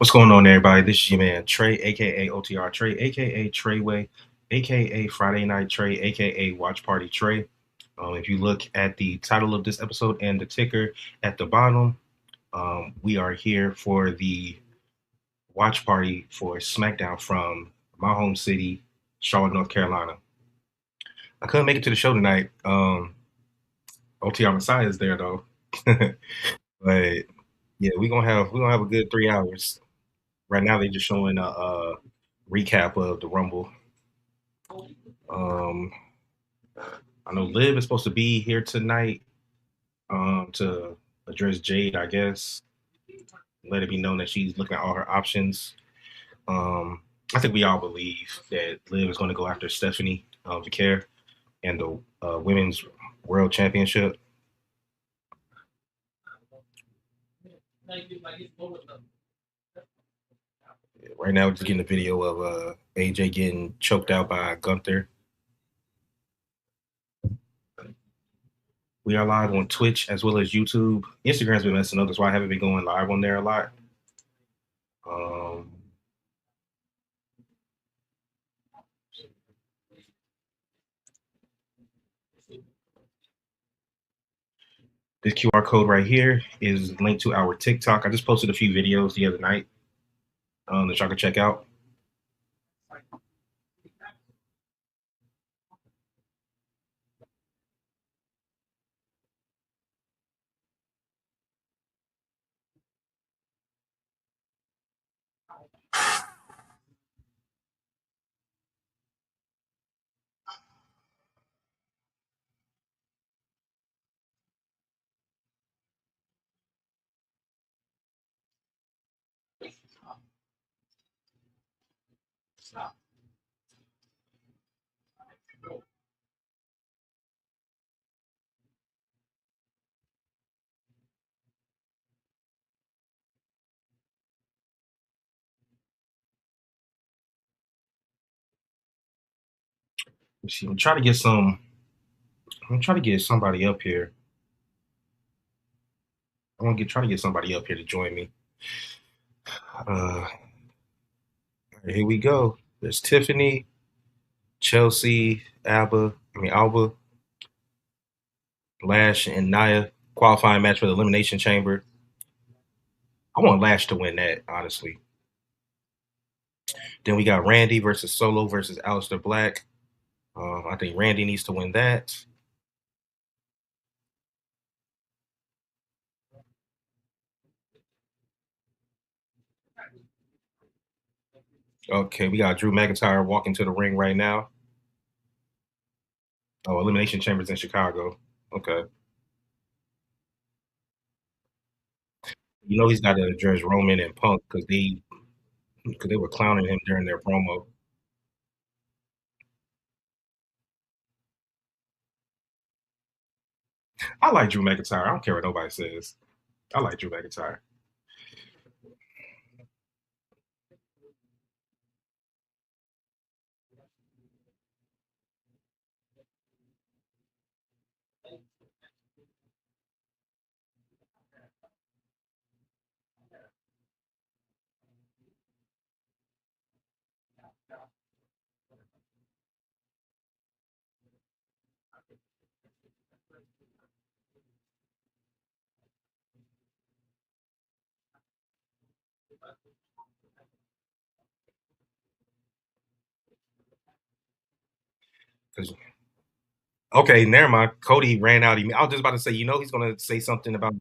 What's going on, everybody? This is your man Trey, aka OTR Trey, aka Treyway, aka Friday Night Trey, aka Watch Party Trey. If you look at the title of this episode and the ticker at the bottom, we are here for the watch party for Smackdown from my home city, Charlotte, North Carolina. I couldn't make it to the show tonight. OTR Messiah is there though, but yeah, we gonna have a good 3 hours. Right now, they're just showing a recap of the Rumble. Um, I know Liv is supposed to be here tonight to address Jade, I guess. Let it be known that she's looking at all her options. I think we all believe that Liv is going to go after Stephanie Vicaire and the Women's World Championship. Right now, we're just getting a video of AJ getting choked out by Gunther. We are live on Twitch as well as YouTube. Instagram's been messing up, that's why I haven't been going live on there a lot. This QR code right here is linked to our TikTok. I just posted a few videos the other night that y'all can check out. Let's see, I'm trying to get somebody up here. Try to get somebody up here to join me. Here we go. There's Tiffany, Chelsea, Alba, Lash, and Nia. Qualifying match for the Elimination Chamber. I want Lash to win that, honestly. Then we got Randy versus Solo versus Aleister Black. I think Randy needs to win that. Okay, we got Drew McIntyre walking to the ring right now. Oh, Elimination Chambers in Chicago. Okay. You know he's got to address Roman and Punk because they were clowning him during their promo. I like Drew McIntyre. I don't care what nobody says. I like Drew McIntyre. Okay, never mind. Cody ran out. I was just about to say, he's going to say something about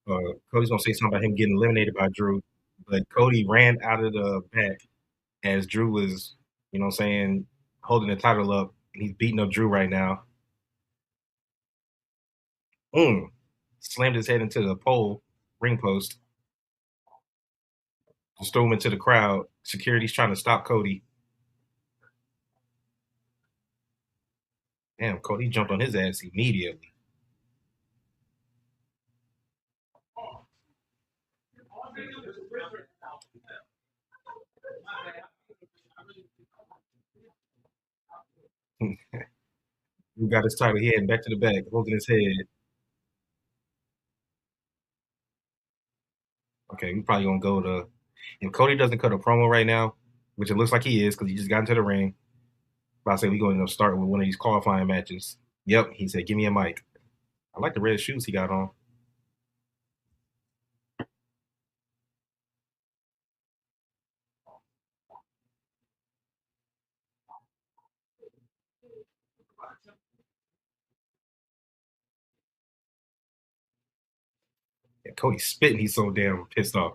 Cody's going to say something about him getting eliminated by Drew, but Cody ran out of the back as Drew was, saying, holding the title up. He's beating up Drew right now. Slammed his head into the pole, ring post. Just threw him into the crowd. Security's trying to stop Cody. Damn, Cody jumped on his ass immediately. He got his title. He heading back to the back, holding his head. Okay, we probably gonna go to. If Cody doesn't cut a promo right now, which it looks like he is because he just got into the ring, but I say we going to start with one of these qualifying matches. Yep, he said, "Give me a mic." I like the red shoes he got on. Yeah, Cody's spitting. He's so damn pissed off.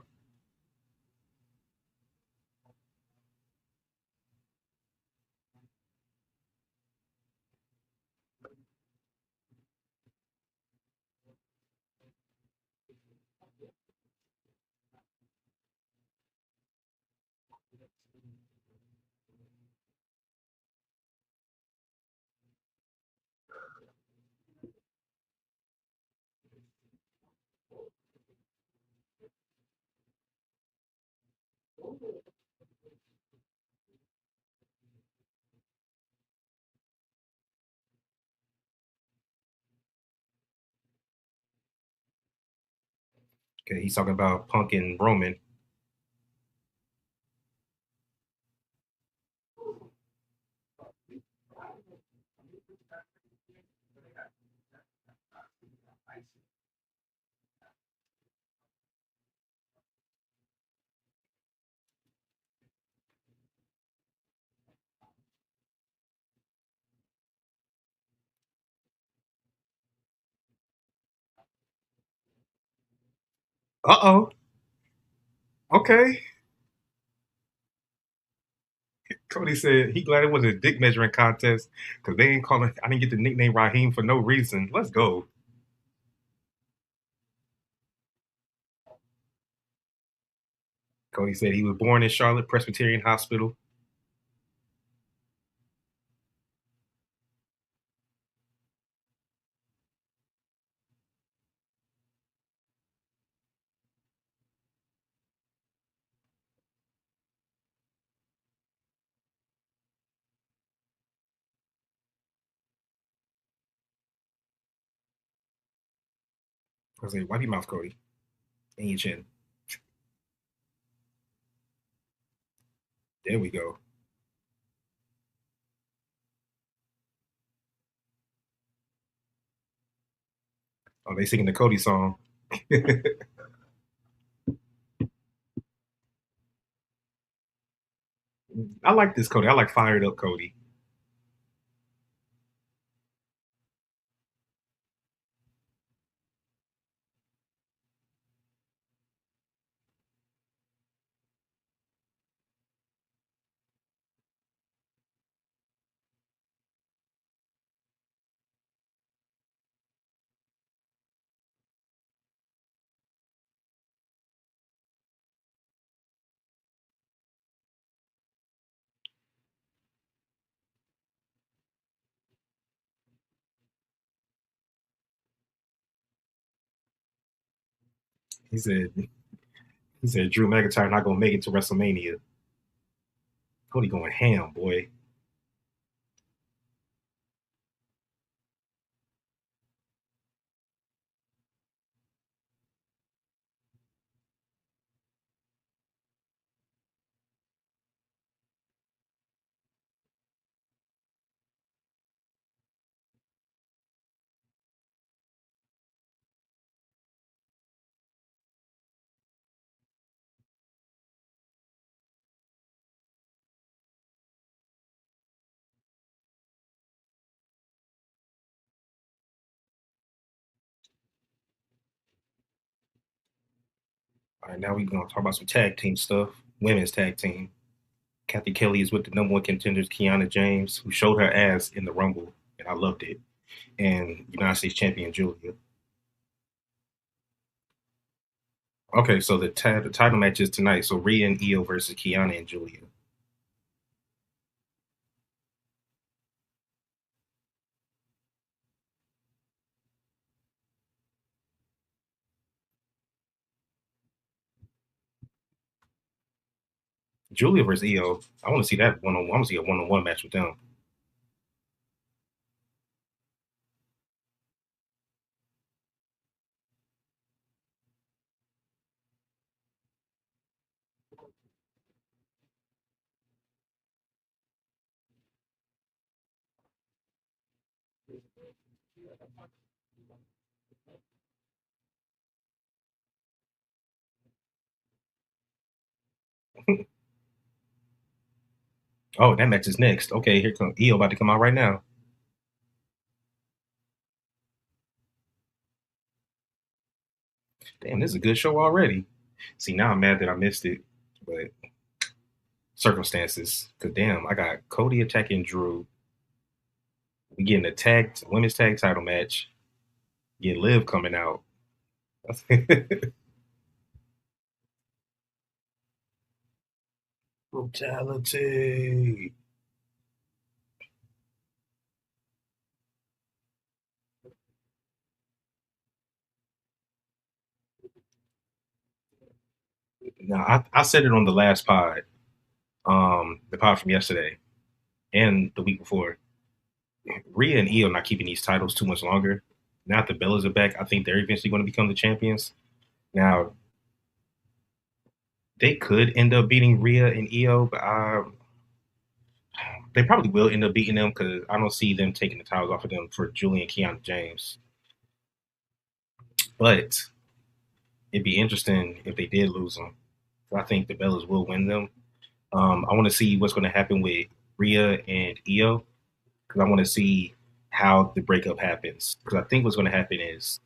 Okay, he's talking about Punk and Roman. Uh-oh. Okay. Cody said he glad it was a dick measuring contest because they ain't calling. I didn't get the nickname Raheem for no reason. Let's go. Cody said he was born in Charlotte Presbyterian Hospital. I said, wipe your mouth, Cody, and your chin. There we go. Oh, they singing the Cody song. I like this Cody. I like fired up Cody. He said he said Drew McIntyre not gonna make it to WrestleMania. Cody going ham, boy. All right, now we gonna talk about some tag team stuff. Women's tag team. Kathy Kelly is with the number one contenders, Kiana James, who showed her ass in the Rumble, and I loved it. And United States champion Julia. Okay, so the title match is tonight. So Rhea and Io versus Kiana and Julia. Julia versus Io. I want to see that one on. I want to see a one on one match with them. Oh, that match is next. Okay, here come Io about to come out right now. Damn, this is a good show already. See, now I'm mad that I missed it, but circumstances. Cause damn, I got Cody attacking Drew. We getting a women's tag title match. Get Liv coming out. Brutality. Now I said it on the last pod, the pod from yesterday and the week before. Rhea and Io not keeping these titles too much longer. Now that the Bellas are back, I think they're eventually going to become the champions. Now they could end up beating Rhea and Io, but they probably will end up beating them because I don't see them taking the titles off of them for Julian Keanu James. But it'd be interesting if they did lose them. I think the Bellas will win them. I want to see what's going to happen with Rhea and Io because I want to see how the breakup happens. Because I think what's going to happen is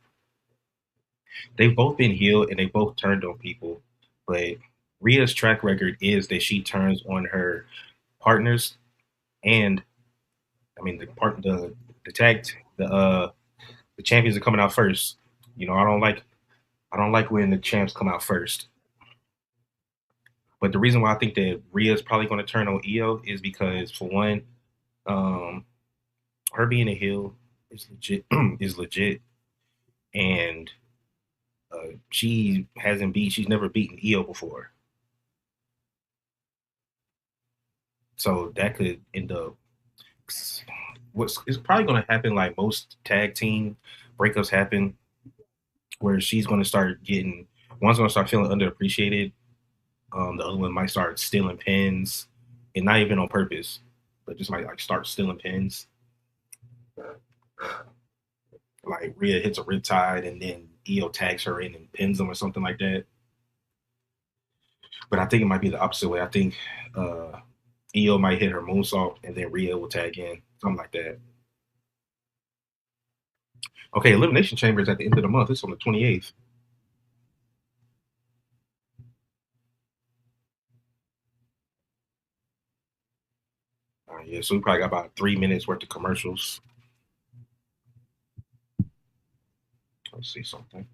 they've both been healed and they both turned on people, but Rhea's track record is that she turns on her partners, and I mean the tag the champions are coming out first. You know, I don't like when the champs come out first. But the reason why I think that Rhea's probably going to turn on Io is because for one, um, her being a heel is legit is legit, and she's never beaten Io before, so that could end up what's is probably going to happen. Like most tag team breakups happen, where she's going to start getting one's going to start feeling underappreciated. The other one might start stealing pins, and not even on purpose, but just might like start stealing pins. Like Rhea hits a riptide, and then Io tags her in and pins them or something like that. But I think it might be the opposite way. I think Io might hit her moonsault, and then Rhea will tag in, something like that. Okay, Elimination Chamber is at the end of the month. It's on the 28th. Yeah, so we probably got about 3 minutes worth of commercials. Let's see something.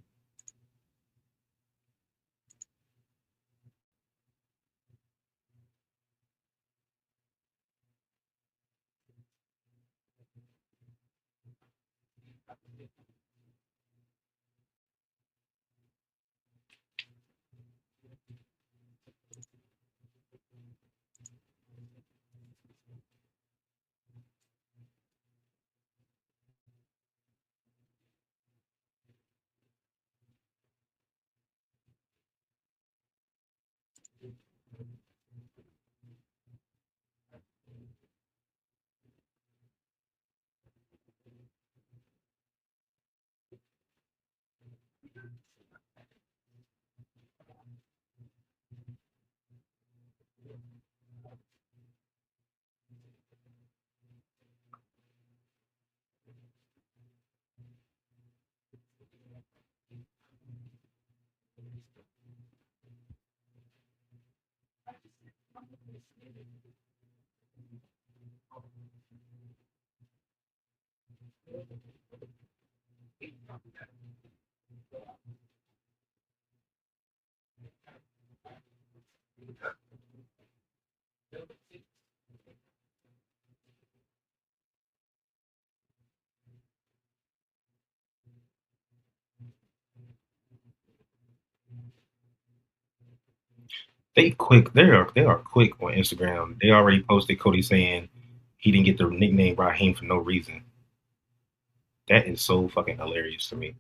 They are quick on Instagram. They already posted Cody saying he didn't get the nickname Raheem for no reason. That is so fucking hilarious to me.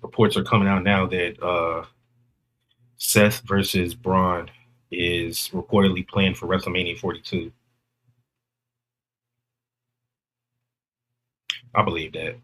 reports are coming out now that Seth versus Braun is reportedly planned for WrestleMania 42. I believe that.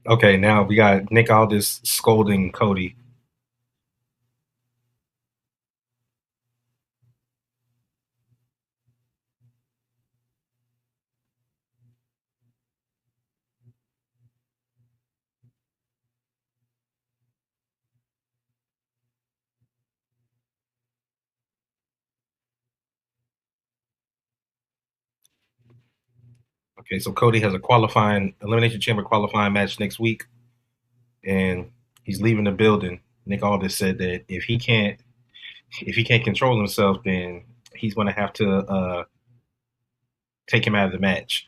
Okay, now we got Nick Aldis scolding Cody. Okay, so Cody has a qualifying elimination chamber qualifying match next week, and he's leaving the building. Nick Aldis said that if he can't control himself, then he's going to have to take him out of the match.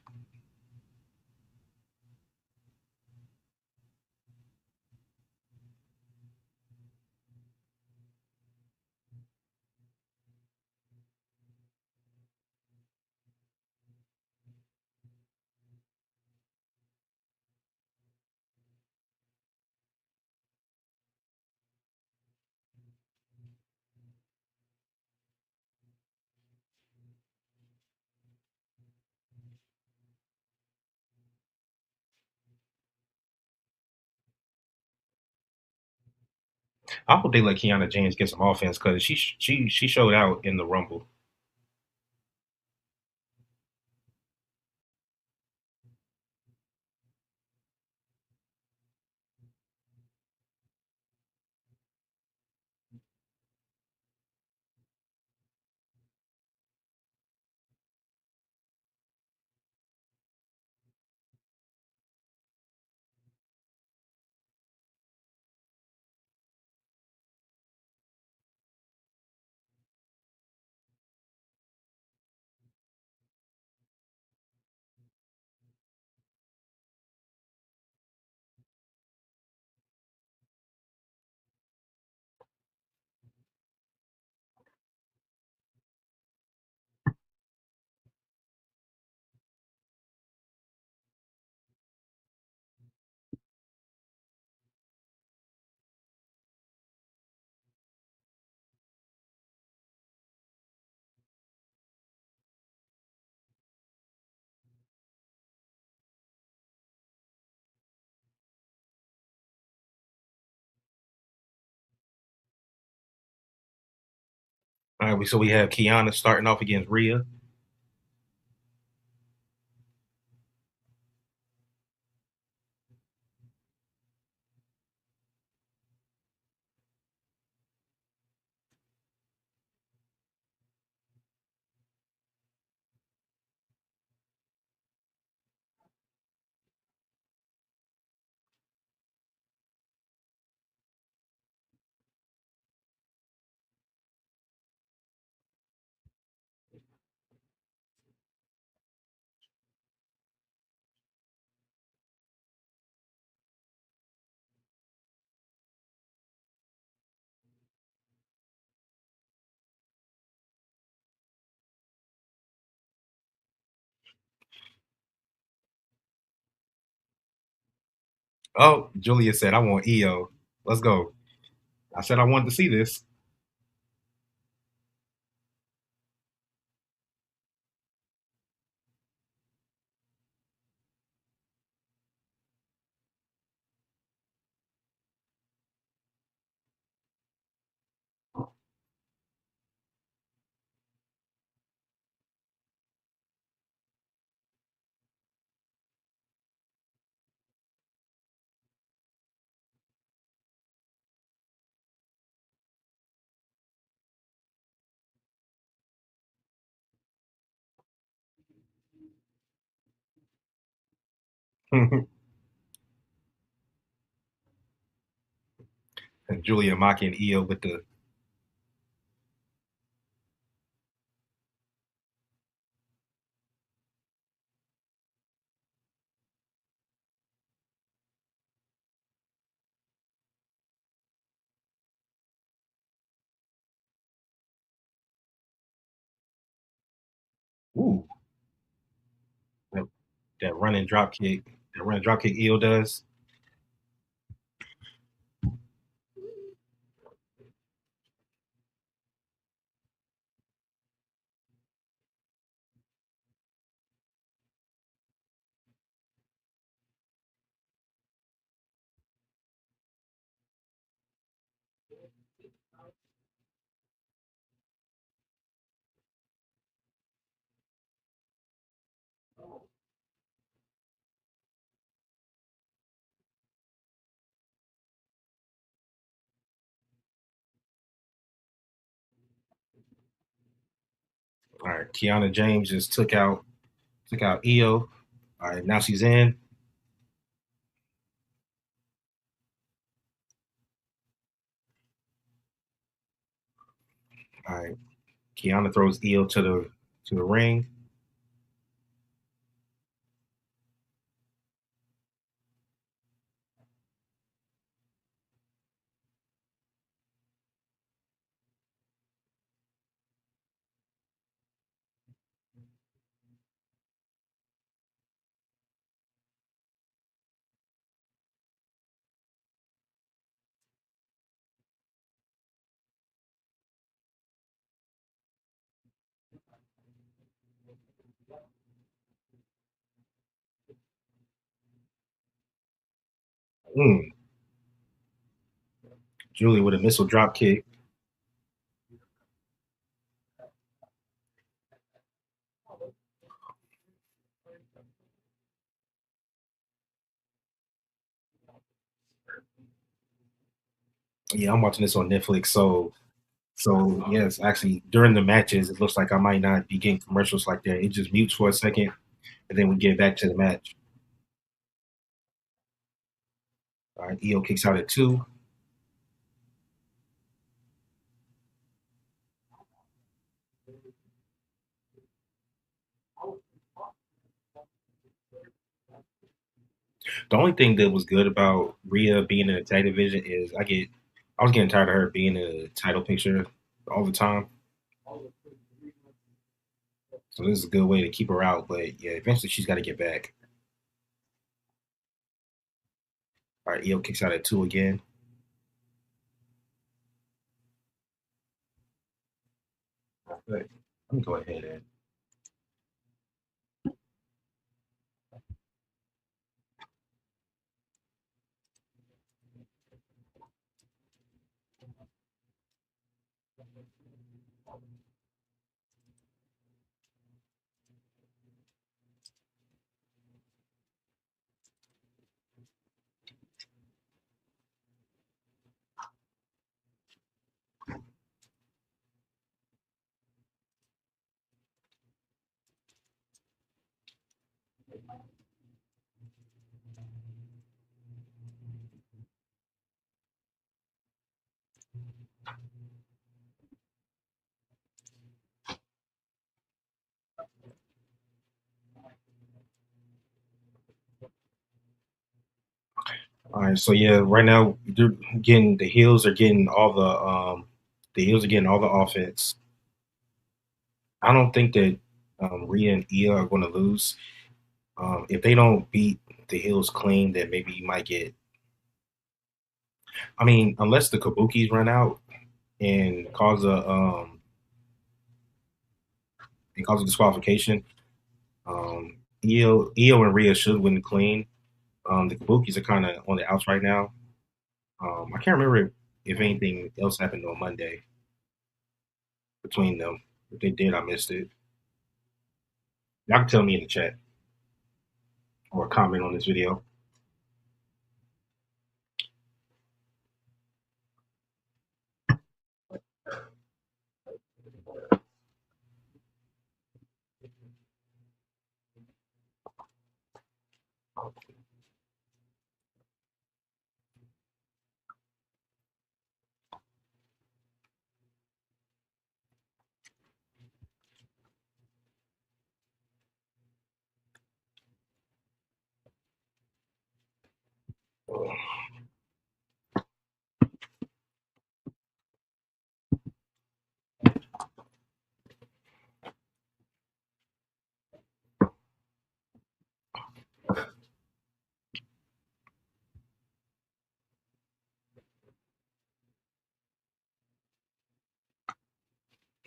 I hope they let Kiana James get some offense because she showed out in the Rumble. All right, so we have Kiana starting off against Rhea. Oh, Julia said, "I want EO. Let's go." I said I wanted to see this. And Julia mocking Io with the ooh that, that running drop kick. That running drop kick Io does. All right, Kiana James just took out Io. All right, now she's in. All right, Kiana throws Io to the ring. Mm, Julie with a missile drop kick. Yeah, I'm watching this on Netflix. So yes, actually during the matches, it looks like I might not be getting commercials like that. It just mutes for a second, and then we get back to the match. All right, Io kicks out at two. The only thing that was good about Rhea being in the tag division is I was getting tired of her being in the title picture all the time. So this is a good way to keep her out. But yeah, eventually she's got to get back. All right, Io kicks out at two again. Let me go ahead and all right. So yeah, right now they're getting the heels are getting all the heels are getting all the offense. I don't think that Rhea and Io are going to lose. If they don't beat the heels clean, then maybe you might get. I mean, unless the Kabukis run out and cause a disqualification, Io and Rhea should win clean. The Kabukis are kind of on the outs right now. I can't remember if anything else happened on Monday between them. If they did, I missed it. Y'all can tell me in the chat or comment on this video.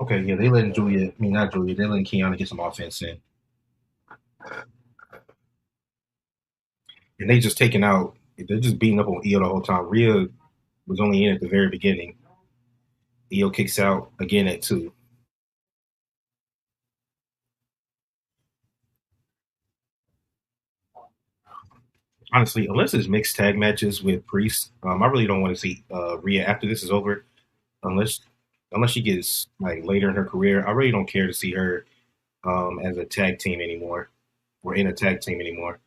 Okay, yeah, they letting Julia. I mean, not Julia. They letting Kiana get some offense in, and they just taking out. They're just beating up on Io the whole time. Rhea was only in at the very beginning. Io kicks out again at 2. Honestly, unless it's mixed tag matches with Priest, I really don't want to see Rhea after this is over. Unless unless she gets like later in her career, I really don't care to see her as a tag team anymore or in a tag team anymore.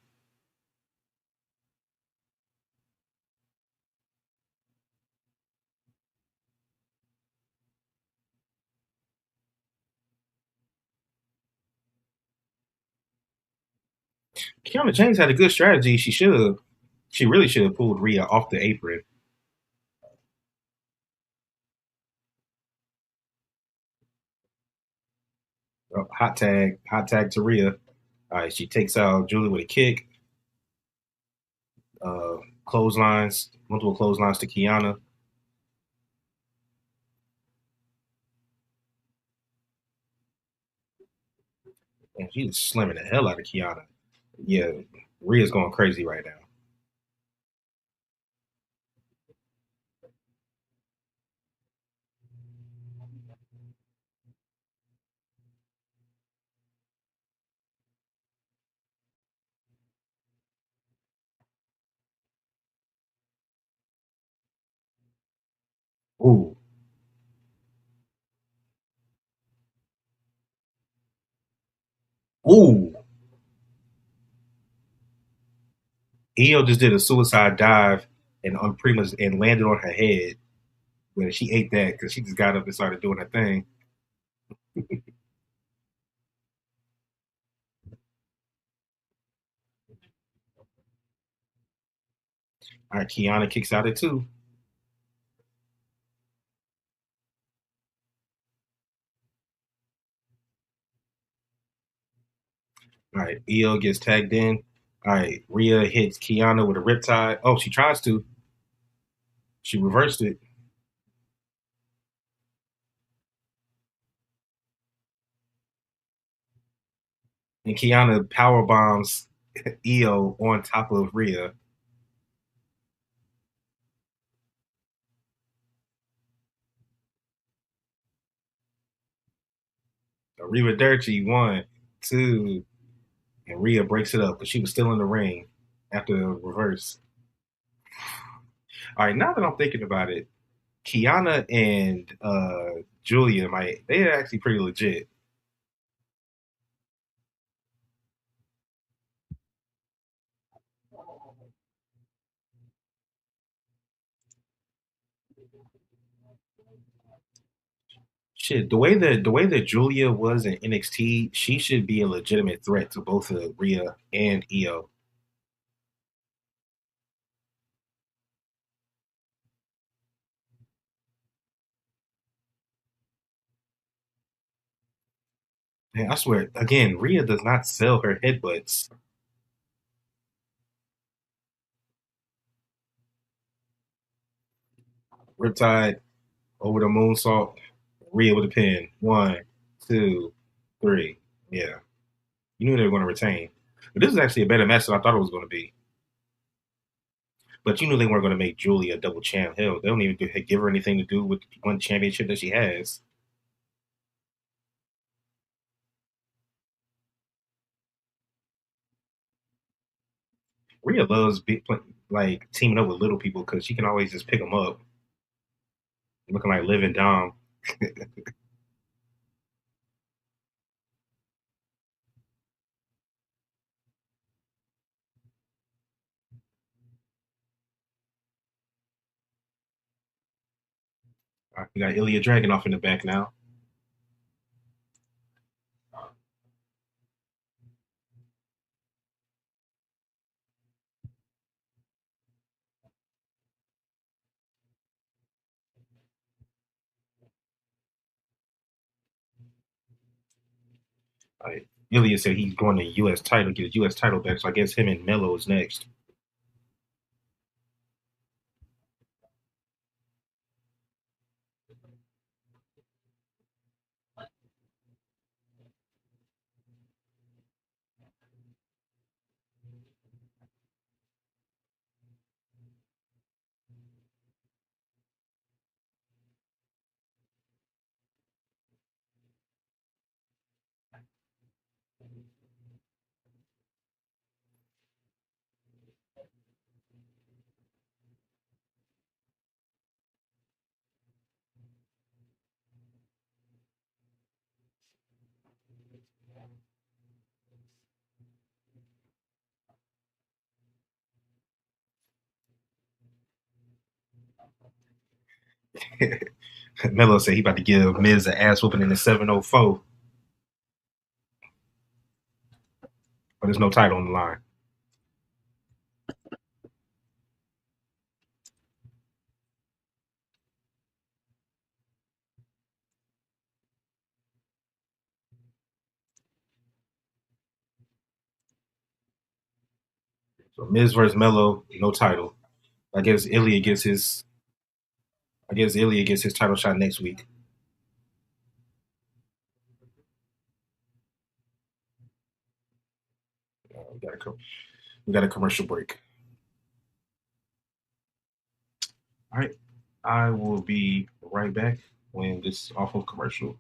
Kiana James had a good strategy. She really should have pulled Rhea off the apron. Hot tag to Rhea. All right, she takes out Julie with a kick. Uh, Clotheslines, multiple clotheslines to Kiana, and she's slamming the hell out of Kiana. Yeah, Rhea's going crazy right now. Ooh, ooh. Io just did a suicide dive and on Prima's and landed on her head. When she ate that because she just got up and started doing her thing. All right, Kiana kicks out at 2. All right, Io gets tagged in. All right, Rhea hits Kiana with a riptide. Oh, she tries to. She reversed it. And Kiana power bombs Io on top of Rhea. Arrivederci, 1, 2, and Rhea breaks it up, but she was still in the ring after the reverse. All right, now that I'm thinking about it, Kiana and Julia, they're actually pretty legit. Shit, the way that Julia was in NXT, she should be a legitimate threat to both Rhea and Io. Man, I swear, again, Rhea does not sell her headbutts. Riptide over the moonsault, Rhea with a pin. 1, 2, 3. Yeah, you knew they were going to retain. But this is actually a better match than I thought it was going to be. But you knew they weren't going to make Julia a double champ. Hell, they don't even give her anything to do with one championship that she has. Rhea loves like teaming up with little people because she can always just pick them up, looking like living Dom. We got Ilya Dragunov in the back now. Ilya said he's going to U.S. title, get a U.S. title back. So I guess him and Melo is next. Melo said he about to give Miz an ass whooping in the 704, but there's no title on the line. So Miz versus Melo, no title. I guess Ilya gets his. I guess Ilya gets his title shot next week. We got a commercial break. All right, I will be right back when this is off of commercial.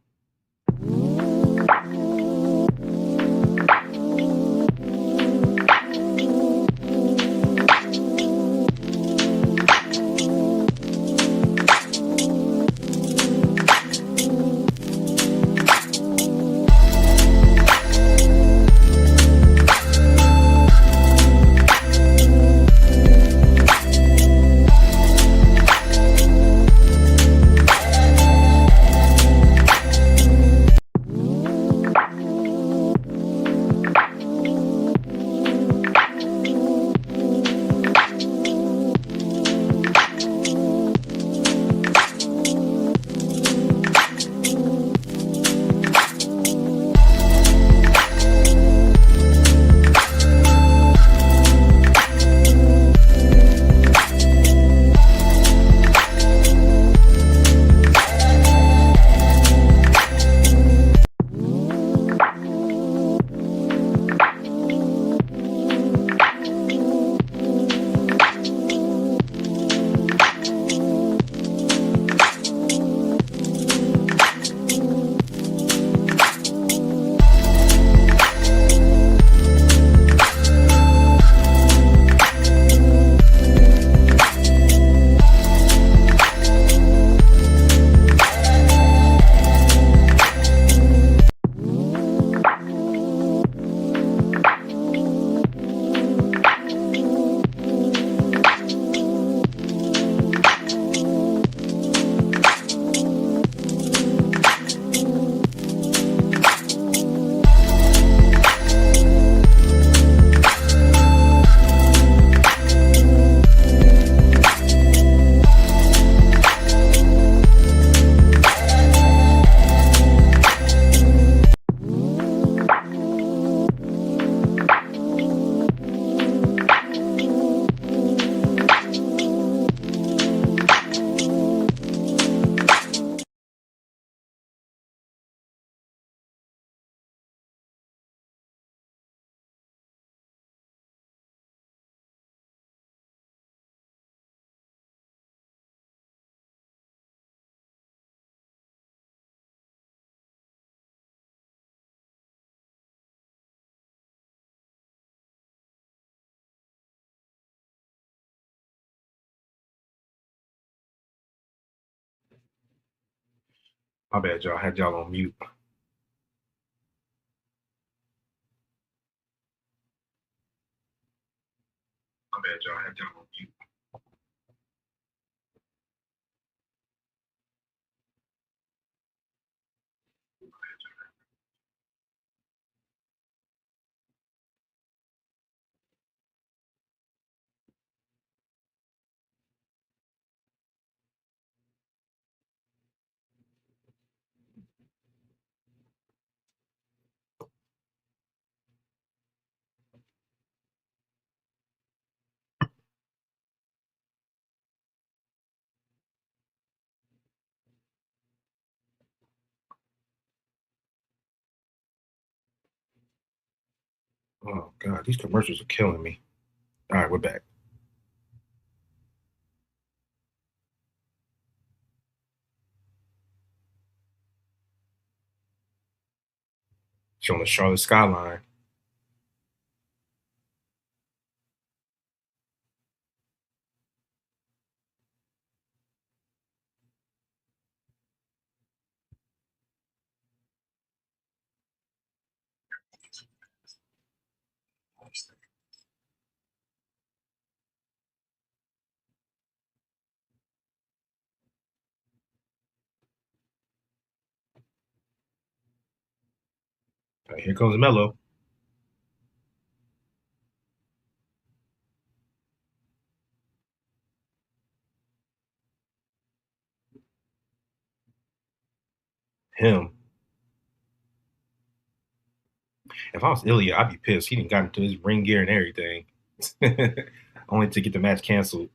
My bad, y'all. I had y'all on mute. My bad, y'all. I had y'all on mute. Oh God, these commercials are killing me. All right, we're back. Showing the Charlotte skyline. Here comes Melo. Him. If I was Ilya, I'd be pissed. He didn't got into his ring gear and everything, only to get the match canceled.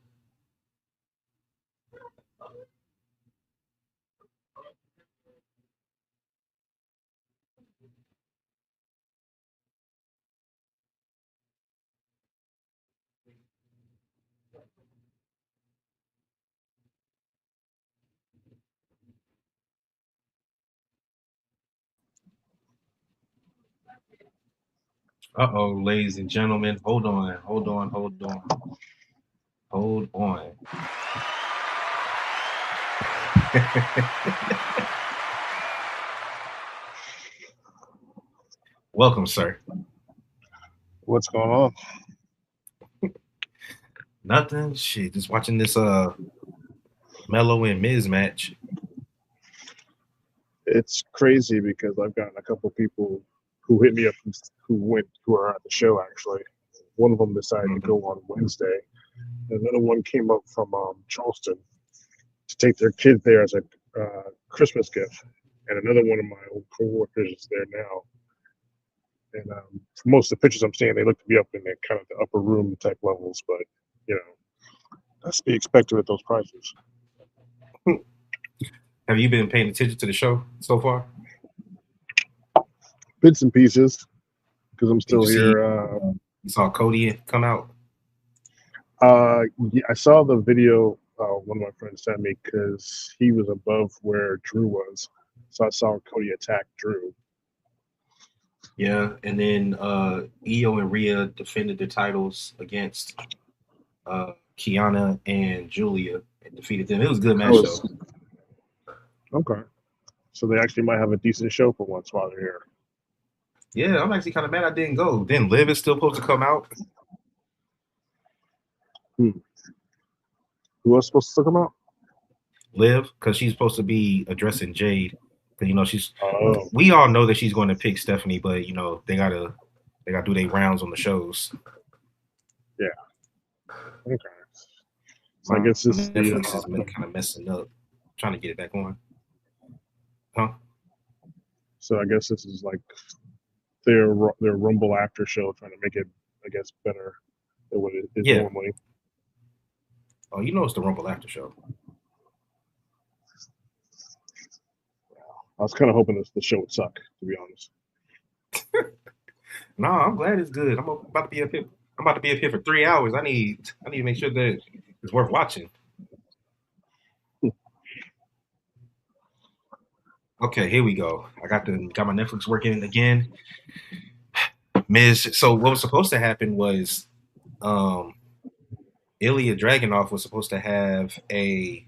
Uh-oh, ladies and gentlemen. Hold on. Welcome, sir. What's going on? Nothing. Shit, just watching this Melo and Miz match. It's crazy because I've gotten a couple people who hit me up who are at the show actually. One of them decided to go on Wednesday. Another one came up from Charleston to take their kid there as a Christmas gift. And another one of my old coworkers is there now. And most of the pictures I'm seeing, they look to be up in the kind of the upper room type levels, but you know, that's to be expected with those prices. Have you been paying attention to the show so far? Bits and pieces, because I'm still here. You saw Cody come out? Yeah, I saw the video one of my friends sent me because he was above where Drew was. So I saw Cody attack Drew. Yeah, and then Io and Rhea defended their titles against Kiana and Julia and defeated them. It was a good match, though. Okay. So they actually might have a decent show for once while they're here. Yeah, I'm actually kind of mad I didn't go. Then Liv is still supposed to come out. Who else supposed to come out? Liv, because she's supposed to be addressing Jade. Because you know she's. Oh. We all know that she's going to pick Stephanie, but you know they gotta do their rounds on the shows. Yeah. Okay. So I guess this Netflix is kind of messing up, trying to get it back on. Huh? So I guess this is like their Rumble after show, trying to make it, I guess, better than what it is normally. Oh, you know it's the Rumble after show. I was kind of hoping the show would suck, to be honest. No, I'm glad it's good. I'm about to be up here. I'm about to be up here for 3 hours. I need to make sure that it's worth watching. Okay, here we go. I got my Netflix working again. Miz. So what was supposed to happen was, Ilya Dragunov was supposed to have a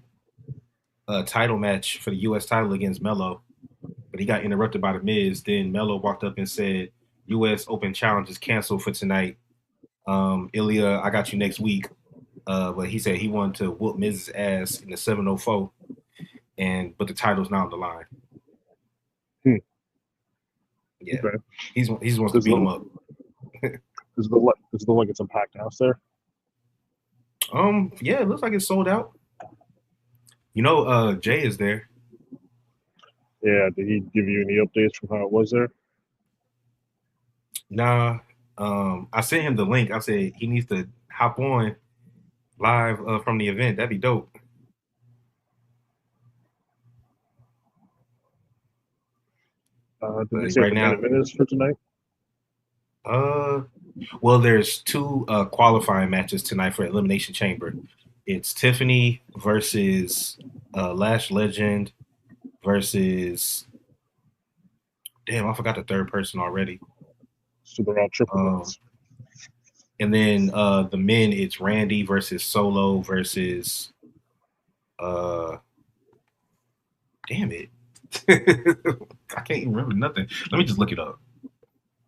title match for the U.S. title against Melo, but he got interrupted by the Miz. Then Melo walked up and said, "U.S. Open Challenge is canceled for tonight. Ilya, I got you next week." But he said he wanted to whoop Miz's ass in the 704, but the title's not on the line. Yeah, okay. He wants to beat him up. Does it look like it's a packed house there? Yeah, it looks like it's sold out. You know, Jay is there. Yeah, did he give you any updates from how it was there? Nah. I sent him the link. I said he needs to hop on live from the event. That'd be dope. Did they say the main event is for tonight? Well, there's two qualifying matches tonight for Elimination Chamber. It's Tiffany versus Lash Legend versus. Damn, I forgot the third person already. So they're all triple threats. And then the men, it's Randy versus Solo versus. Damn it. I can't even remember nothing. Let me just look it up.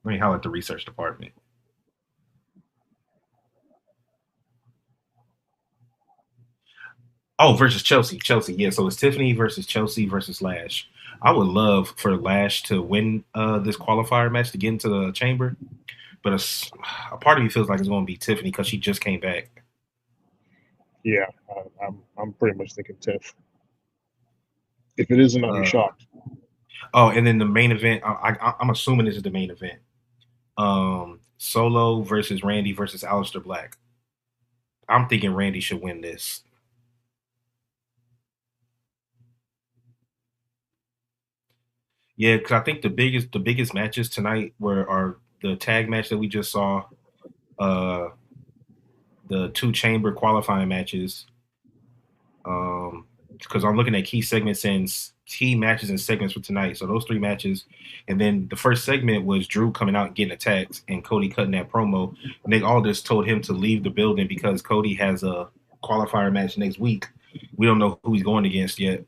Let me holler at the research department. Oh, versus Chelsea. Yeah, so it's Tiffany versus Chelsea versus Lash. I would love for Lash to win this qualifier match to get into the chamber, but a part of me feels like it's going to be Tiffany because she just came back. Yeah, I'm pretty much thinking Tiff. If it isn't, I'll be Uh, shocked. oh, and then the main event. I'm assuming this is the main event. Solo versus Randy versus Aleister Black. I'm thinking Randy should win this. Yeah, because I think the biggest matches tonight are the tag match that we just saw, uh, the two chamber qualifying matches. Because I'm looking at key matches and segments for tonight. So those three matches, and then the first segment was Drew coming out and getting attacked, and Cody cutting that promo. Nick Aldis told him to leave the building because Cody has a qualifier match next week. We don't know who he's going against yet,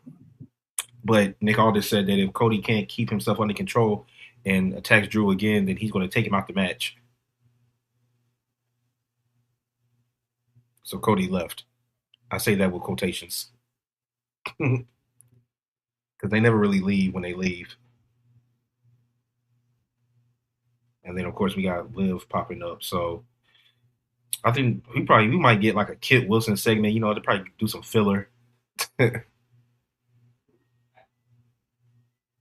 but Nick Aldis said that if Cody can't keep himself under control and attacks Drew again, then he's going to take him out the match. So Cody left. I say that with quotations because they never really leave when they leave. And then of course we got Liv popping up. So I think we might get like a Kit Wilson segment. You know, they probably do some filler. You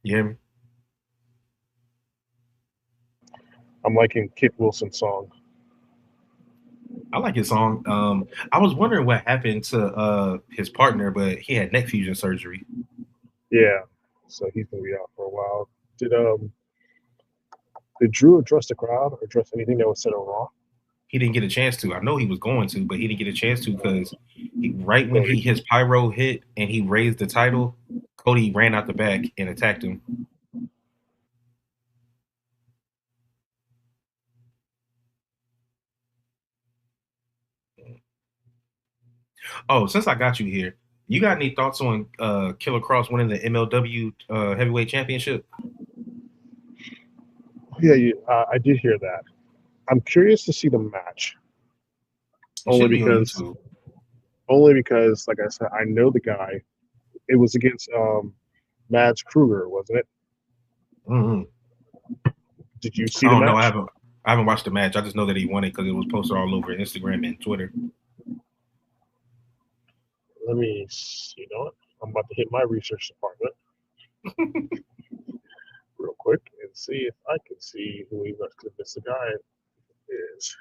hear me? I'm liking Kit Wilson's song. I like his song. I was wondering what happened to his partner, but he had neck fusion surgery. Yeah, so he's gonna be out for a while. Did um did Drew address the crowd or address anything that was said on Raw? He didn't get a chance to. I know he was going to, but he didn't get a chance to because right when Cody. his pyro hit and he raised the title, Cody ran out the back and attacked him. Oh, since I got you here, you got any thoughts on Killer Cross winning the MLW Heavyweight Championship? Yeah, I did hear that. I'm curious to see the match It only should be on because YouTube. like I said, I know the guy. It was against Mads Kruger, wasn't it? Mm-hmm. Did you see I the don't know. match? I haven't watched the match. I just know that he won it because it was posted all over Instagram and Twitter. Let me see. You know what? I'm about to hit my research department real quick and see if I can see who he was. Because this guy is.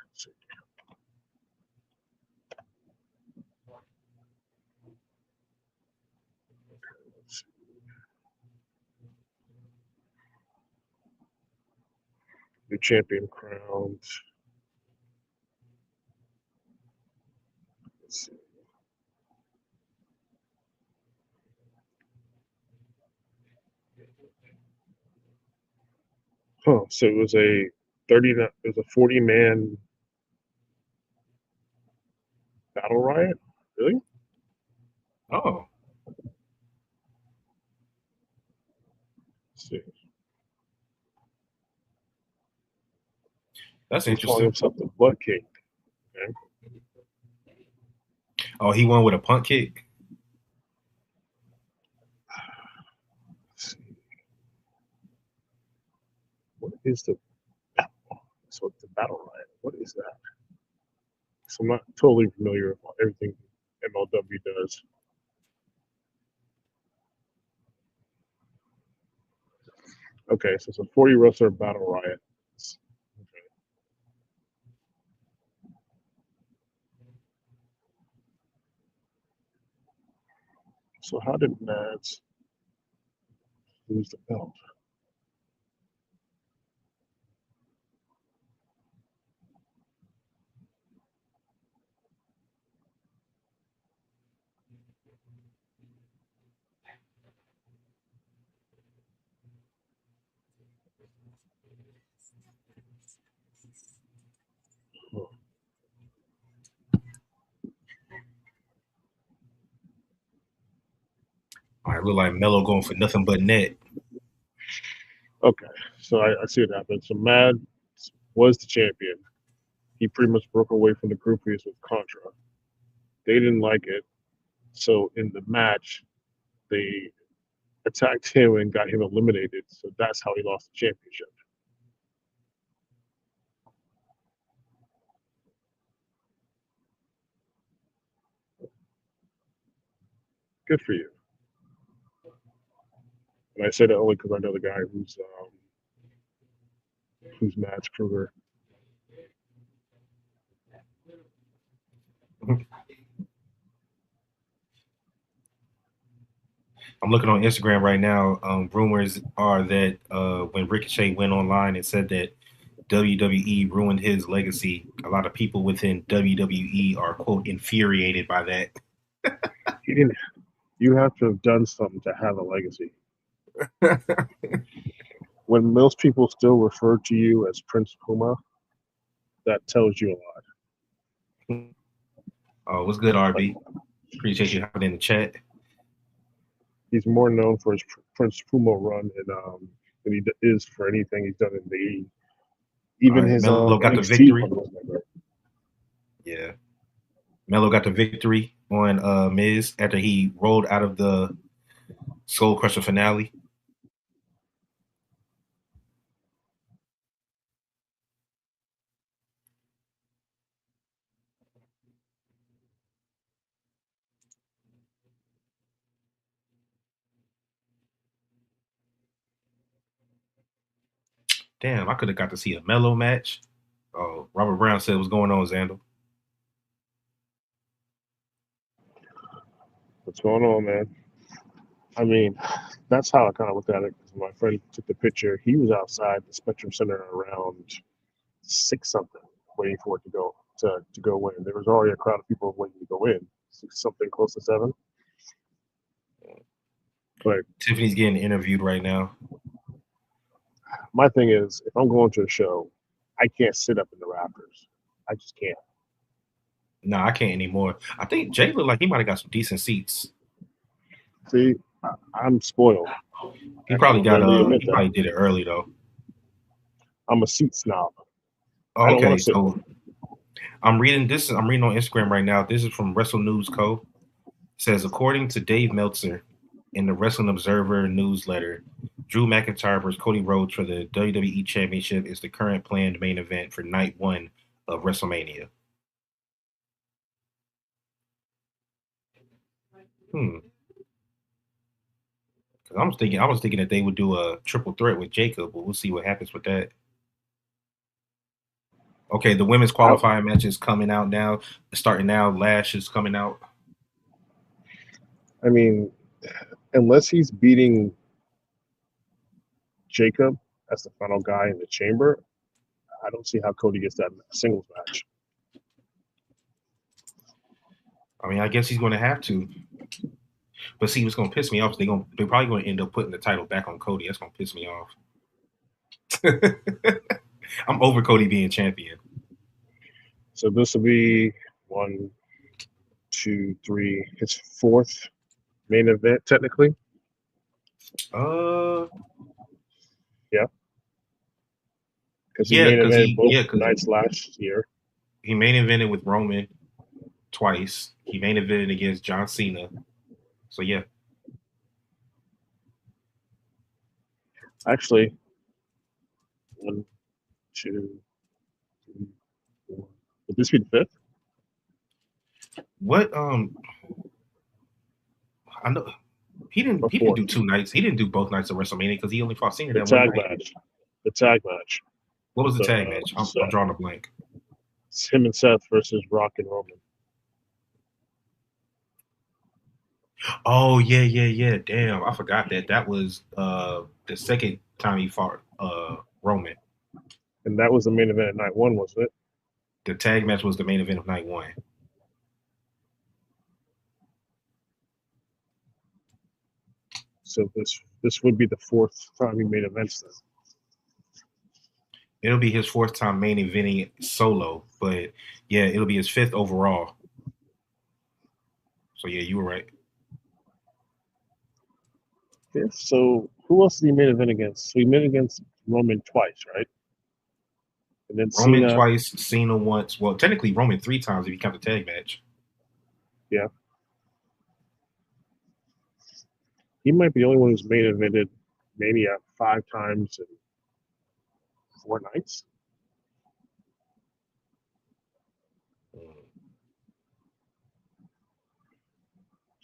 New champion crowned. Let's see. Huh. So it was a 30. It was a 40-man battle riot. Really? Oh, Let's see. that's He's calling interesting. himself the Blood King. Okay. Oh, he won with a punt kick. Let's see. What is the so the battle riot? What is that? So I'm not totally familiar with everything MLW does. Okay, so it's a 40 wrestler battle riot. Okay. So how did Mads lose the belt? Oh, All right, look like Melo going for nothing but net. okay, so I see what happened. So Mads was the champion. He pretty much broke away from the groupies with Contra. They didn't like it. So in the match, they attacked him and got him eliminated. So that's how he lost the championship. Good for you. And I say that only because I know the guy who's Mads Kruger. I'm looking on Instagram right now. Rumors are that when Ricochet went online and said that WWE ruined his legacy, a lot of people within WWE are quote infuriated by that. He didn't. You have to have done something to have a legacy. When most people still refer to you as Prince Puma, that tells you a lot. What's good, RB? Appreciate you hopping in the chat. He's more known for his Prince Puma run than he is for anything he's done in the even right, his Melo got the NXT victory. run. Yeah, Melo got the victory on Miz after he rolled out of the Soul Crusher finale. Damn, I could have got to see a Melo match. Oh, Robert Brown said, "What's going on, Xander?" What's going on, man? I mean, that's how I kind of looked at it. Because my friend took the picture. He was outside the Spectrum Center around 6 something, waiting for it to go in. There was already a crowd of people waiting to go in. 6 something, close to 7. But Tiffany's getting interviewed right now. my thing is, if I'm going to a show, I can't sit up in the rafters. I just can't. No, I can't anymore. I think Jay looked like he might have got some decent seats. See, I'm spoiled. He probably got admit he that. probably did it early though. I'm a seat snob. Oh, I don't want okay, to sit. so I'm reading this. I'm reading on Instagram right now. This is from Wrestle News Co. It says according to Dave Meltzer in the Wrestling Observer newsletter, Drew McIntyre versus Cody Rhodes for the WWE Championship is the current planned main event for night 1 of WrestleMania. Because I was thinking that they would do a triple threat with Jacob, but we'll see what happens with that. Okay, the women's qualifying match is coming out now. Starting now, Lash is coming out. I mean, unless he's beating Jacob as the final guy in the chamber, I don't see how Cody gets that singles match. I mean, I guess he's going to have to. But see, what's going to piss me off is they're probably going to end up putting the title back on Cody. That's going to piss me off. I'm over Cody being champion. So this will be 1, 2, 3, his 4th main event technically. Yeah. Because he main evented both nights last year. He main evented with Roman twice. He main evented against John Cena. So yeah. Actually, 1, 2, 3, 4. Would this be the 5th? What I know he didn't do 2 nights. He didn't do both nights of WrestleMania because he only fought Cena that one night. The tag match. What was the tag match? I'm drawing a blank. It's him and Seth versus Rock and Roman. Oh yeah. Damn, I forgot that. That was the second time he fought Roman. And that was the main event at night 1, wasn't it? The tag match was the main event of night 1. So this would be the 4th time he made events then. It'll be his 4th time main eventing solo, but yeah, it'll be his 5th overall. So yeah, you were right. Yeah, so who else did he main event against? So he made against Roman twice, right? And then Roman Cena twice, Cena once. Well, technically Roman 3 times if you count the tag match. Yeah. He might be the only one who's main evented Mania 5 times in 4 nights.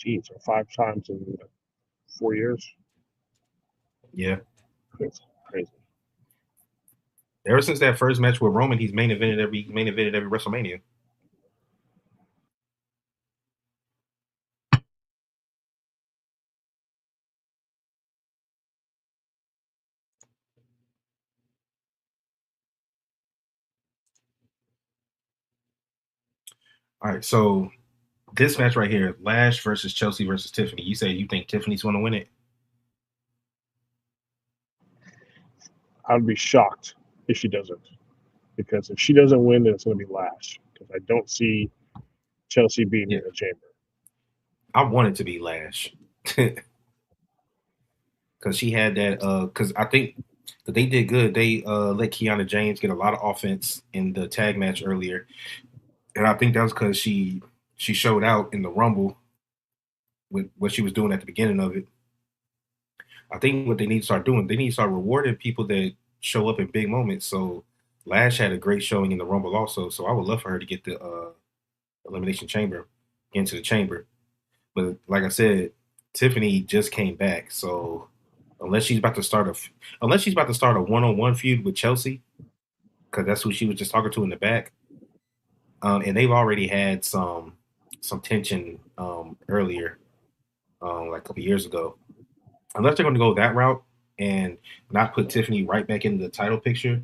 Jeez, or 5 times in 4 years. Yeah. Crazy, crazy. Ever since that first match with Roman, he's main evented every WrestleMania. All right, so this match right here, Lash versus Chelsea versus Tiffany. You say you think Tiffany's going to win it? I would be shocked if she doesn't, because if she doesn't win, then it's going to be Lash. Because I don't see Chelsea being Yeah, in the chamber. I want it to be Lash because she had that. Because I think that they did good. They let Kiana James get a lot of offense in the tag match earlier, and I think that was because she showed out in the Rumble with what she was doing at the beginning of it. I think what they need to start doing, they need to start rewarding people that show up in big moments. So Lash had a great showing in the Rumble also. So I would love for her to get the Elimination Chamber into the chamber. But like I said, Tiffany just came back. So unless she's about to start a one-on-one feud with Chelsea, because that's who she was just talking to in the back. And they've already had some tension earlier, like a couple years ago. Unless they're going to go that route and not put Tiffany right back in the title picture,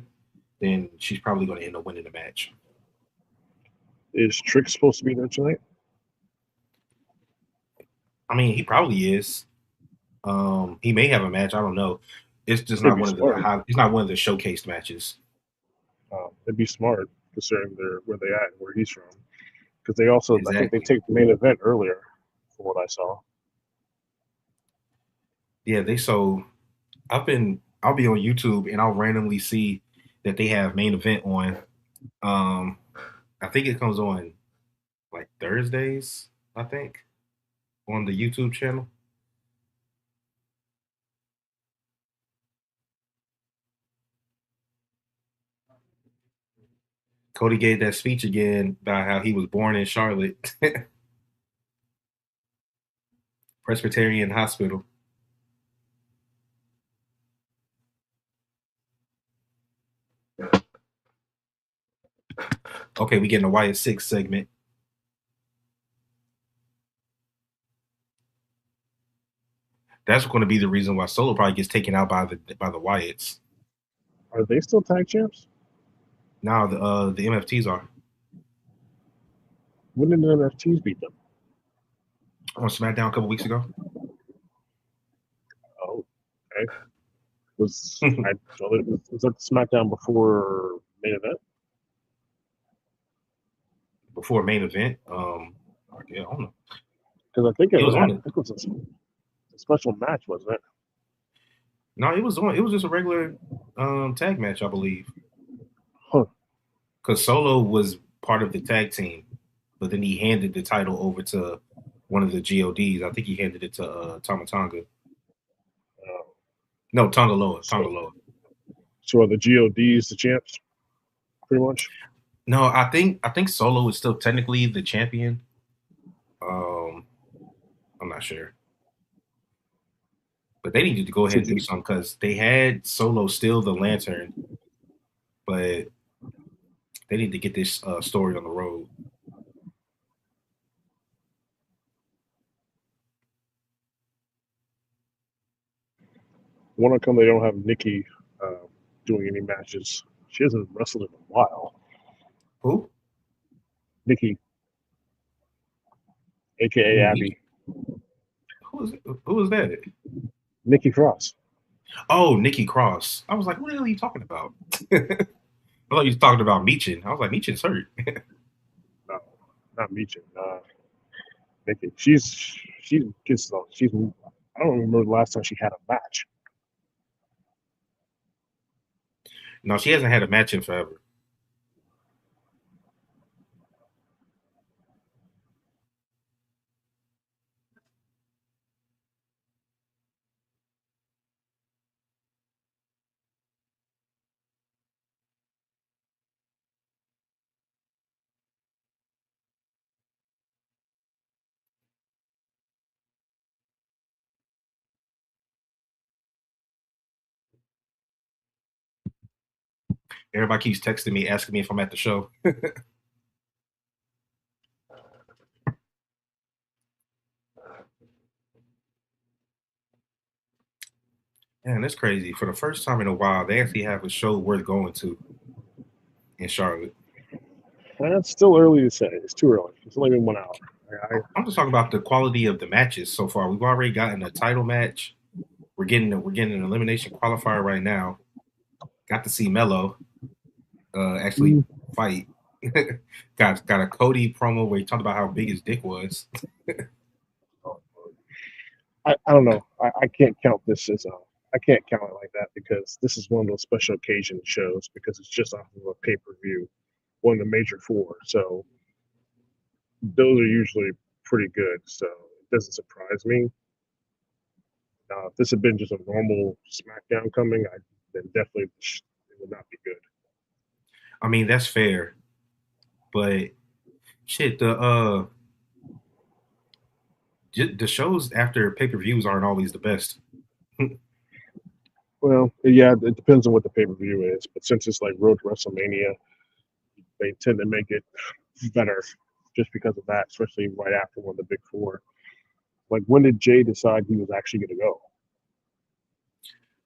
then she's probably going to end up winning the match. Is Trick supposed to be there tonight? I mean, he probably is. He may have a match. I don't know. It's just It'd not be one of the smart. it's not one of the showcased matches. It'd be smart considering where they at and where he's from. Because they also, I think they Exactly. take the main event earlier, from what I saw. Yeah, I'll be on YouTube and I'll randomly see that they have main event on. Um, I think it comes on like Thursdays, I think, on the YouTube channel. Cody gave that speech again about how he was born in Charlotte, Presbyterian Hospital. Okay, we getting a Wyatt Six segment. That's going to be the reason why Solo probably gets taken out by the Wyatts. Are they still tag champs? Now the MFTs are When did the NFTs beat them? on SmackDown a couple weeks ago. Oh, okay. Was that SmackDown before main event? Before main event. Yeah, I don't know. Because I think It was on it. it was a special match, wasn't it? No, it was on. It was just a regular tag match, I believe. Huh. Because Solo was part of the tag team, but then he handed the title over to one of the GODs. I think he handed it to Tama Tonga. Uh, No, Tonga Loa. so, Tonga Loa. so are the GODs the champs, pretty much? No, I think Solo is still technically the champion. Um, I'm not sure, but they needed to go So ahead and do something because they had Solo still the Lantern, but they need to get this story on the road. one how come they don't have Nikki doing any matches? She hasn't wrestled in a while. Who? Nikki, aka Ooh, Abby, who is that? Nikki Cross. Oh, Nikki Cross. I was like, what the hell are you talking about? I thought you was talking about Meechin. I was like, Meechin's hurt. No, not Meechin. Nikki. She gets she's. I don't remember the last time she had a match. No, she hasn't had a match in forever. Everybody keeps texting me, asking me if I'm at the show. Man, that's crazy. For the first time in a while, they actually have a show worth going to in Charlotte. It's still early to say. It's too early. It's only been 1 hour. I'm just talking about the quality of the matches so far. We've already gotten a title match. We're getting an elimination qualifier right now. Got to see Mello actually Mm, fight. got a Cody promo where he talked about how big his dick was. I don't know. I can't count this as a. I can't count it like that because this is one of those special occasion shows because it's just off of a pay per view, one of the major four. So those are usually pretty good. So it doesn't surprise me. If this had been just a normal SmackDown coming, then definitely it would not be good. I mean, that's fair, but shit, the shows after pay per views aren't always the best. Well, yeah, it depends on what the pay per view is, but since it's like Road to WrestleMania, they tend to make it better just because of that, especially right after one of the big four. Like, when did Jay decide he was actually going to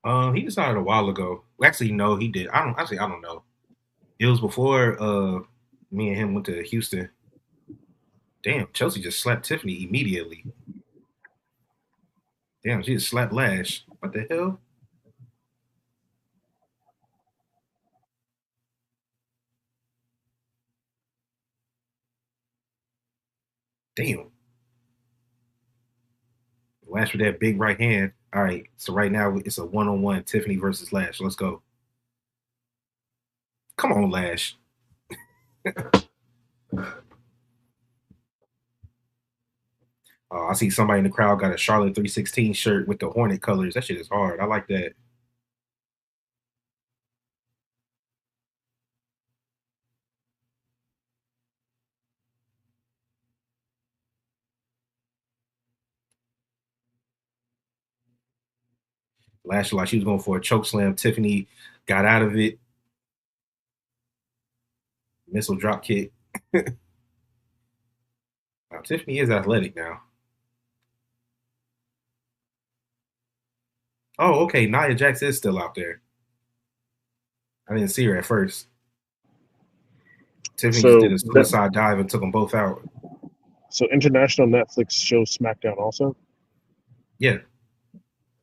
go? He decided a while ago. Actually, no, he did. I don't know. It was before me and him went to Houston. Damn, Chelsea just slapped Tiffany immediately. Damn, she just slapped Lash. What the hell? Damn. Lash with that big right hand. All right, so right now it's a one-on-one Tiffany versus Lash. Let's go. Come on, Lash. I see somebody in the crowd got a Charlotte 316 shirt with the Hornet colors. That shit is hard. I like that. Lash like she was going for a choke slam. Tiffany got out of it. Missile drop kick. Tiffany is athletic now. Oh, okay. Nia Jax is still out there. I didn't see her at first. Tiffany just did So a that suicide dive and took them both out. so international Netflix shows SmackDown also. Yeah,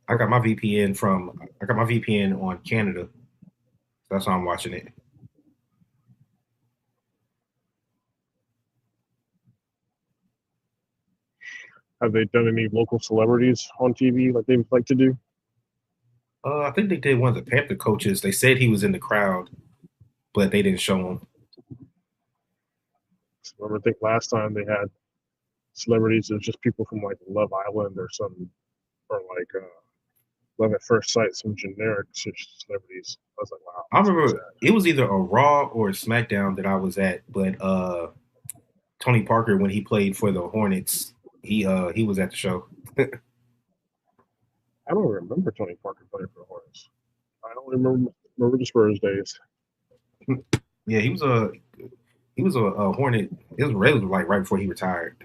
I got Okay. my VPN from. I got my VPN on Canada. That's how I'm watching it. Have they done any local celebrities on TV like they like to do? I think they did one of the Panther coaches. They said he was in the crowd, but they didn't show him. I think last time they had celebrities, it was just people from like Love Island or some, or like Love at First Sight, some generic celebrities. I was like, wow, I that's remember sad. it was either a Raw or a SmackDown that I was at, but Tony Parker when he played for the Hornets, he was at the show. I don't remember Tony Parker playing for the Hornets. I don't remember the Spurs days. Yeah, he was a Hornet. It was like right before he retired.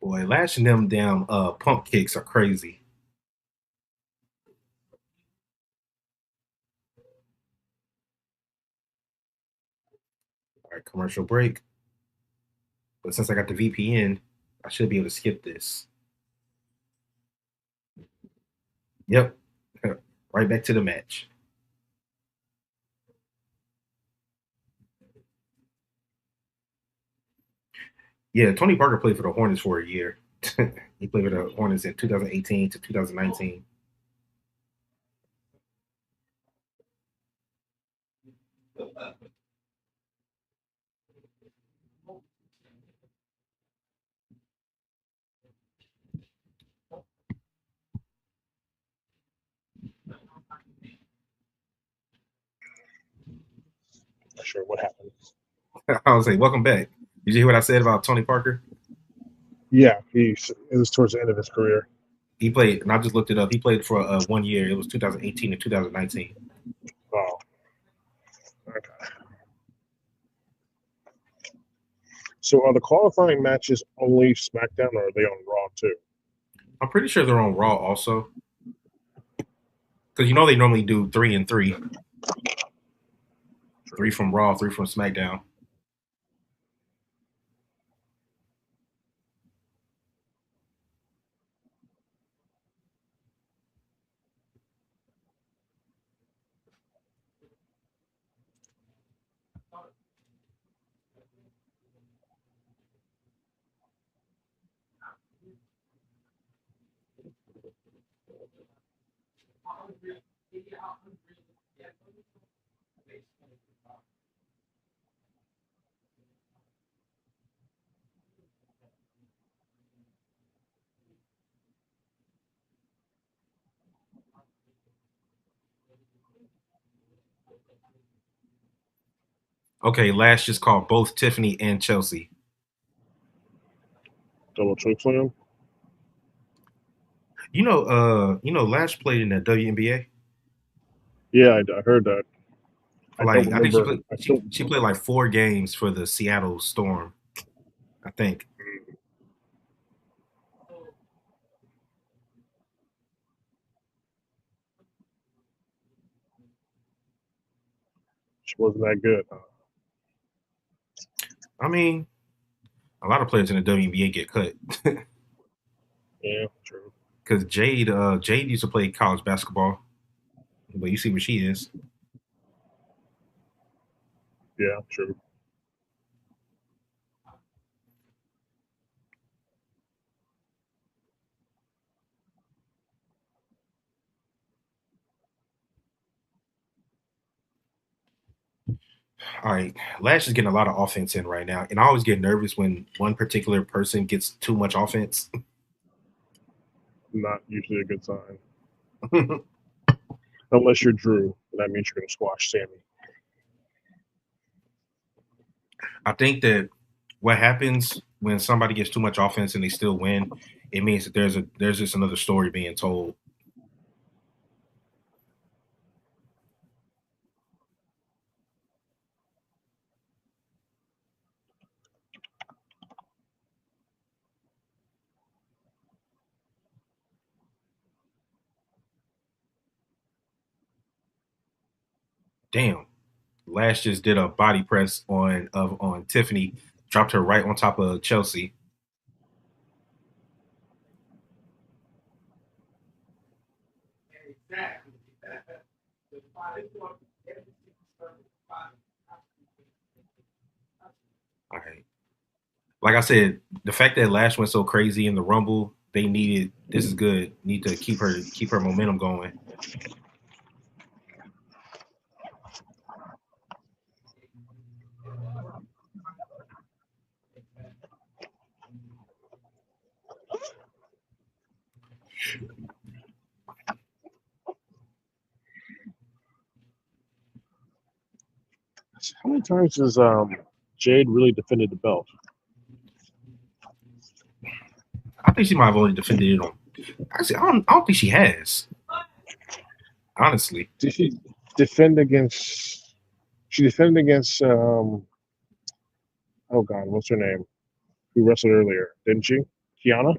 Boy, lashing them down pump kicks are crazy. All right, commercial break. But since I got the VPN, I should be able to skip this. Yep. Right back to the match. Yeah, Tony Parker played for the Hornets for a year. He played for the Hornets in 2018 to 2019. sure what happened. I was like, welcome back. Did you hear what I said about Tony Parker? Yeah, it was towards the end of his career. He played, and I just looked it up. He played for 1 year. It was 2018 and 2019. Oh, okay. So are the qualifying matches only SmackDown, or are they on Raw too? I'm pretty sure they're on Raw also, because they normally do 3 and 3, three from Raw, 3 from SmackDown. Okay, Lash just called both Tiffany and Chelsea. Double choke slam. Lash played in the WNBA. Yeah, I heard that. I don't Like I think she remember. played I she, don't. she played like 4 games for the Seattle Storm. I think. She wasn't that good. Huh? I mean, a lot of players in the WNBA get cut Yeah, true. because Jade used to play college basketball, but you see where she is. Yeah, true. All right, Lash is getting a lot of offense in right now, and I always get nervous when one particular person gets too much offense. Not usually a good sign. Unless you're Drew, that means you're going to squash Sammy. I think that what happens when somebody gets too much offense and they still win, it means that there's just another story being told. Damn, Lash just did a body press on Tiffany, dropped her right on top of Chelsea. All right. Like I said, the fact that Lash went so crazy in the Rumble, they needed this is good. Need to keep her momentum going. How many times has Jade really defended the belt? I think she might have only defended it on. Actually, I don't think she has. Honestly, Did she defend against? She defended against. Oh God, what's her name? Who wrestled earlier? Didn't she? Kiana?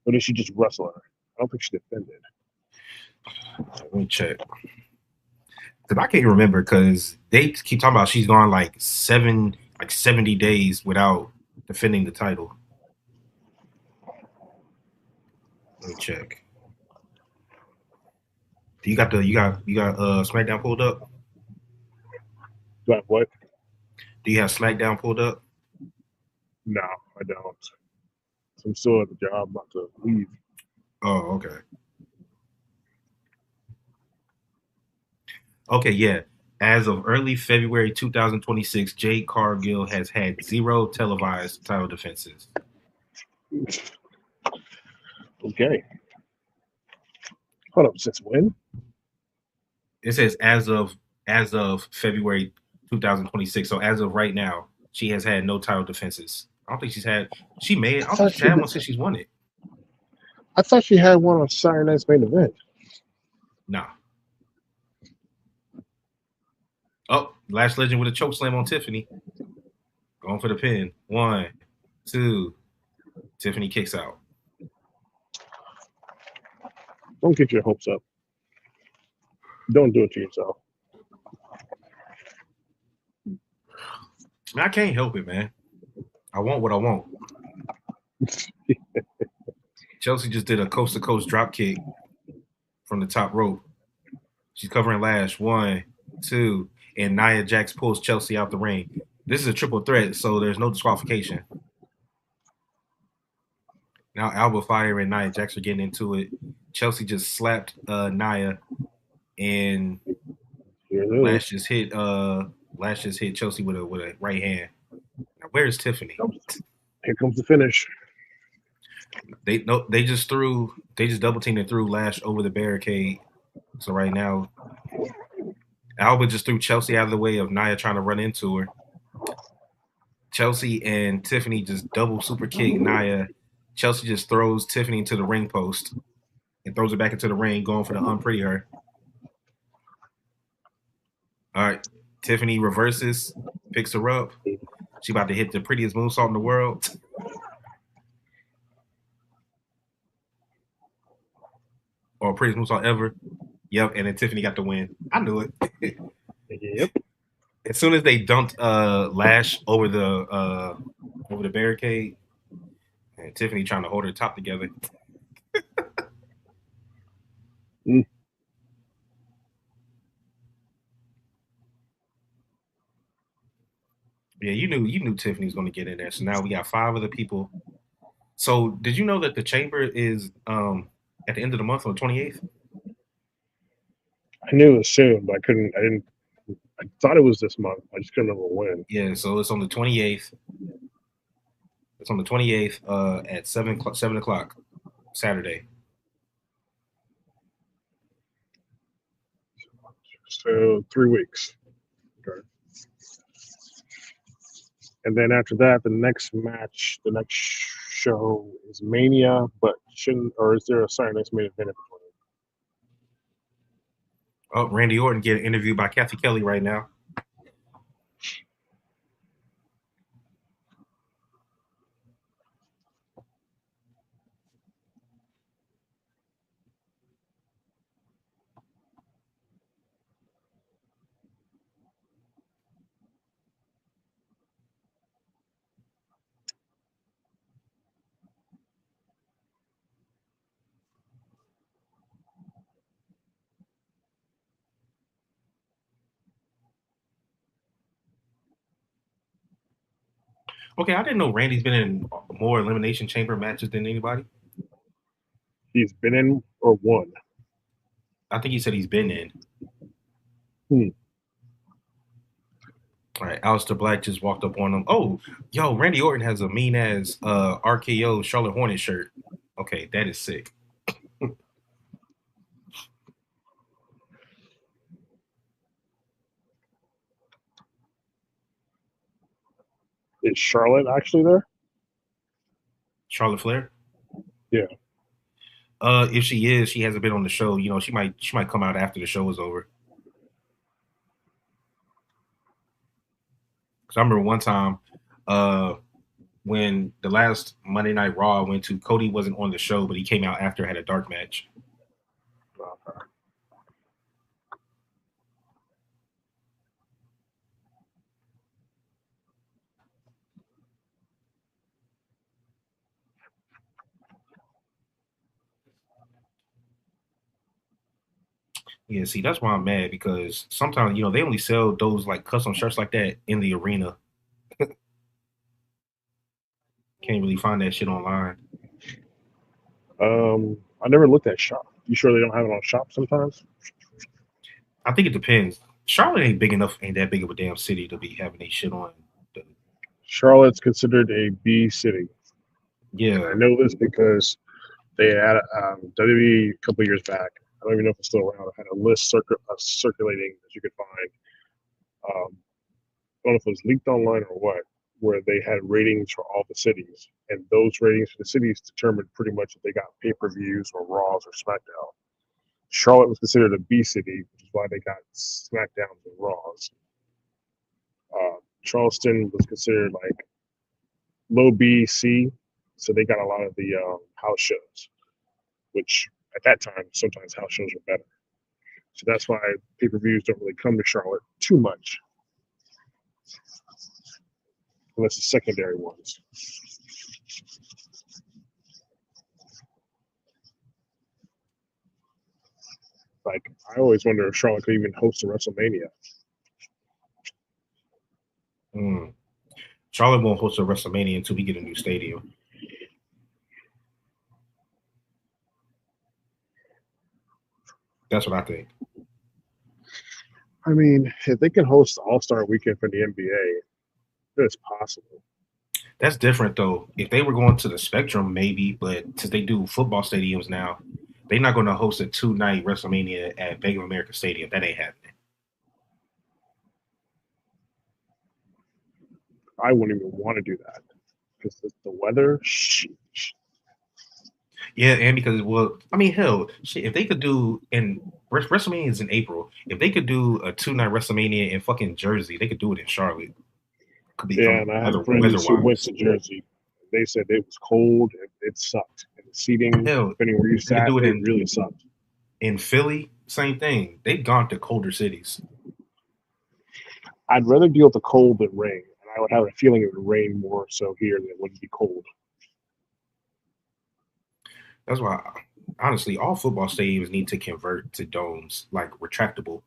Or did she just wrestle her? I don't think she defended. let me check because I can't remember because they keep talking about she's gone like 70 days without defending the title. Let me check. Do you got SmackDown pulled up? But what? Do you have SmackDown pulled up? No, I don't. I'm still at the job, about to leave. Oh, okay. Okay, yeah. As of early February 2026, Jade Cargill has had 0 televised title defenses. Okay. Hold up. Since when? It says as of February 2026. So as of right now, she has had no title defenses. I don't think she's had. She may. I I don't think thought she's she had did. one since she's won it. I thought she had one on Saturday Night's Main Event. Nah. Oh, Lash Legend with a choke slam on Tiffany. Going for the pin. 1, 2. Tiffany kicks out. Don't get your hopes up. Don't do it to yourself. I can't help it, man. I want what I want. Chelsea just did a coast to coast drop kick from the top rope. She's covering Lash. 1, 2, and Nia Jax pulls Chelsea out the ring. This is a triple threat, so there's no disqualification. Now Alba Fire and Nia Jax are getting into it. Chelsea just slapped Nia, and Lash just hit Chelsea with a right hand. Now, where's Tiffany? Here comes the finish. They just double teamed and threw Lash over the barricade. So right now, Alba just threw Chelsea out of the way of Nia trying to run into her. Chelsea and Tiffany just double super kick Nia. Chelsea just throws Tiffany into the ring post and throws her back into the ring, going for the unpretty her. All right, Tiffany reverses, picks her up. She about to hit the prettiest moonsault in the world. Or prettiest moonsault ever. Yep, and then Tiffany got the win. I knew it. Yep. As soon as they dumped Lash over the barricade, and Tiffany trying to hold her top together. Yeah, you knew Tiffany was going to get in there. So now we got 5 other people. So did you know that the chamber is at the end of the month on the 28th? I knew it was soon, but I thought it was this month. I just couldn't remember when. Yeah, so it's on the 28th. It's on the 28th at 7 o'clock Saturday. So 3 weeks. Okay. And then after that, the next show is Mania, but is there a Saturday Night's Main Event in between? Oh, Randy Orton getting interviewed by Kathy Kelly right now. Okay, I didn't know Randy's been in more Elimination Chamber matches than anybody. He's been in or won? I think he said he's been in. All right, Aleister Black just walked up on him. Oh, yo, Randy Orton has a mean ass RKO Charlotte Hornet shirt. Okay, that is sick. Is Charlotte actually there? Charlotte Flair? Yeah. If she is, she hasn't been on the show. You know, she might come out after the show is over. Because I remember one time, when the last Monday Night Raw I went to, Cody wasn't on the show, but he came out after, had a dark match. Okay. Yeah, see, that's why I'm mad, because sometimes, they only sell those like custom shirts like that in the arena. Can't really find that shit online. I never looked at shop. You sure they don't have it on shop sometimes? I think it depends. Charlotte ain't that big of a damn city to be having these shit on. Charlotte's considered a B city. Yeah. And I know this because they had WWE a couple years back. I don't even know if it's still around. It had a list circulating that you could find don't know if it was leaked online or what, where they had ratings for all the cities, and those ratings for the cities determined pretty much if they got pay-per-views or Raws or SmackDown. Charlotte was considered a B city, which is why they got SmackDowns and Raws. Charleston was considered like low B, C, so they got a lot of the house shows, which at that time sometimes house shows were better. So that's why pay-per-views don't really come to Charlotte too much, unless the secondary ones. Like I always wonder if Charlotte could even host a WrestleMania. Charlotte won't host a WrestleMania until we get a new stadium. That's what I think. I mean, if they can host All-Star Weekend for the NBA, it's possible. That's different though. If they were going to the Spectrum, maybe, but since they do football stadiums now, they're not going to host a 2-night WrestleMania at Bank of America Stadium. That ain't happening. I wouldn't even want to do that because the weather. Sheesh. Yeah, and because I mean, hell, shit, if they could do and WrestleMania is in April, if they could do a 2-night WrestleMania in fucking Jersey, they could do it in Charlotte. Could Yeah, become and I have weather friends who went wise. to Jersey. They said it was cold and it sucked. And the seating, Hell, depending where you they could sat, do it it really sucked. in Philly. Same thing. They've gone to colder cities. I'd rather deal with the cold than rain. And I would have a feeling it would rain more so here than it would be cold. That's why, honestly, all football stadiums need to convert to domes, like retractable.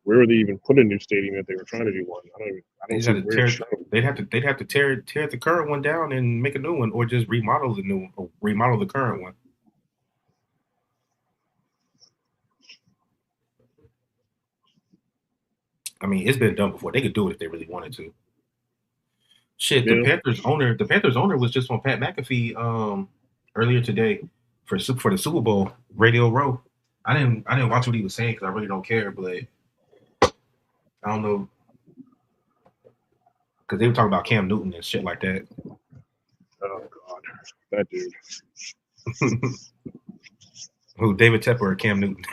Where would they even put a new stadium if they were trying to do one? I They don't just see had to where it's tear. shown. They'd have to tear the current one down and make a new one, or just remodel the new one, or remodel the current one. I mean, it's been done before. They could do it if they really wanted to. Shit, Yeah. The Panthers owner was just on Pat McAfee earlier today for the Super Bowl Radio Row. I didn't watch what he was saying because I really don't care, but I don't know because they were talking about Cam Newton and shit like that. Oh God, that dude. Who, David Tepper or Cam Newton?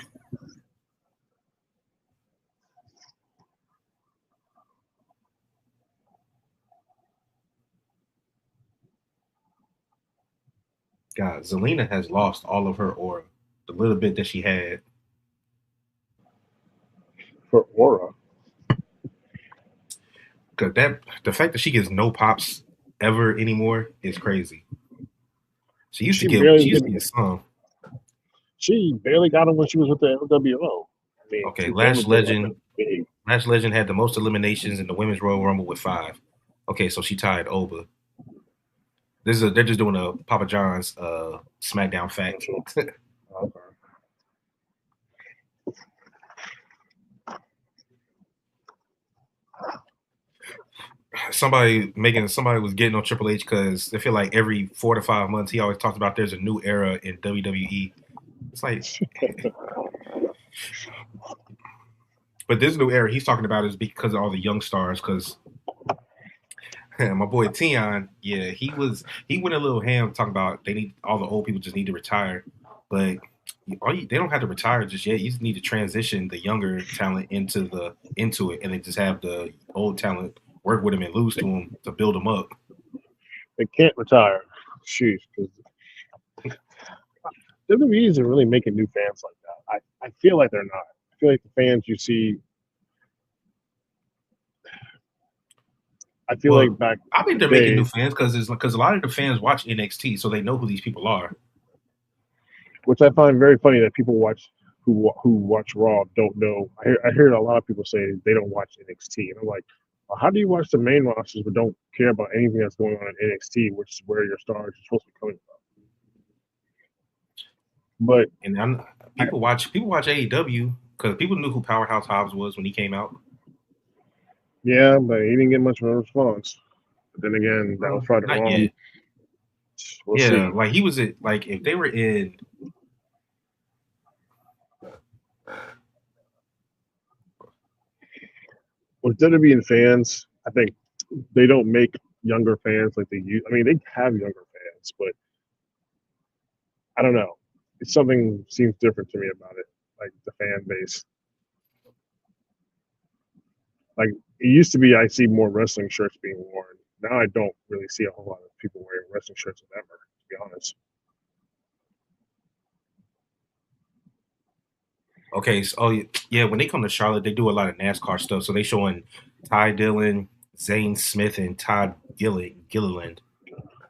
God, Zelina has lost all of her aura, the little bit that she had. For aura. Cause the fact that she gets no pops ever anymore is crazy. She used to She barely get did. some. She barely got him when she was with the LWO. I mean, Okay, since then was like a big. Lash Legend had the most eliminations in the women's Royal Rumble with 5. Okay, so she tied Oba. They're just doing a Papa John's SmackDown fact. Okay. Somebody was getting on Triple H because I feel like every 4 to 5 months he always talks about there's a new era in WWE. It's like, but this new era he's talking about is because of all the young stars. Because my boy Tion, yeah, he went a little ham talking about they need all the old people just need to retire, but they don't have to retire just yet. You just need to transition the younger talent into it, and then just have the old talent work with him and lose to him to build them up. They can't retire. Sheesh, because WWE isn't really making new fans like that. I feel like they're not. I feel like the fans you see. I feel Well, like back I think in the they're making day, new fans because a lot of the fans watch NXT, so they know who these people are. which I find very funny that people who watch Raw don't know. I hear a lot of people say they don't watch NXT, and I'm like, well, how do you watch the main rosters but don't care about anything that's going on in NXT, which is where your stars are supposed to be coming from? But And I, people watch AEW because people knew who Powerhouse Hobbs was when he came out. yeah, but he didn't get much of a response. But then again, that was Well, probably the not wrong. yet. We'll Yeah, see. like he was like if they were in with WWE and fans, I think they don't make younger fans like they use. I mean, they have younger fans, but I don't know. It's something seems different to me about it, like the fan base. Like it used to be, I see more wrestling shirts being worn. Now I don't really see a whole lot of people wearing wrestling shirts ever, to be honest. Okay, so yeah, when they come to Charlotte, they do a lot of NASCAR stuff. So they showing Ty Dillon, Zane Smith, and Todd Gilliland,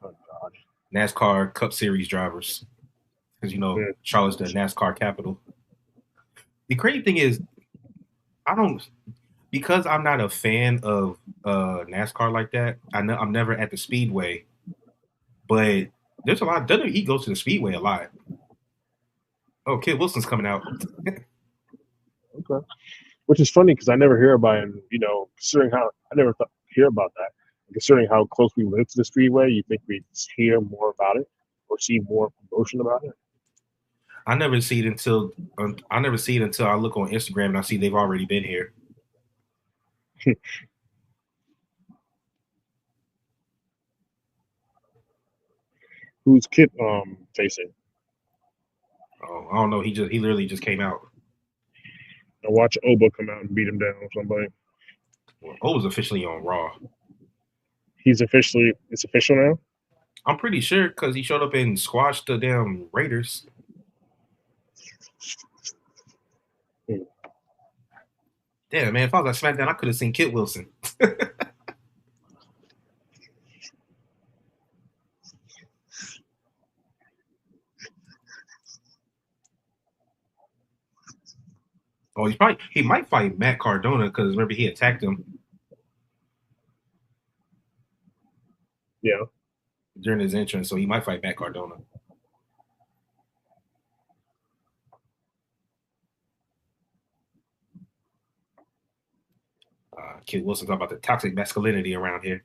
Oh God. NASCAR Cup Series drivers, because Yeah. Charlotte's the NASCAR capital. The crazy thing is, I don't because I'm not a fan of NASCAR like that. I know I'm never at the Speedway, but there's a lot. WWE goes to the Speedway a lot. Oh, Kid Wilson's coming out. Okay. Which is funny because I never hear about it. And, considering how I never hear about that. Considering how close we live to the Speedway, you think we'd hear more about it or see more promotion about I never see it until I look on Instagram and I see they've already been here. it? Who's Kit facing? Oh, I don't know. He literally just came out. I watch Oba come out and beat him down or somebody. Well, O was officially on Raw. It's official now. I'm pretty sure because he showed up and squashed the damn Raiders. Hmm. Damn, man, if I was at SmackDown, I could have seen Kit Wilson. Oh, he might fight Matt Cardona because remember he attacked him Yeah. during his entrance, so he might fight Matt Cardona. Kid Wilson talking about the toxic masculinity around here.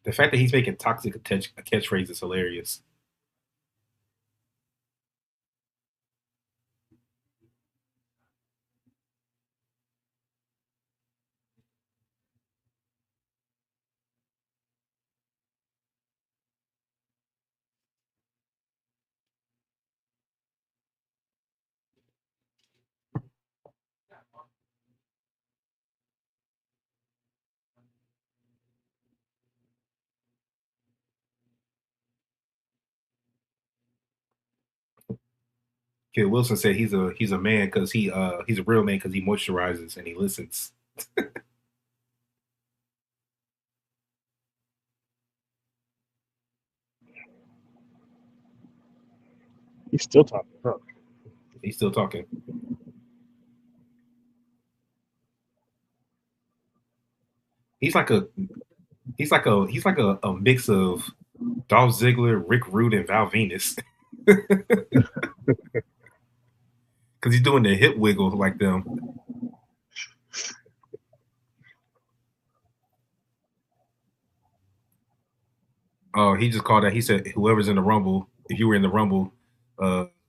The fact that he's making toxic a catchphrase is hilarious. Kid Wilson said he's a man because he's a real man because he moisturizes and he listens. He's still talking. Huh? He's still talking. He's like a he's like a mix of Dolph Ziggler, Rick Rude, and Val Venus because he's doing the hip wiggle like them. Oh, he just called that. He said, "Whoever's in the Rumble, if you were in the Rumble,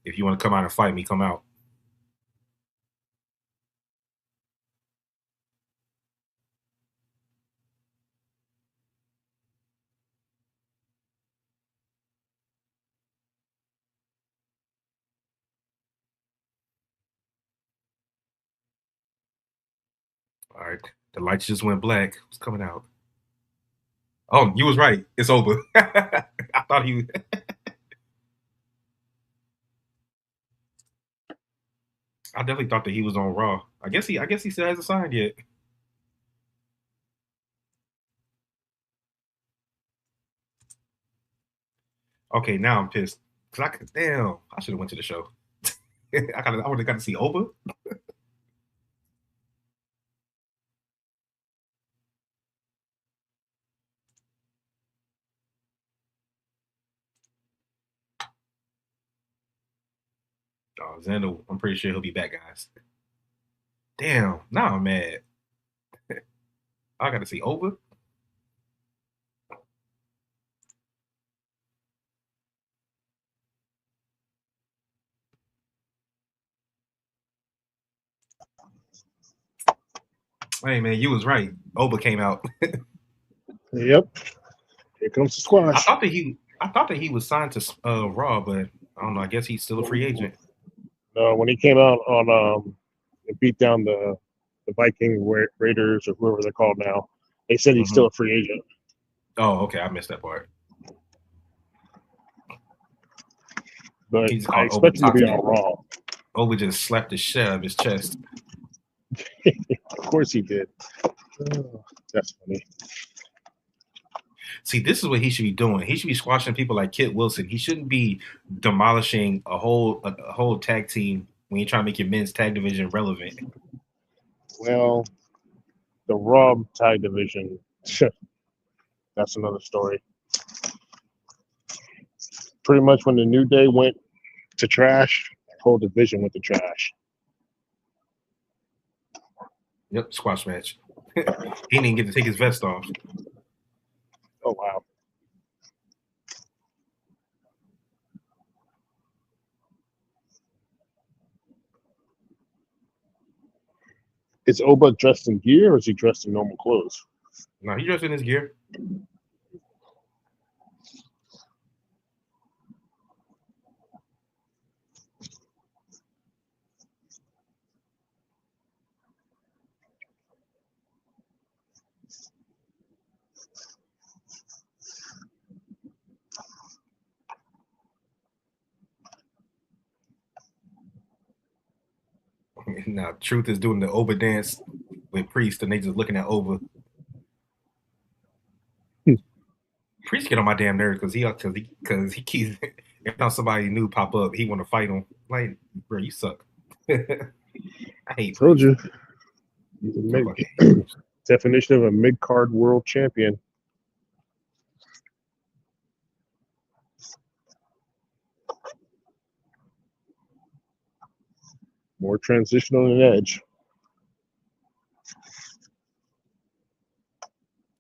if you want to come out and fight me, come out." All right, the lights just went black. What's coming out? Oh, you was right. It's over. I thought he. I definitely thought that he was on Raw. I guess he still hasn't signed yet. Okay, now I'm pissed because damn, I should have went to the show. I would have got to see Oba. Alexander, I'm pretty sure he'll be back, guys. Damn, now I'm mad. I got to see over. Hey man, you was right. Oba came out. Yep. Here comes the I squash. thought that he was signed to Raw, but I don't know. I guess he's still a free agent. When he came out on and beat down the Viking Raiders or whoever they're called now, they said he's still a free agent. Oh, okay. I missed that part. But He's I called Oba expect him to be Toxic. on Raw. Oba just slapped the shit out of his chest. Of course he did. Oh, that's funny. See, this is what he should be doing. He should be squashing people like Kit Wilson. He shouldn't be demolishing a whole tag team when you're trying to make your men's tag division relevant. Well, the Raw tag division, that's another story. Pretty much when the New Day went to trash, the whole division went to trash. Yep, squash match. He didn't even get to take his vest off. Oh, wow. Is Oba dressed in gear or is he dressed in normal clothes? No, he dressed in his gear. Now, Truth is doing the Oba dance with Priest, and they just looking at Oba. Priest get on my damn nerves because he keeps every time somebody new pop up, he want to fight him. Like, bro, you suck. I hate Told Priest. you. He's a definition of a mid-card world champion. More transitional than Edge.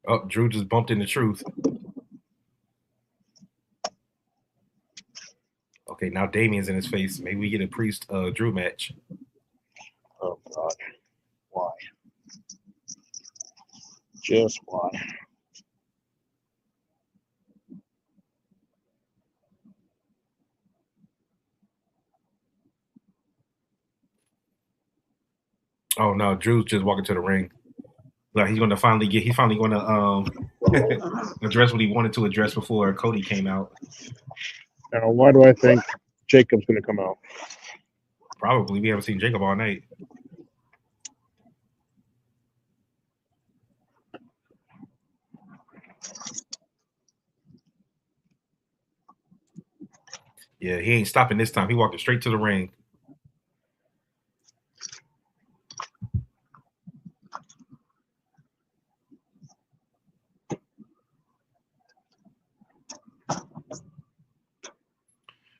Oh, Drew just bumped into Truth. Okay, now Damien's in his face. Maybe we get a Priest Drew match. Oh, God. Why? Just why? Oh no, Drew's just walking to the ring. Like he's finally going to address what he wanted to address before Cody came out. Now, why do I think Jacob's going to come out? Probably. We haven't seen Jacob all night. Yeah, he ain't stopping this time. He walked straight to the ring.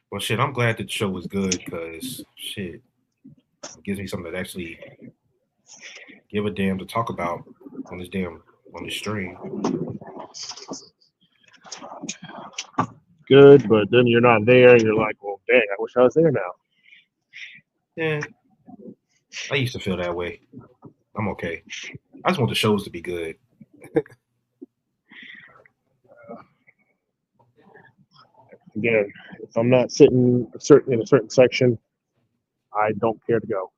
Well, shit, I'm glad that the show was good because, shit, it gives me something to actually give a damn to talk about on this stream. Good, but then you're not there. You're like, well, dang, I wish I was there now. Yeah, I used to feel that way. I'm okay. I just want the shows to be good. Again, if I'm not sitting in a certain section, I don't care to go.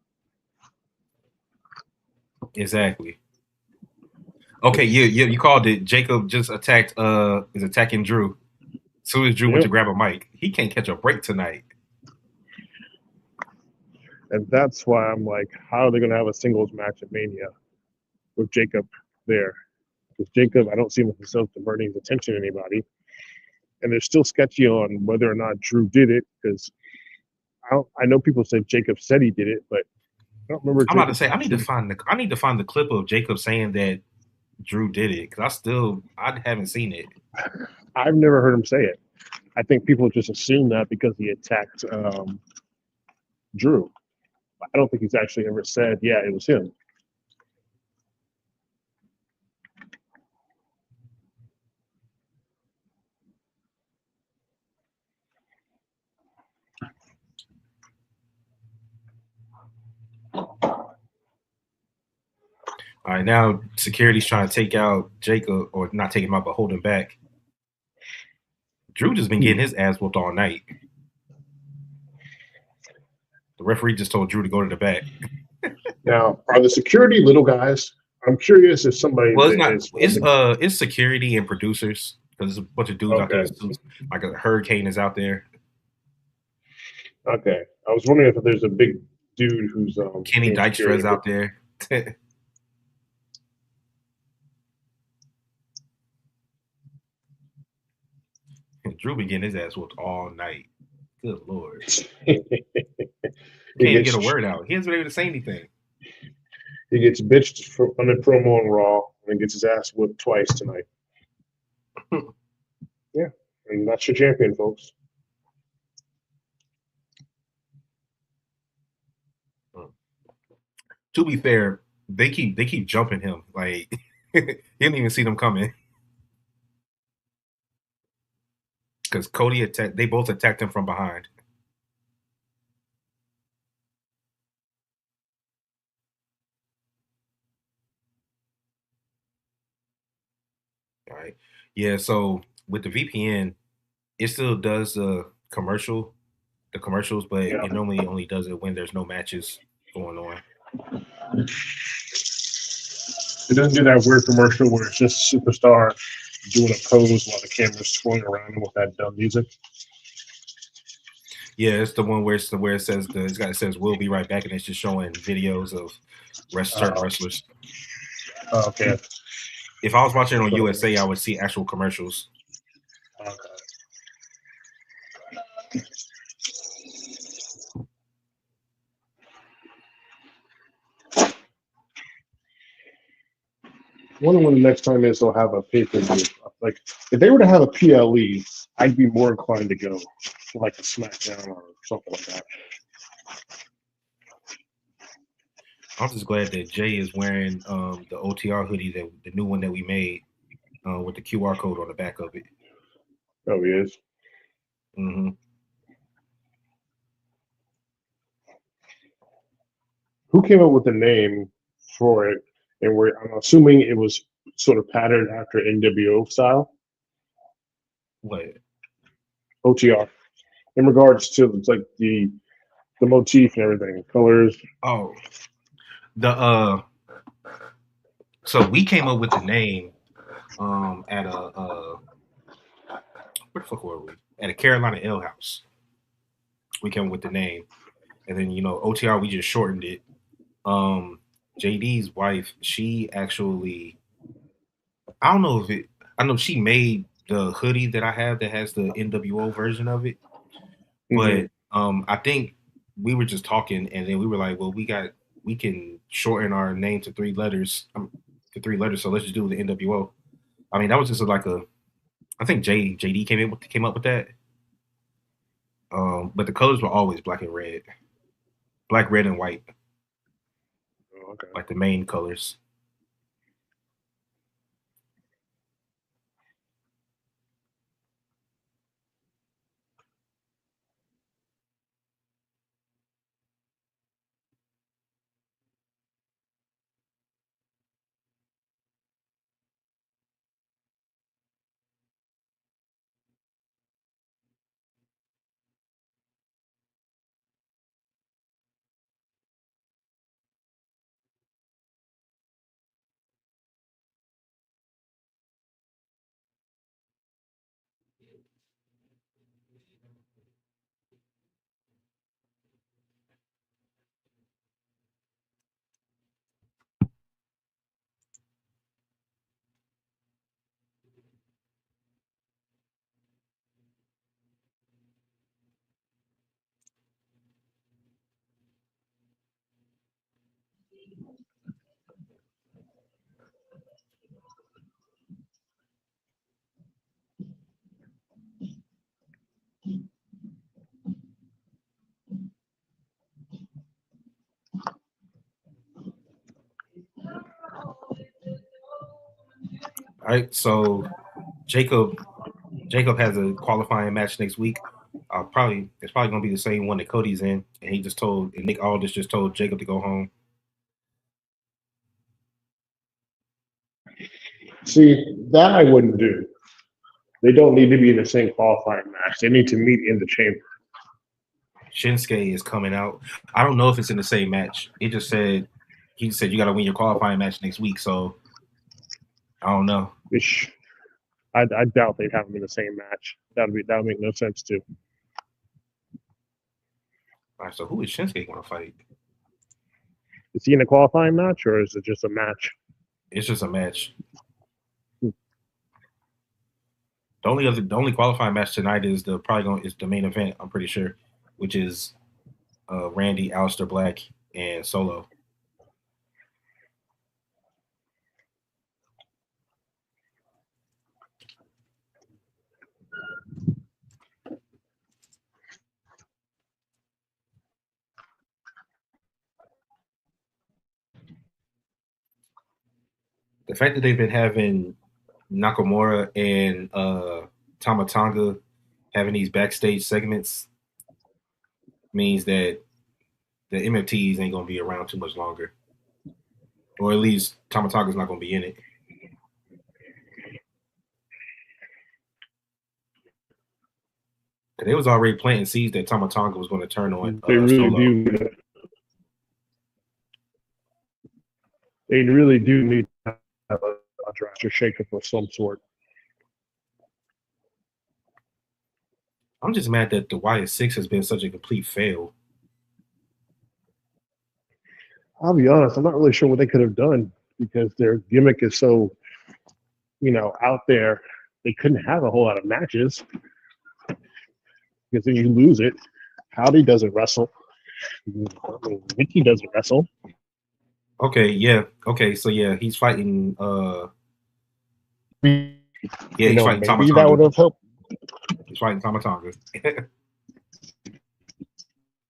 Exactly. Okay, you called it. Jacob just is attacking Drew. As soon as Drew went to grab a mic, he can't catch a break tonight. And that's why I'm like, how are they going to have a singles match at Mania with Jacob there? Because Jacob, I don't see himself diverting his attention to anybody. And they're still sketchy on whether or not Drew did it because I know people say Jacob said he did it, but I don't remember. I'm about to say I need to find the clip of Jacob saying that Drew did it because I haven't seen it. I've never heard him say it. I think people just assume that because he attacked Drew. I don't think he's actually ever said, yeah, it was him. All right, now security's trying to take out Jacob, or not take him out, but hold him back. Drew just been getting his ass whooped all night. The referee just told Drew to go to the back. Now, are the security little guys? I'm curious if somebody Well, it's that not. is one of the It's security and producers because there's a bunch of dudes out there okay, in suits. Like a hurricane is out there. okay. I was wondering if there's a big dude who's Kenny doing security, Dykstra's but out there. Drew been getting his ass whooped all night. Good lord, he can't even get a gets word out. He hasn't been able to say anything. he gets bitched on the promo on Raw and gets his ass whipped twice tonight. Yeah, and that's your champion, folks. To be fair, they keep jumping him. Like he didn't even see them coming because Cody attacked. They both attacked him from behind. All right. Yeah. So with the VPN, it still does the commercials, but Yeah. it normally only does it when there's no matches going on. It doesn't do that weird commercial where it's just superstar doing a pose while the camera's swirling around him with that dumb music. Yeah, it's the one where it says it says we'll be right back, and it's just showing videos of certain wrestlers. Okay. If I was watching it on So, USA, I would see actual commercials. okay. I wonder when the next time is they'll have a pay per view. Like if they were to have a PLE, I'd be more inclined to go to like a Smackdown or something like that. I'm just glad that Jay is wearing the OTR hoodie, that the new one that we made with the QR code on the back of it. Oh, he is. Mm-hmm. Who came up with the name for it? And where I'm assuming it was sort of patterned after NWO style. What? OTR in regards to it's like the motif and everything, colors. Oh, the so we came up with the name at a where the fuck were we? At a Carolina Ale House. We came up with the name, and then OTR we just shortened it. JD's wife, she actually, I don't know if it, I know she made the hoodie that I have that has the NWO version of it, Mm-hmm. but I think we were just talking, and then we were like, well, we can shorten our name to 3 letters, so let's just do the NWO. I mean, that was just like I think JD came up with that. But the colors were always black and red, black, red, and white, Oh, okay. like the main colors. All right, so Jacob has a qualifying match next week. It's probably gonna be the same one that Cody's in, and Nick Aldis just told Jacob to go home. See, that I wouldn't do. They don't need to be in the same qualifying match. They need to meet in the chamber. Shinsuke is coming out. I don't know if it's in the same match. He said you got to win your qualifying match next week. So I don't know. I doubt they'd have them in the same match. That would make no sense too. All right, so who is Shinsuke going to fight? Is he in a qualifying match or is it just a match? It's just a match. The only qualifying match tonight is the main event. I'm pretty sure, which is Randy, Aleister Black, and Solo. The fact that they've been having Nakamura and Tama Tonga having these backstage segments means that the MFTs ain't gonna be around too much longer, or at least Tama Tonga's not gonna be in it. They was already planting seeds that Tama Tonga was going to turn on They really Solo. do. They really do need to have a drastic shakeup of some sort. I'm just mad that the Wyatt Six has been such a complete fail. I'll be honest, I'm not really sure what they could have done because their gimmick is so, out there. They couldn't have a whole lot of matches because then you lose it. Howdy doesn't wrestle. I mean, Nikki doesn't wrestle. Okay, yeah. Okay, so yeah, he's fighting. He's fighting Tama Maybe Tonga. That would have helped. He's fighting Tama Tonga.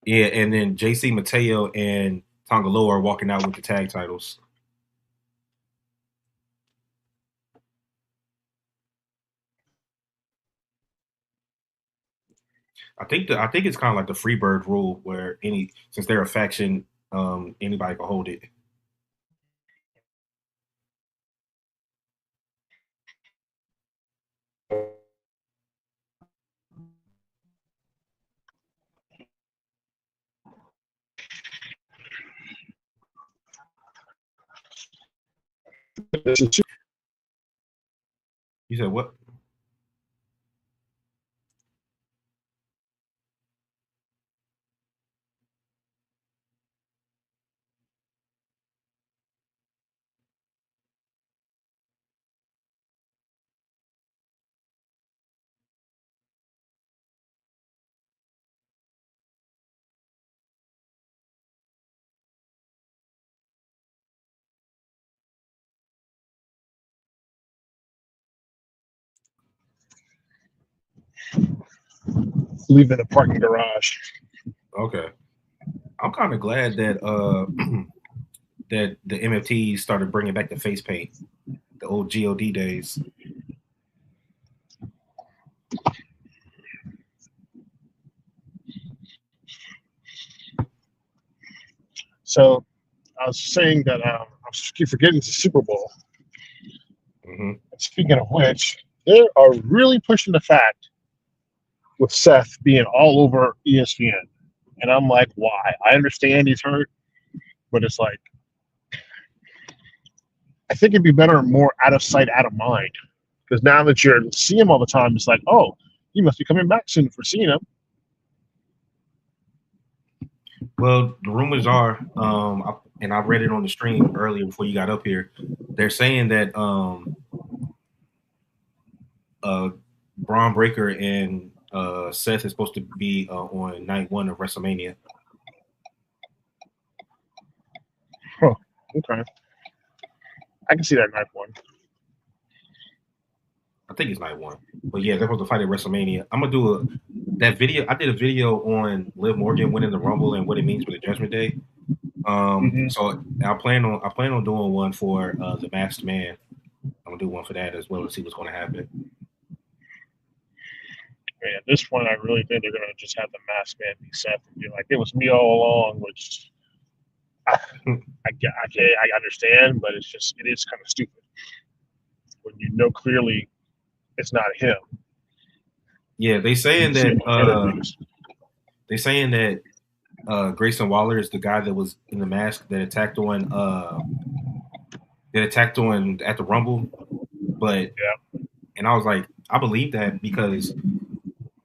Yeah, and then JC Mateo and Tonga Loa are walking out with the tag titles. I think it's kind of like the Freebird rule, where since they're a faction, anybody can hold it. You said what? Leave in a parking garage. Okay, I'm kind of glad that that the MFTs started bringing back the face paint, the old God days. So I was saying that I keep forgetting it's a Super Bowl. Mm-hmm. Speaking of which, they are really pushing the fact with Seth being all over ESPN. And I'm like, why? I understand he's hurt, but it's like, I think it'd be better more out of sight, out of mind. Because now that you're seeing him all the time, it's like, oh, he must be coming back soon for seeing him. Well, the rumors are, and I read it on the stream earlier before you got up here. They're saying that Braun Breaker and Seth is supposed to be on night 1 of WrestleMania. Huh. Okay. I can see that night 1. I think it's night 1. But yeah, they're supposed to fight at WrestleMania. I'm gonna do that video. I did a video on Liv Morgan winning the Rumble and what it means for the Judgment Day. So I plan on doing one for the Masked Man. I'm gonna do one for that as well to see what's gonna happen. And at this point, I really think they're gonna just have the masked man be Seth and be like, "It was me all along," which I understand, but it is kind of stupid when you know clearly it's not him. Yeah, they saying that Grayson Waller is the guy that was in the mask that attacked on at the Rumble, but Yeah, and I was like, I believe that because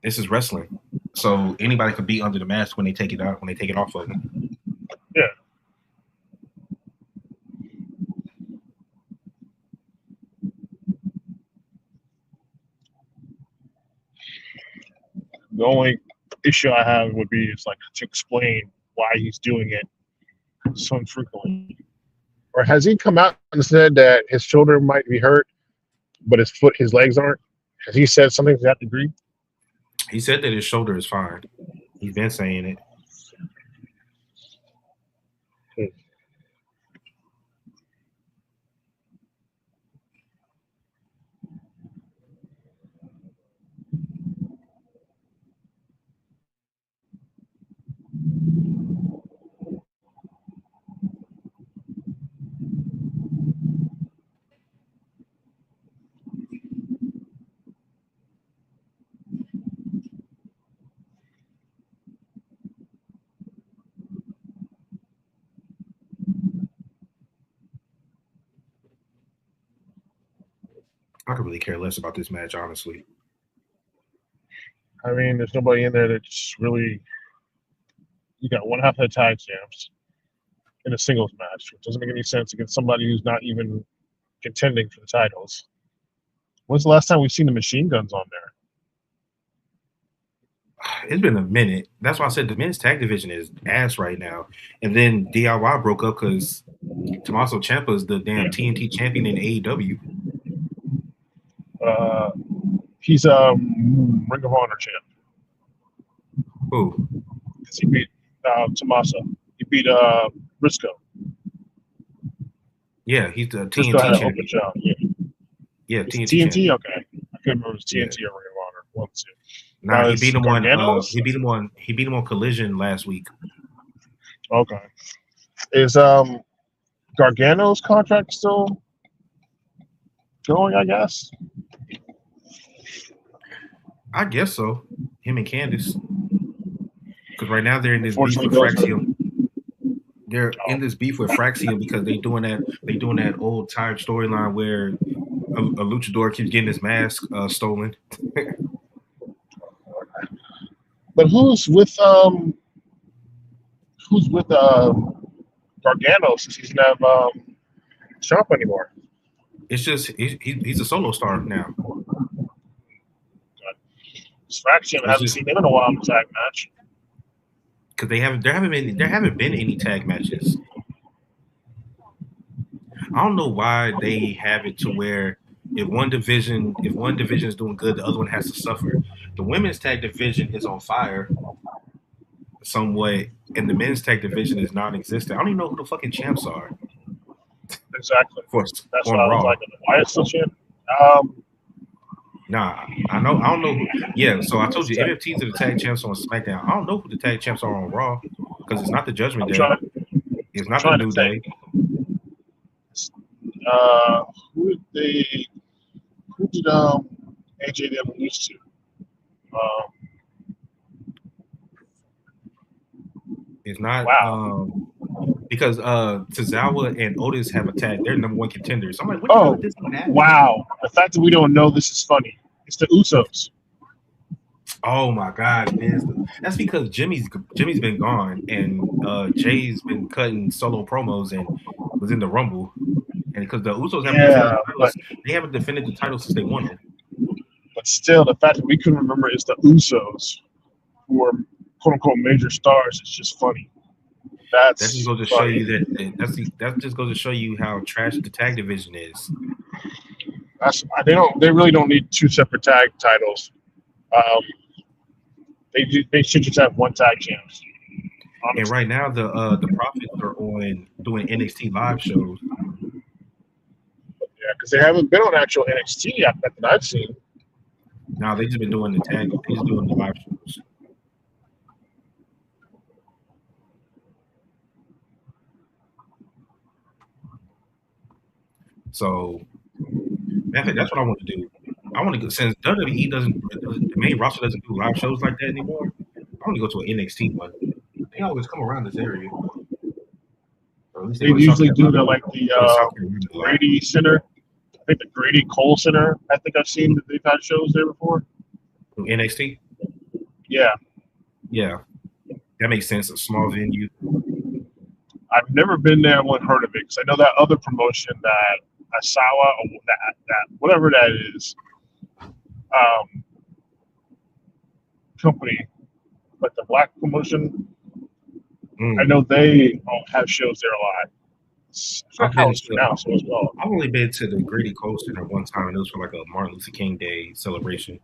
this is wrestling, so anybody could be under the mask when they take it off of them. yeah. The only issue I have would be is like to explain why he's doing it so infrequently. Or has he come out and said that his shoulder might be hurt, but his legs aren't? Has he said something to that degree? He said that his shoulder is fine. He's been saying it. I could really care less about this match, honestly. I mean, there's nobody in there that's really. You got one half of the tag champs in a singles match, which doesn't make any sense against somebody who's not even contending for the titles. When's the last time we've seen the machine guns on there? It's been a minute. That's why I said the men's tag division is ass right now. And then DIY broke up because Tommaso Ciampa is the damn TNT champion in AEW. He's a Ring of Honor champ. Who? Because he beat Tommaso. He beat Briscoe. Yeah, he's the Briscoe had TNT an champion. open job. Yeah, TNT. champion. Okay, I couldn't remember if it was TNT or Ring of Honor. One, two. Nah, he is beat him on. Gargano's? He beat him on Collision last week. Okay. Is Gargano's contract still going? I guess. I guess so. Him and Candice. Because right now they're in this beef Unfortunately, with those are- Fraxium. They're in this beef with Fraxium because they doing that old tired storyline where a luchador keeps getting his mask stolen. But who's with Gargano since he doesn't have Trump anymore? It's just he's a solo star now. Fraction, I haven't seen him in a while in the tag match. Because there haven't been any tag matches. I don't know why they have it to where if one division is doing good, the other one has to suffer. The women's tag division is on fire somewhat, and the men's tag division is non-existent. I don't even know who the fucking champs are. Exactly. That's on why Raw. I was like, why is still champ? Nah, I don't know. Yeah, so I told you MFTs are the tag champs on SmackDown. I don't know who the tag champs are on Raw because it's not the Judgment Day. It's not the New Day. Who did AJ them lose to? It's not. Wow. Because Tozawa and Otis have a tag. They're number one contenders. So I'm like, what did this happen? Wow. The fact that we don't know this is funny. It's the Usos. Oh my God, man. That's because Jimmy's been gone and Jay's been cutting solo promos and was in the Rumble. And because the Usos haven't defended the titles, they haven't defended the title since they won them. But still, the fact that we couldn't remember it's the Usos who are quote unquote major stars is just funny. That just goes to show you that just goes to show you how trash the tag division is. They really don't need two separate tag titles. They should just have one tag champ. And right now the Profits are on doing NXT live shows. Yeah, because they haven't been on actual NXT that I've seen. Now they just been doing the tag. They just doing the live shows. So that's what I want to do. I want to go since WWE doesn't the main roster doesn't do live shows like that anymore. I want to go to an NXT one. They always come around this area, or at least they They go to South usually do Carolina. the like the Go to South Carolina a lot. Grady Center. I think the Grady Cole Center. I think I've seen that they've had shows there before. NXT, Yeah, yeah, that makes sense. A small venue. I've never been there. I haven't heard of it because I know that other promotion that Asawa or that whatever that is, company, like the black promotion. I know they have shows there a lot. I forgot I've how been it's to. pronounced as well. I've only been to the Grady Cole Center one time, and it was for like a Martin Luther King Day celebration.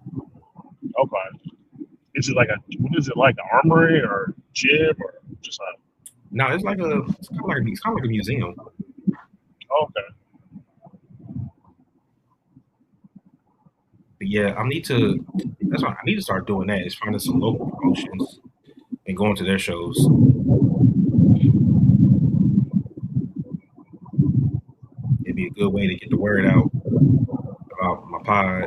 Okay. Is it like what is it like, an armory or gym or just a? No, it's like it's kind of like a museum. Okay. But yeah, I need to. That's why I need to start doing that. Is finding some local promotions and going to their shows. It'd be a good way to get the word out about my pod.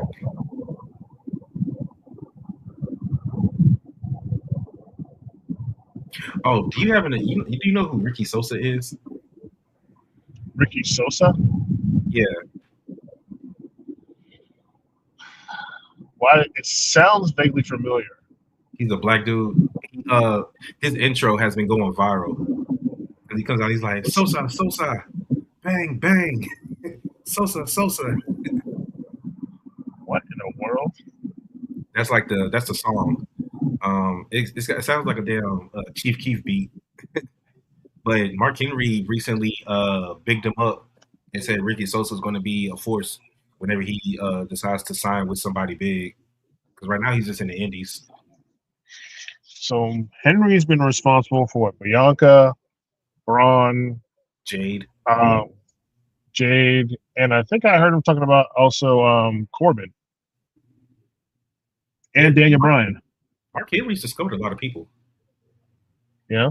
Oh, do you have do you know who Ricky Sosa is? Ricky Sosa? Yeah, Why? It sounds vaguely familiar. he's a black dude. He, his intro has been going viral because he comes out. He's like Sosa, Sosa, bang, bang, Sosa, Sosa. What in the world? That's the song. It sounds like a damn Chief Keef beat. But Mark Henry recently bigged him up and said Ricky Sosa is going to be a force whenever he decides to sign with somebody big. Because right now he's just in the Indies. So Henry's been responsible for what? Bianca, Braun, Jade. Jade, and I think I heard him talking about also Corbin and Yeah, Daniel Bryan. Mark Henry's discovered a lot of people. Yeah.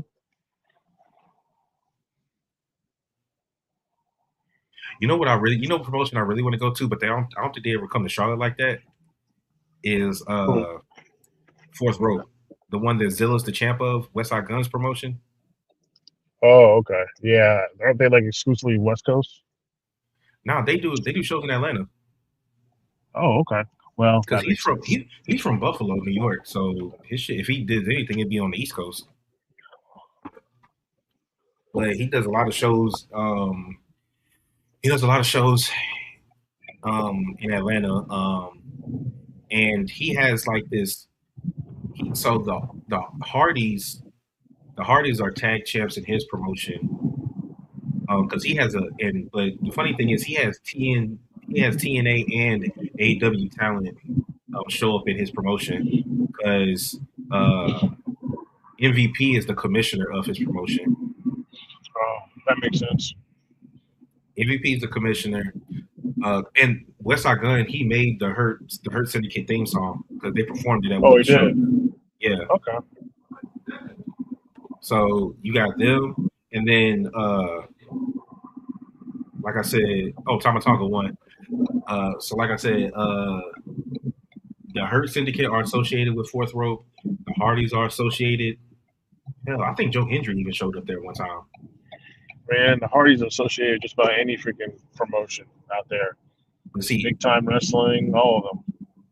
You know what promotion I really want to go to, but I don't think they ever come to Charlotte like that. Is Fourth Row, the one that Zilla's the champ of, West Side Guns promotion. Oh, okay. Yeah. Aren't they like exclusively West Coast? No, they do shows in Atlanta Oh, okay. Well, because that makes sense. he's from Buffalo, New York. So his shit, if he did anything, it'd be on the East Coast. But he does a lot of shows. He does a lot of shows in Atlanta, and he has like this. So the Hardys, the Hardys are tag champs in his promotion. Because he has but the funny thing is he has TNA and AEW talent show up in his promotion because MVP is the commissioner of his promotion. Oh, that makes sense. MVP is the commissioner, and Westside Gunn he made the Hurt Syndicate theme song because they performed it at one Oh, of he the shows. did. Yeah. Okay. So you got them, and then like I said, Tama Tonga won. So like I said, the Hurt Syndicate are associated with Fourth Row. The Hardys are associated. Hell, I think Joe Hendry even showed up there one time. Man, the Hardys are associated just about any freaking promotion out there. But see, Big time wrestling, all of them.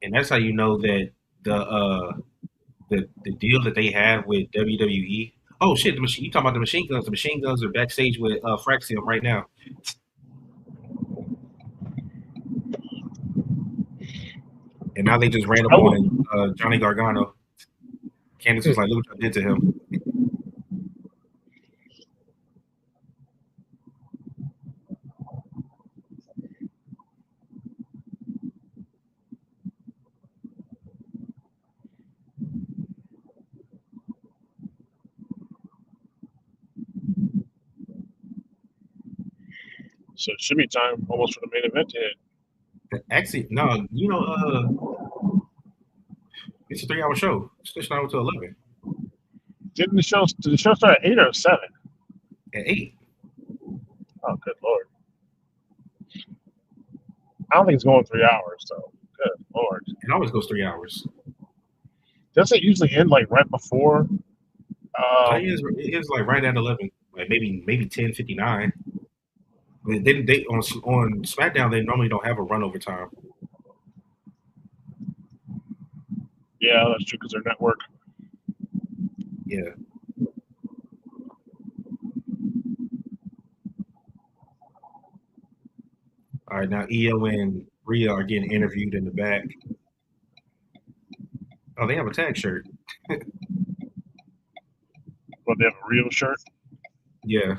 and that's how you know that the deal that they have with WWE. Oh shit, the machine! You talking about the Machine Guns? The Machine Guns are backstage with Fraxium right now. And now they just ran up on Johnny Gargano. Candice was like, "Look what I did to him." So it should be time almost for the main event to hit. Actually, no, it's a 3 hour show. It's just now to 11 Did the show start at 8 or 7? at 8. Oh, good lord! I don't think it's going 3 hours though. Good lord! It always goes 3 hours. Does it usually end like right before? It is like right at 11, like maybe 10:59. Then they on SmackDown they normally don't have a run over time. Yeah, that's true because their network. Yeah. All right, now EO and Rhea are getting interviewed in the back. Oh, they have a tag shirt. Well, they have a real shirt. Yeah.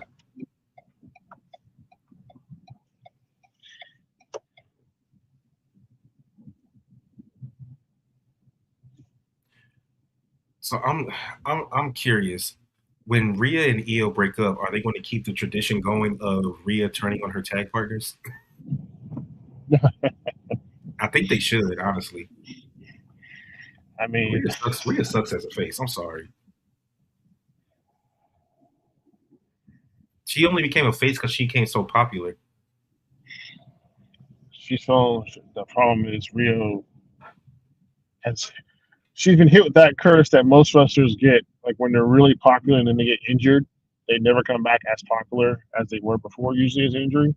So I'm curious. When Rhea and EO break up, are they going to keep the tradition going of Rhea turning on her tag partners? I think they should, honestly. I mean, Rhea sucks as a face. I'm sorry. She only became a face because she became so popular. she's so. The problem is Rio has. She's been hit with that curse that most wrestlers get, like when they're really popular and then they get injured, they never come back as popular as they were before. Usually, as injury.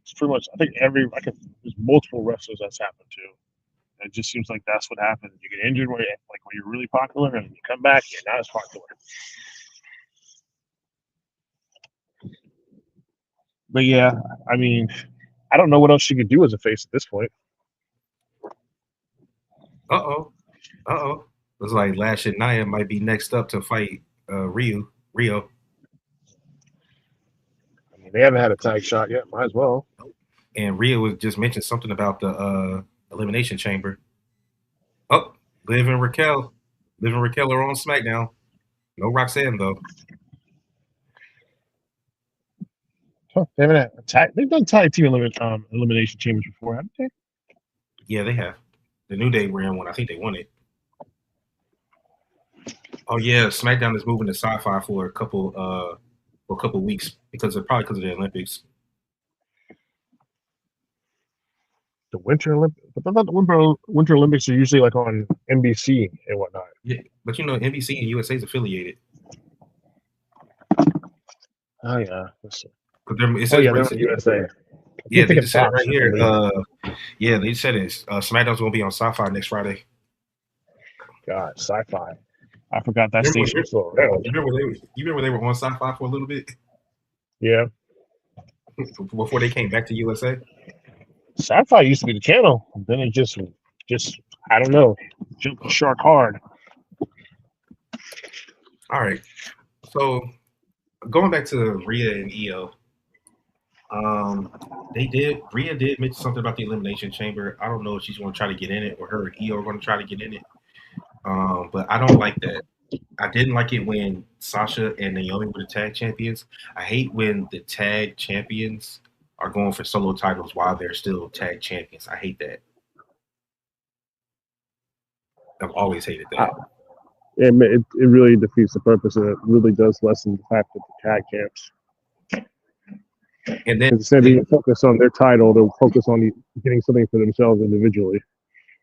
It's pretty much. I think there's multiple wrestlers that's happened to. It just seems like that's what happens. You get injured when you're really popular, and you come back, you're not as popular. But yeah, I mean, I don't know what else she could do as a face at this point. Uh-oh. It's like Lash and Nia might be next up to fight Rio. I mean, they haven't had a tag shot yet. Might as well. And Rio was just mentioned something about the Elimination Chamber. Oh, Liv and Raquel. Liv and Raquel are on SmackDown. No Roxanne, though. Huh, they haven't had a tag. They've done tag team elimination chambers before, haven't they? Yeah, they have. The New Day ran one. I think they won it. Oh yeah, SmackDown is moving to Sci-Fi for a couple weeks because of the Olympics. The Winter Olympics, but I thought the Winter Olympics are usually like on NBC and whatnot. Yeah, but NBC and USA is affiliated. Oh yeah. It Oh says yeah, they're on USA. Yeah, they just said it right here. Yeah, they said it. SmackDown's gonna be on Sci-Fi next Friday. God, Sci-Fi. I forgot that station was still around. You remember they were on Sci-Fi for a little bit? Yeah. Before they came back to USA. Sci-Fi used to be the channel. Then it just I don't know, jumped the shark hard. All right. So going back to Rhea and EO, Rhea did mention something about the Elimination Chamber. I don't know if she's going to try to get in it or her and EO are going to try to get in it. But I don't like that. I didn't like it when Sasha and Naomi were the tag champions. I hate when the tag champions are going for solo titles while they're still tag champions. I hate that. I've always hated that. It really defeats the purpose, and it really does lessen the fact that the tag champs. And then instead of being focused on their title, they'll focus on getting something for themselves individually.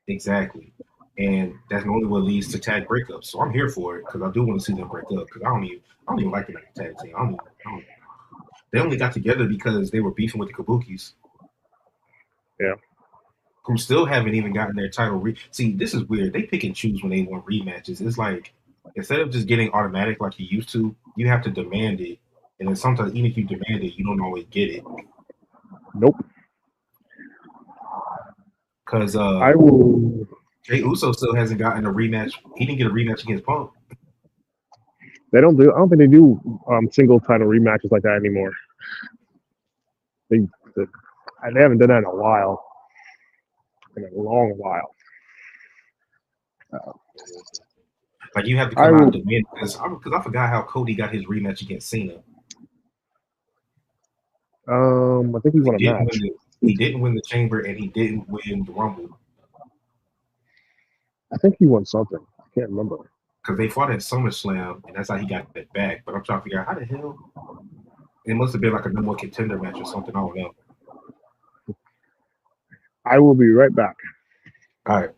Exactly. And that's normally what leads to tag breakups. So I'm here for it because I do want to see them break up because I don't even like them as a tag team. They only got together because they were beefing with the Kabukis. Yeah. Who still haven't even gotten their title. See, this is weird. They pick and choose when they want rematches. It's like instead of just getting automatic like you used to, you have to demand it. And then sometimes even if you demand it, you don't always get it. Nope. Because I will. Jey Uso still hasn't gotten a rematch. He didn't get a rematch against Punk. I don't think they do single title rematches like that anymore. They haven't done that in a while. In a long while. Like you have to I come out will. to win because I forgot how Cody got his rematch against Cena. I think he won He a didn't win match. the he didn't win the Chamber and he didn't win the Rumble I think he won something. I can't remember. because they fought at SummerSlam and that's how he got it back. But I'm trying to figure out how the hell it must have been like a number one contender match or something. I don't know. I will be right back. All right.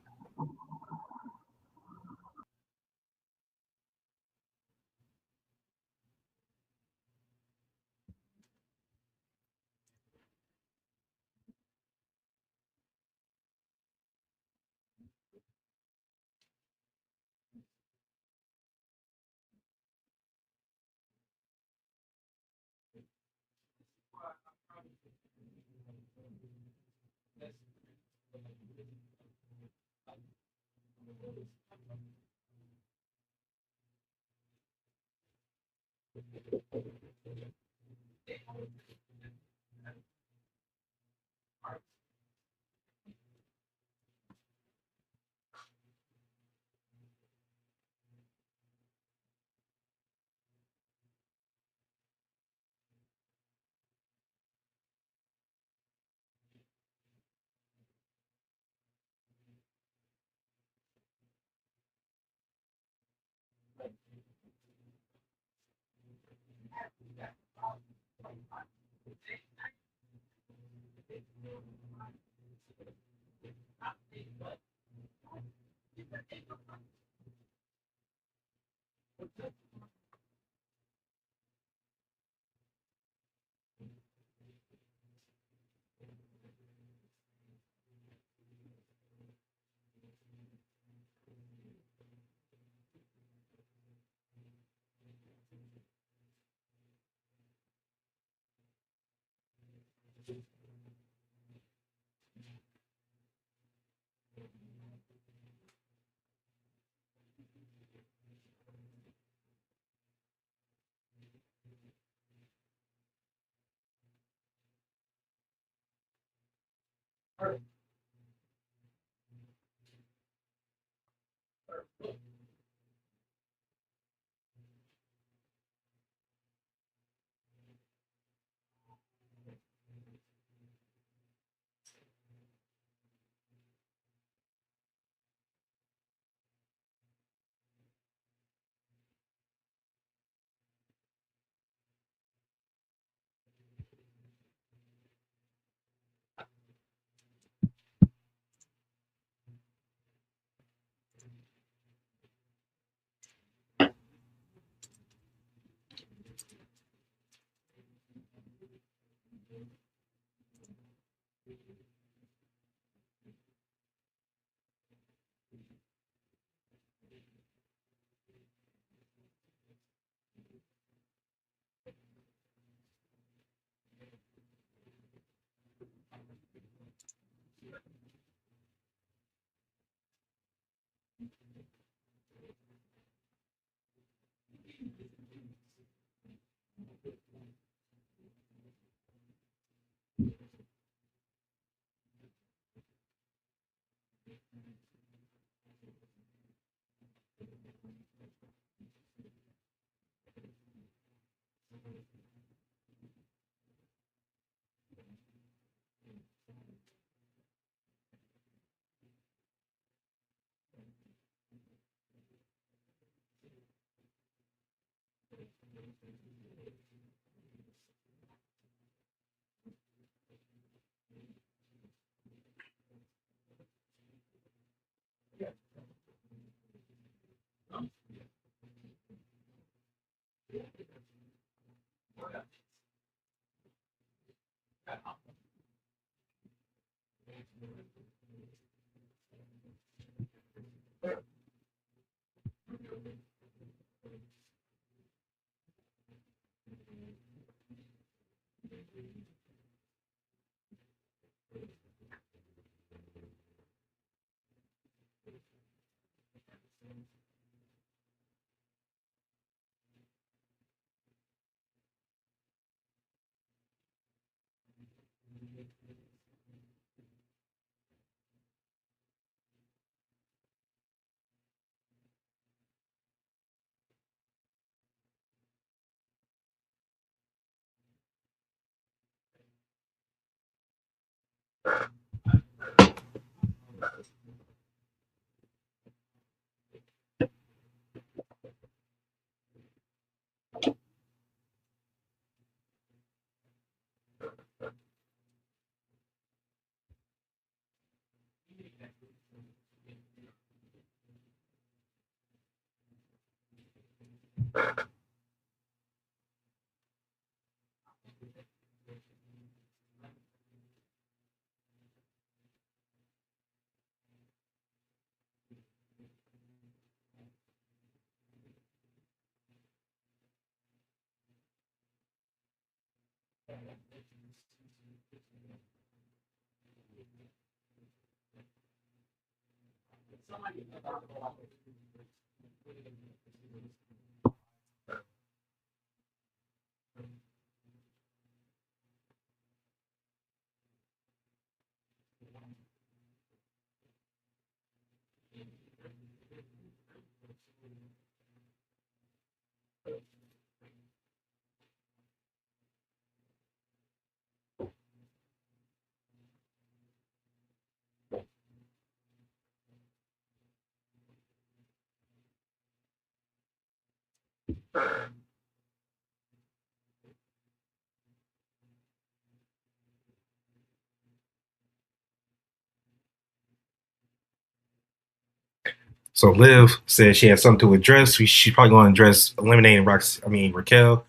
So Liv said she had something to address. She's probably going to address eliminating Raquel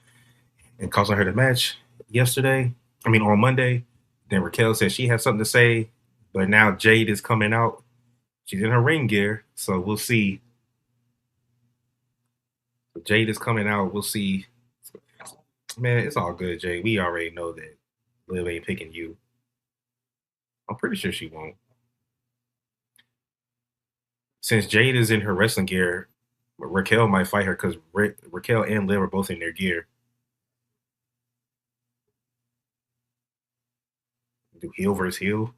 and causing her the match yesterday. On Monday. Then Raquel said she had something to say, but now Jade is coming out. She's in her ring gear, so we'll see. Jade is coming out. We'll see. Man, it's all good, Jade. We already know that Liv ain't picking you. I'm pretty sure she won't. Since Jade is in her wrestling gear, Raquel might fight her because Raquel and Liv are both in their gear. Do heel versus heel.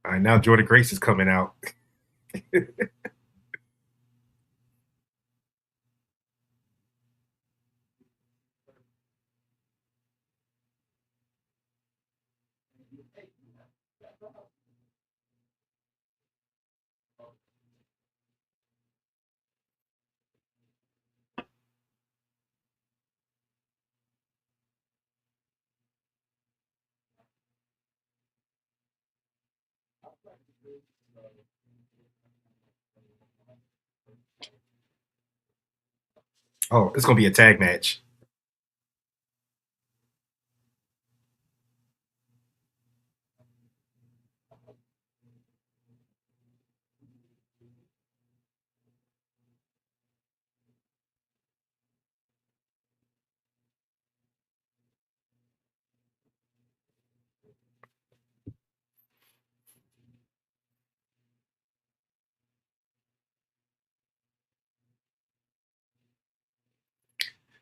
All right, now Jordan Grace is coming out. Oh, it's gonna be a tag match.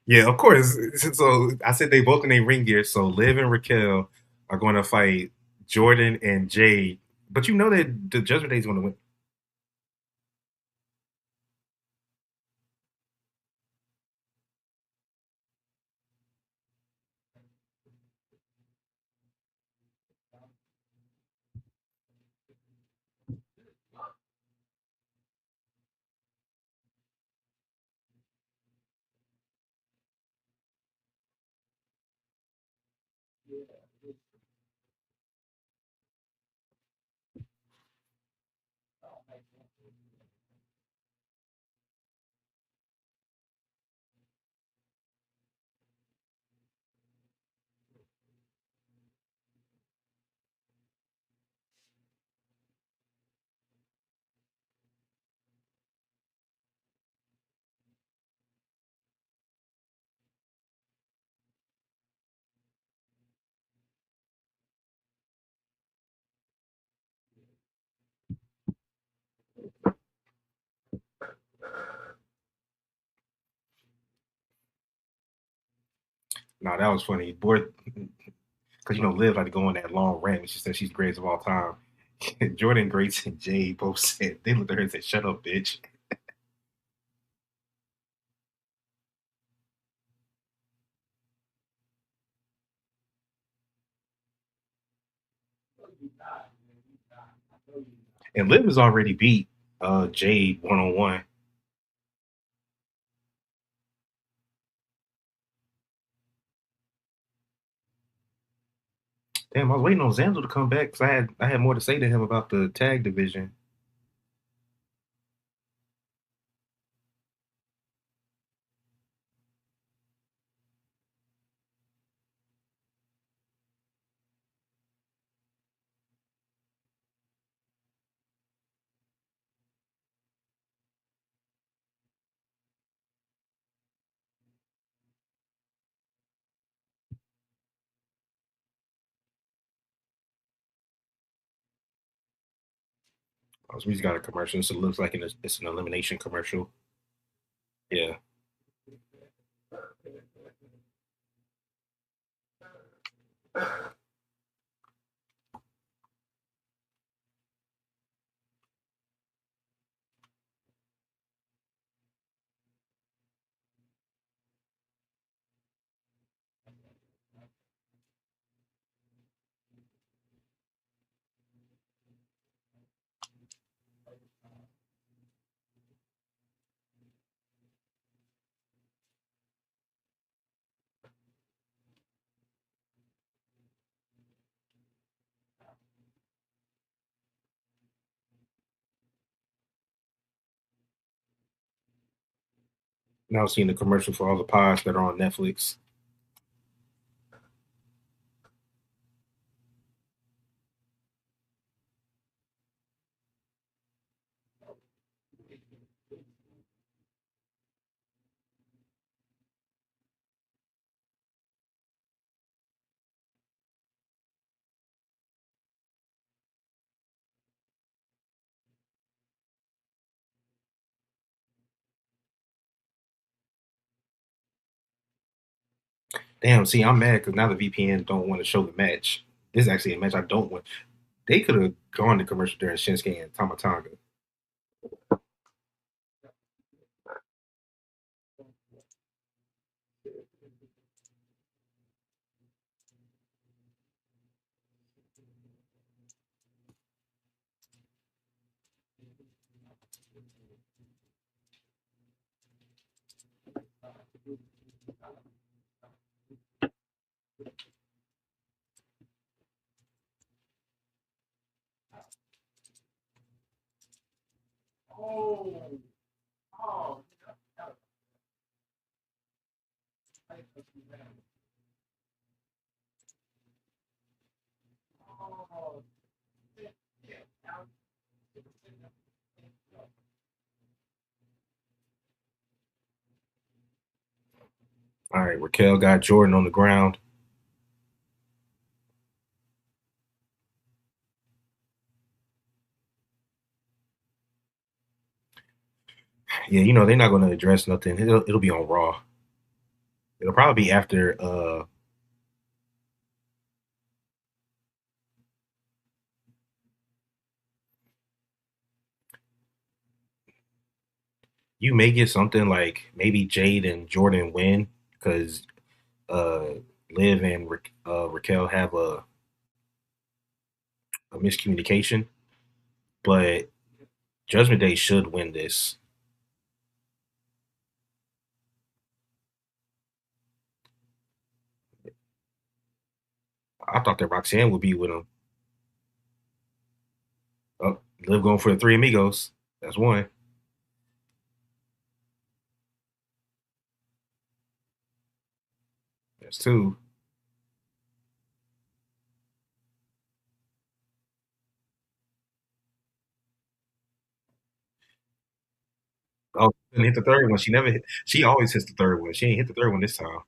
Yeah, of course. So I said they both in their ring gear. So Liv and Raquel are going to fight Jordan and Jade. But you know that the Judgment Day is going to win. No, that was funny. Boy, because Liv had to go on that long rant. And she said she's the greatest of all time. Jordan Grace and Jay both said they looked at her and said, "Shut up, bitch." And Liv has already beat Jade 1-on-1. Damn, I was waiting on Zanzo to come back because I had more to say to him about the tag division. So he's got a commercial. So it looks like it's an elimination commercial. Yeah. Now seeing the commercial for all the pods that are on Netflix. Damn, see, I'm mad because now the VPN don't want to show the match. This is actually a match I don't want. They could have gone to commercial during Shinsuke and Tamatanga. All right, Raquel got Jordan on the ground. Yeah, they're not going to address nothing. It'll be on Raw. It'll probably be after you may get something like maybe Jade and Jordan win because uh, Liv and Raquel have a miscommunication, but Judgment Day should win this. I thought that Roxanne would be with him. Oh, Liv going for the three amigos. That's one. That's two. Oh, she didn't hit the third one. She never hit. She always hits the third one. She ain't hit the third one this time.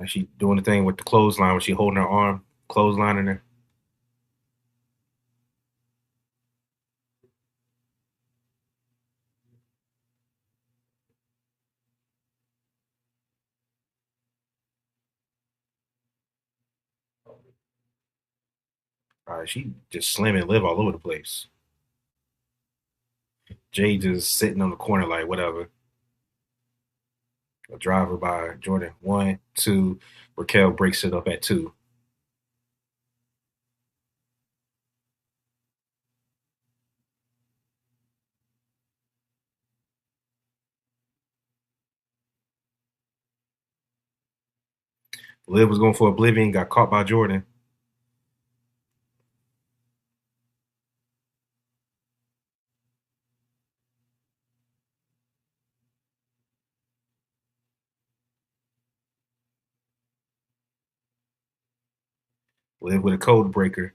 She doing the thing with the clothesline when she holding her arm, clotheslining her. She just slamming Liv all over the place. Jay just sitting on the corner like whatever. A driver by Jordan. 1, 2. Raquel breaks it up at 2. Liv was going for Oblivion, got caught by Jordan. Liv with a code breaker.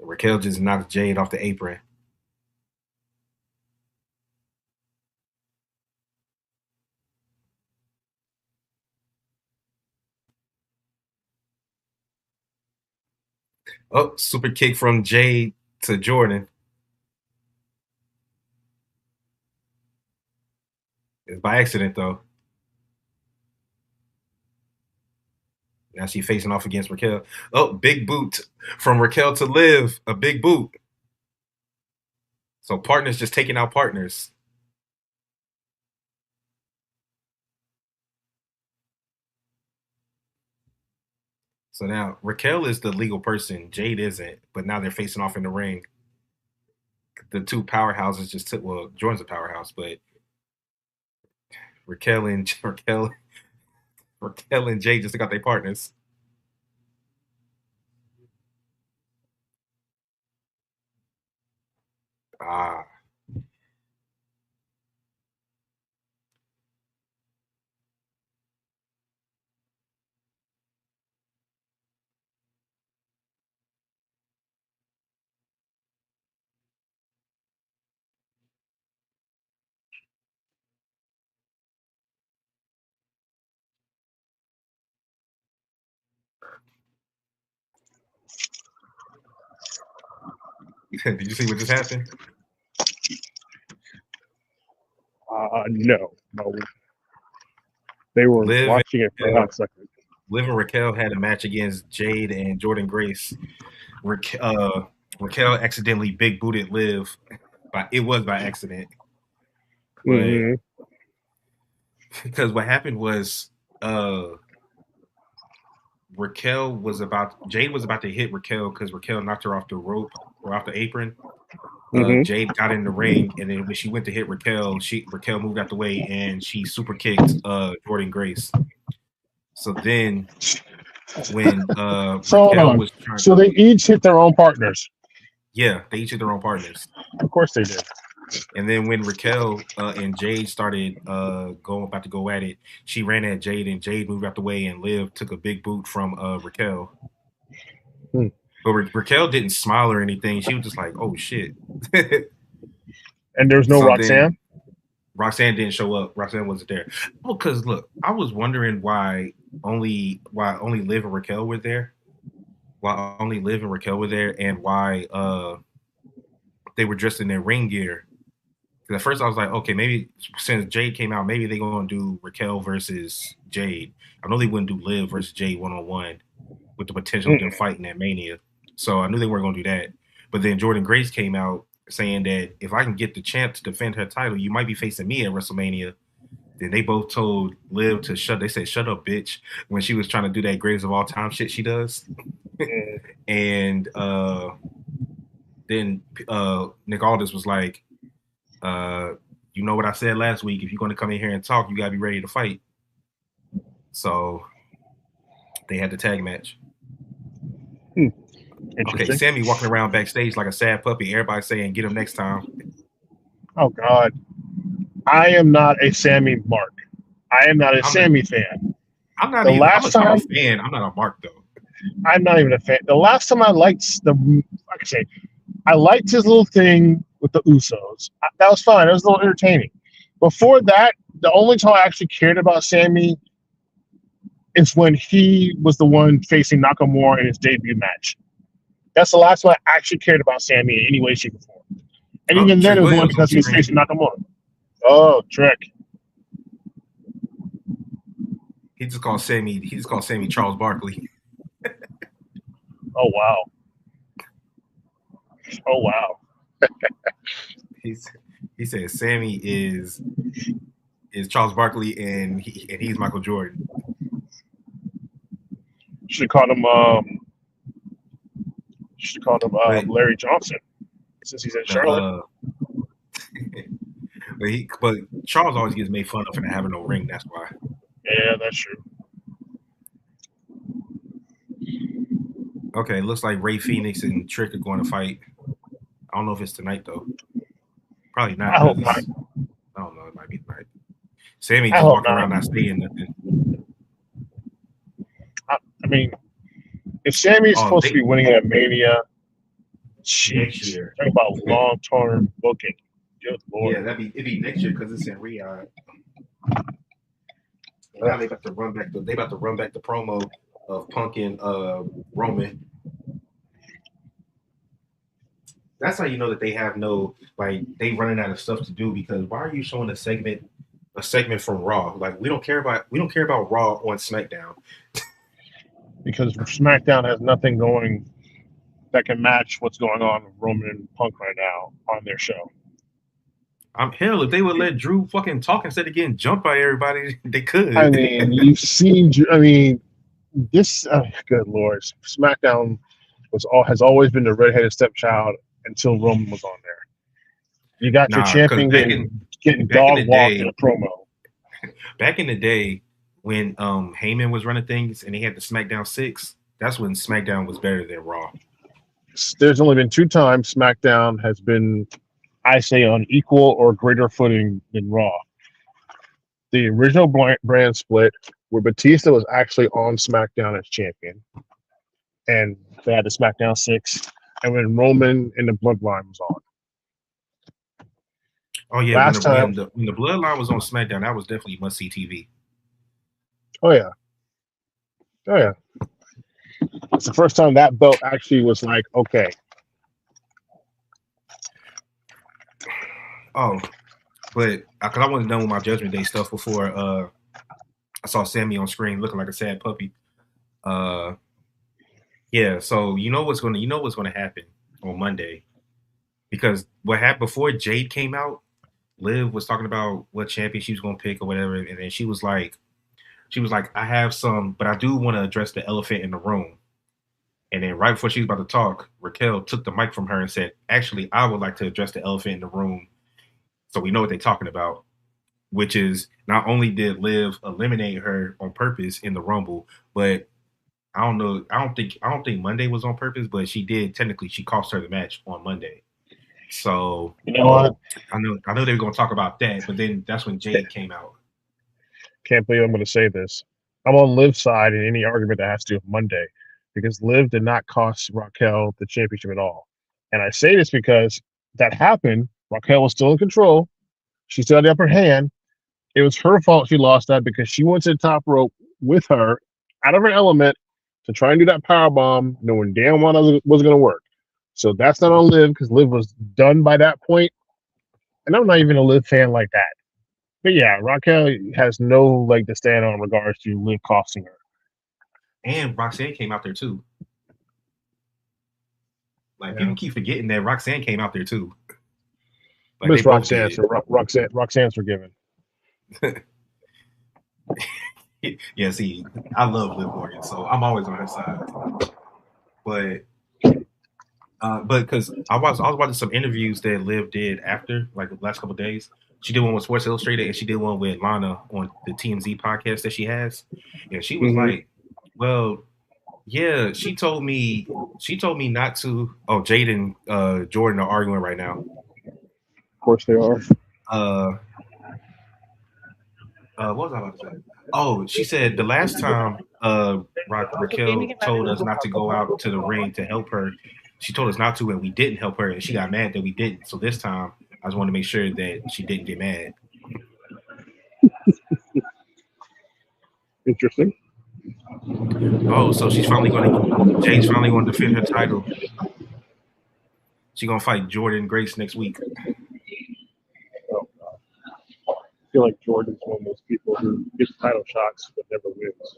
Raquel just knocked Jade off the apron. Oh, super kick from Jade to Jordan. It's by accident though. Now she's facing off against Raquel. Oh, big boot from Raquel to Liv. A big boot. So partners just taking out partners. So now Raquel is the legal person. Jade isn't. But now they're facing off in the ring. The two powerhouses just took. Well, Jordan's a powerhouse, but Raquel and Jade just got their partners. Ah. Did you see what just happened? No. They were watching it for a hot second. Liv and Raquel had a match against Jade and Jordan Grace. Raquel accidentally big booted Liv, but it was by accident. But because what happened was Jade was about to hit Raquel because Raquel knocked her off the rope or off the apron. Jade got in the ring, and then when she went to hit Raquel moved out the way and she super kicked Jordan Grace. So then when Raquel was trying, so they each hit their own partners. Yeah, they each hit their own partners. Of course they did. And then when Raquel and Jade started about to go at it, she ran at Jade, and Jade moved out the way, and Liv took a big boot from Raquel. But Raquel didn't smile or anything. She was just like, "Oh shit!" And there's no Roxanne. Roxanne didn't show up. Roxanne wasn't there. Well, because look, I was wondering why only Liv and Raquel were there. Why only Liv and Raquel were there, and why they were dressed in their ring gear. Because at first I was like, okay, maybe since Jade came out, maybe they're gonna do Raquel versus Jade. I know they wouldn't do Liv versus Jade 1-on-1 with the potential of them fighting at Mania. So I knew they weren't gonna do that. But then Jordan Grace came out saying that if I can get the chance to defend her title, you might be facing me at WrestleMania. Then they both told Liv to shut. They said, "Shut up, bitch," when she was trying to do that greatest of all time shit she does. And then Nick Aldis was like, "You know what I said last week? If you're going to come in here and talk, you gotta be ready to fight." So they had the tag match. Okay, Sammy walking around backstage like a sad puppy. Everybody saying, "Get him next time." Oh God, I am not a Sammy Mark. I am not a Sammy fan. I'm not even. I'm a fan. I'm not a Mark though. I'm not even a fan. The last time I liked like I say, I liked his little thing with the Usos. That was fine. It was a little entertaining. Before that, the only time I actually cared about Sammy is when he was the one facing Nakamura in his debut match. That's the last time I actually cared about Sammy in any way, shape, or form. And Oh, even then, Trick it was only Williams on because he was screen. facing Nakamura. Oh, Trick. He just called Sammy Charles Barkley. Oh, wow. Oh, wow. He said Sammy is Charles Barkley and he's Michael Jordan. Should have called him. Should have called him But Larry Johnson, since he's in the Charlotte. but Charles always gets made fun of for not having no ring. That's why. Yeah, that's true. Okay, looks like Ray Phoenix and Trick are going to fight. I don't know if it's tonight though. Probably not. I hope not. I don't know. It might be tonight. Sammy I just hope walking not. around not saying nothing. I mean, if Sammy's supposed to be winning at Mania, next jeez, year. talking about long-term booking. Good lord. Yeah, it'd be next year because it's in Riyadh. And now they about to run back the promo of Punk and Roman. That's how you know that they have no they running out of stuff to do because why are you showing a segment from Raw? Like we don't care about Raw on SmackDown. Because SmackDown has nothing going that can match what's going on with Roman and Punk right now on their show. Hell, if they would let Drew fucking talk instead of getting jumped by everybody, they could. I mean, you've seen. I mean, this. Good lord, SmackDown has always been the redheaded stepchild until Roman was on there. You got your champion getting dog walked in a promo. Back in the day, when Heyman was running things and he had the SmackDown 6, that's when SmackDown was better than Raw. There's only been 2 times SmackDown has been, I say, on equal or greater footing than Raw. The original brand split, where Batista was actually on SmackDown as champion, and they had the SmackDown 6, and when Roman and the Bloodline was on. Oh yeah, when the Bloodline was on SmackDown, that was definitely must-see TV. Oh yeah. It's the first time that belt actually was like, okay. Oh, but because I wasn't done with my Judgment Day stuff before I saw Sammy on screen looking like a sad puppy. Yeah, so you know what's gonna happen on Monday, because what happened before Jade came out, Liv was talking about what champion she was gonna pick or whatever, and then she was like, I have some, but I do want to address the elephant in the room. And then right before she was about to talk, Raquel took the mic from her and said, actually, I would like to address the elephant in the room so we know what they're talking about, which is not only did Liv eliminate her on purpose in the Rumble, but I don't know. I don't think Monday was on purpose, but she did technically. She cost her the match on Monday. So you know what? I know they were going to talk about that, but then that's when Jade came out. Can't believe I'm going to say this. I'm on Liv's side in any argument that has to do with Monday, because Liv did not cost Raquel the championship at all. And I say this because that happened. Raquel was still in control. She still had the upper hand. It was her fault she lost that because she went to the top rope with her out of her element to try and do that power bomb, knowing damn well it wasn't going to work. So that's not on Liv, because Liv was done by that point. And I'm not even a Liv fan like that. But yeah, Raquel has no leg to stand on in regards to Liv costing her. And Roxanne came out there too. Like people keep forgetting that Roxanne came out there too. Like Miss Roxanne, so Roxanne's forgiven. Yeah, see, I love Liv Morgan, so I'm always on her side. But because I was watching some interviews that Liv did after, like the last couple of days. She did one with Sports Illustrated, and she did one with Lana on the TMZ podcast that she has. And she was like, "Well, yeah." She told me not to. Oh, Jade and Jordan are arguing right now. Of course they are. What was I about to say? Oh, she said the last time Raquel told us not to go out to the ring to help her, she told us not to, and we didn't help her, and she got mad that we didn't. So this time, I just wanted to make sure that she didn't get mad. Interesting. Oh, so she's finally going to Jade's finally going to defend her title. She's going to fight Jordan Grace next week. Oh, I feel like Jordan's one of those people who gets title shots but never wins.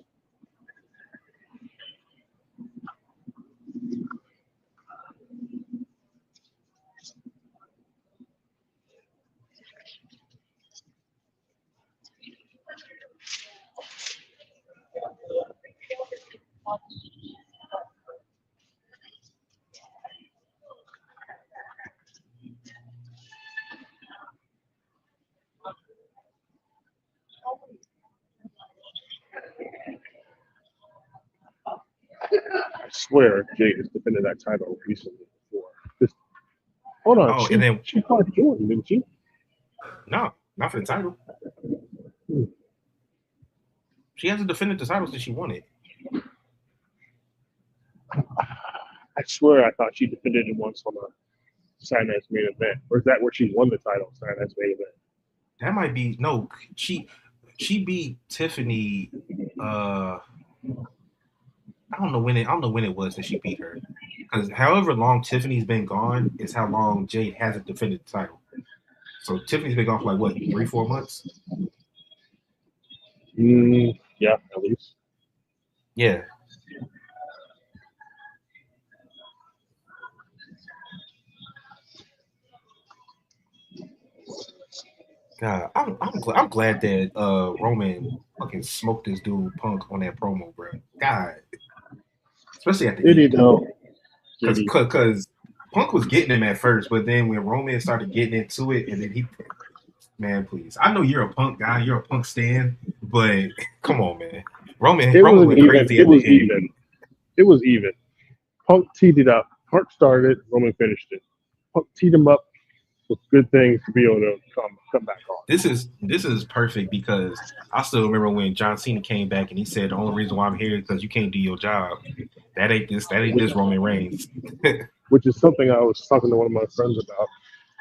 I swear Jade has defended that title recently before. Hold on, Oh, and then she fought Jordan, didn't she? no, not for the title. She hasn't defended the title since she won it. I swear I thought she defended it once on a Saturday Night's Main Event. Or is that where she won the title, Saturday Night's Main Event? That might be no. She beat Tiffany. I don't know when it was that she beat her. Because however long Tiffany's been gone is how long Jade hasn't defended the title. So Tiffany's been gone for like what 3-4 months. Yeah, at least. Yeah. God, I'm glad that Roman fucking smoked this dude Punk on that promo, bro. God, especially at the Did he end, though? because Punk was getting him at first, but then when Roman started getting into it, and then man, please, I know you're a Punk guy, you're a Punk stan, but come on, man, Roman went crazy at the end. It was even. Punk teed it up. Punk started. Roman finished it. Punk teed him up with good things to be able to come back on. This is perfect because I still remember when John Cena came back and he said the only reason why I'm here is because you can't do your job. That ain't this Roman Reigns. Which is something I was talking to one of my friends about.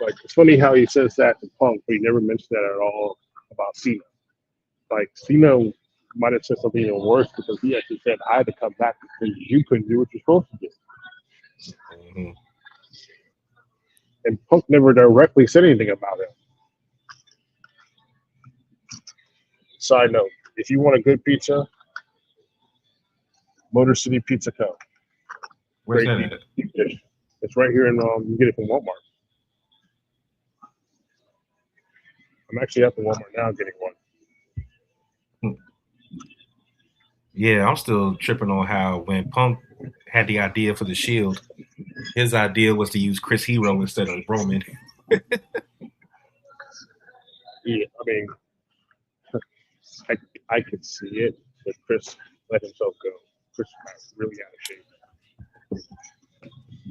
Like it's funny how he says that to Punk, but he never mentioned that at all about Cena. Like Cena might have said something even worse because he actually said I had to come back because you couldn't do what you're supposed to do. Mm-hmm. And Punk never directly said anything about it. Side note: if you want a good pizza, Motor City Pizza Co. Where's Great that at? deep dish. It's right here in you get it from Walmart. I'm actually at the Walmart now getting one. Yeah, I'm still tripping on how when Punk had the idea for the Shield, his idea was to use Chris Hero instead of Roman. Yeah, I mean, I could see it, but Chris let himself go. Chris got really out of shape.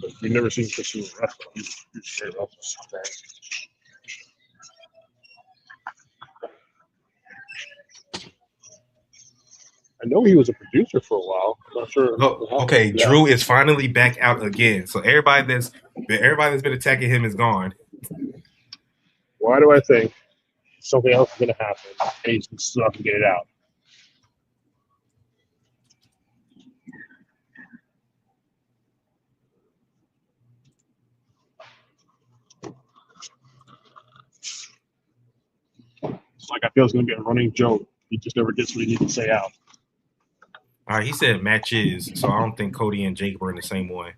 But you've never seen Chris Hero wrestle. He's very awesome. I know he was a producer for a while. I'm not sure. Oh, okay, Drew is finally back out again. So everybody that's been attacking him is gone. Why do I think something else is going to happen and he's still have to get it out? It's like I feel it's going to be a running joke. He just never gets what he needs to say out. All right, he said matches, so I don't think Cody and Jake were in the same one.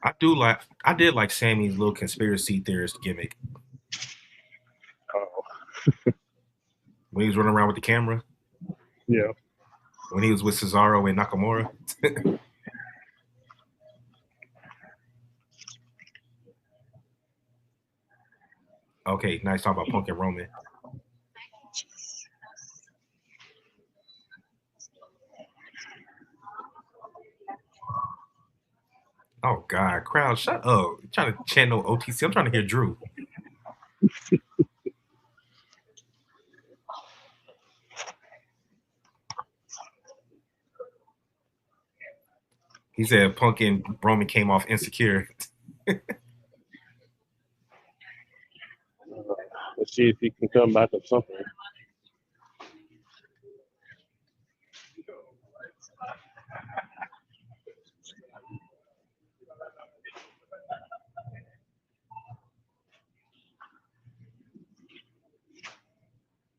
I did like Sammy's little conspiracy theorist gimmick. Oh. When he was running around with the camera. Yeah. When he was with Cesaro and Nakamura. Okay, nice talk about Punk and Roman. Oh God, crowd, shut up! You're trying to channel OTC. I'm trying to hear Drew. He said Punk and Roman came off insecure. Let's see if he can come back with something.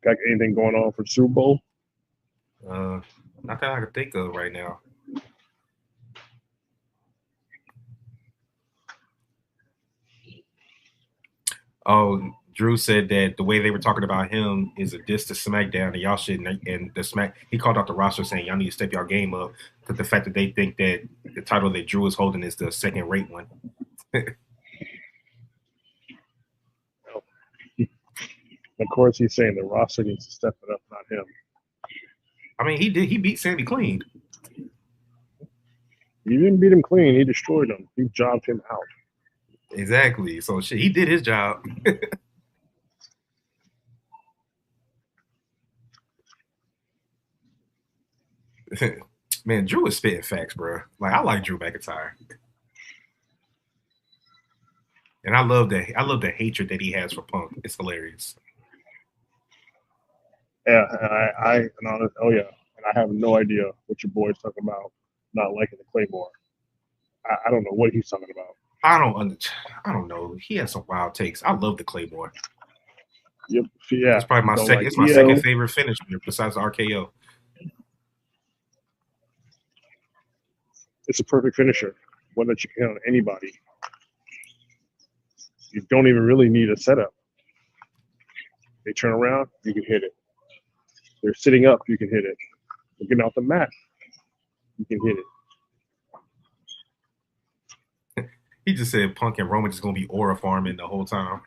Got anything going on for Super Bowl? Not that I can think of right now. Oh, Drew said that the way they were talking about him is a diss to SmackDown, and y'all shouldn't. And he called out the roster saying y'all need to step y'all game up because the fact that they think that the title that Drew is holding is the second rate one. Of course, he's saying the roster needs to step it up, not him. I mean, he did. He beat Sammy clean. He didn't beat him clean. He destroyed him. He jobbed him out. Exactly. So shit, he did his job. Man, Drew is spitting facts, bro. Like I like Drew McIntyre, and I love the hatred that he has for Punk. It's hilarious. Yeah, and oh yeah, and I have no idea what your boy's talking about. Not liking the Claymore. I don't know what he's talking about. I don't know. He has some wild takes. I love the Claymore. Yep. Yeah. It's probably my second. Like it's my second favorite finisher besides the RKO. It's a perfect finisher, one that you can hit on anybody. You don't even really need a setup. They turn around, you can hit it. They're sitting up, you can hit it. They're getting off the mat, you can hit it. He just said Punk and Roman just gonna be aura farming the whole time.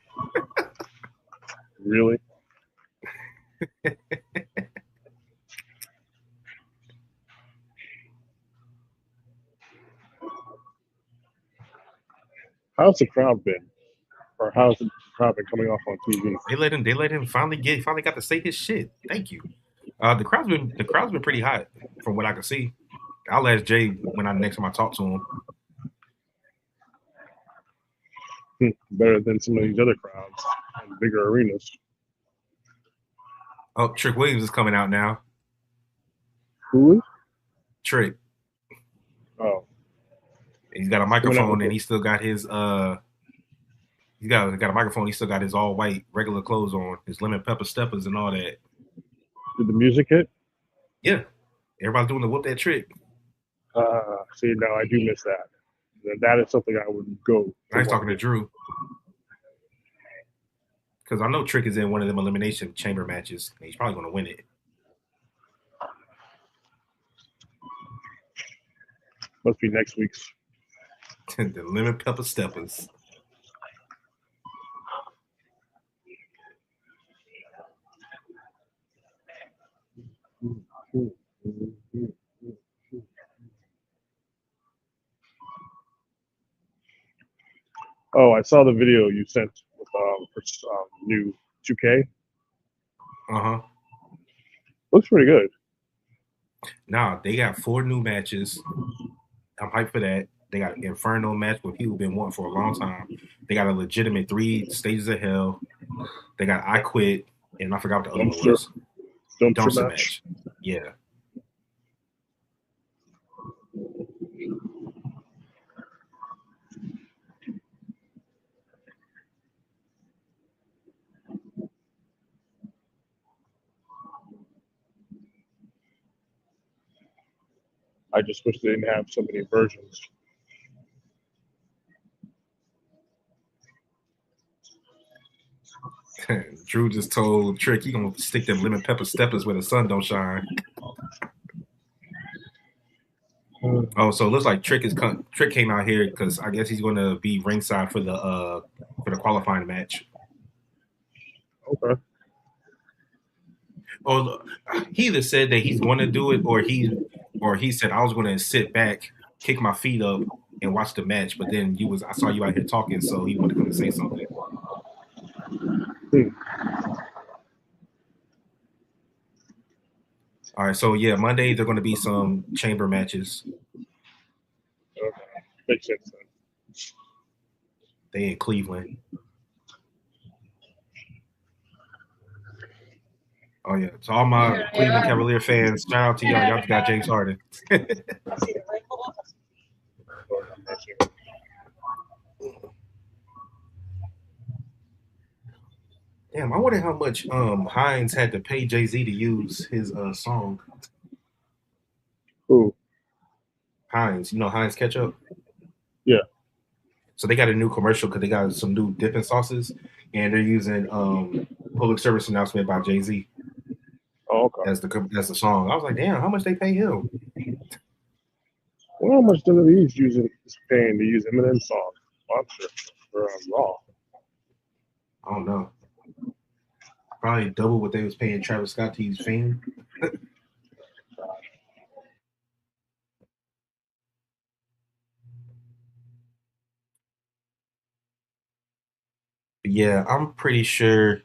Really? How's the crowd been? Or how's the crowd been coming off on TV? They let him finally got to say his shit. Thank you. The crowd's been pretty hot from what I can see. I'll ask Jay when next time I talk to him. Better than some of these other crowds in bigger arenas. Oh, Trick Williams is coming out now. Who is? Trick. Oh. He's got a microphone and he still got his he's got a microphone, he still got his all white regular clothes on, his lemon pepper steppers and all that. Did the music hit? Yeah. Everybody's doing the whoop that trick. See, now I do miss that. That is something I would go. I was talking to Drew. Because I know Trick is in one of them elimination chamber matches. And he's probably going to win it. Must be next week's. The lemon pepper steppers. Oh, I saw the video you sent with for new 2K. Looks pretty good. Nah, they got 4 new matches. I'm hyped for that. They got an Inferno match where people have been wanting for a long time. They got a legitimate 3 stages of hell. They got I Quit, and I forgot what the other one was. Dumpster match. Yeah. I just wish they didn't have so many versions. Drew just told Trick he gonna stick them lemon pepper steppers where the sun don't shine. Oh, so it looks like Trick came out here because I guess he's going to be ringside for the qualifying match. Okay. Oh, he either said that he's going to do it, or he said I was going to sit back, kick my feet up, and watch the match. But then I saw you out here talking, so he wanted to come and say something. All right, so yeah, Monday there are going to be some chamber matches. Makes sense then. They in Cleveland. Oh yeah. So all my Cleveland Cavalier fans, shout out to y'all. Y'all just got James Harden. Damn, I wonder how much Hines had to pay Jay-Z to use his song. Who? Heinz, Heinz ketchup. Yeah. So they got a new commercial because they got some new dipping sauces, and they're using public service announcement by Jay Z Oh, okay. as the song. I was like, damn, how much they pay him? Well, how much WWE is paying to use Eminem's song sponsor for Raw? I don't know. Probably double what they was paying Travis Scott to use Fame. Yeah, I'm pretty sure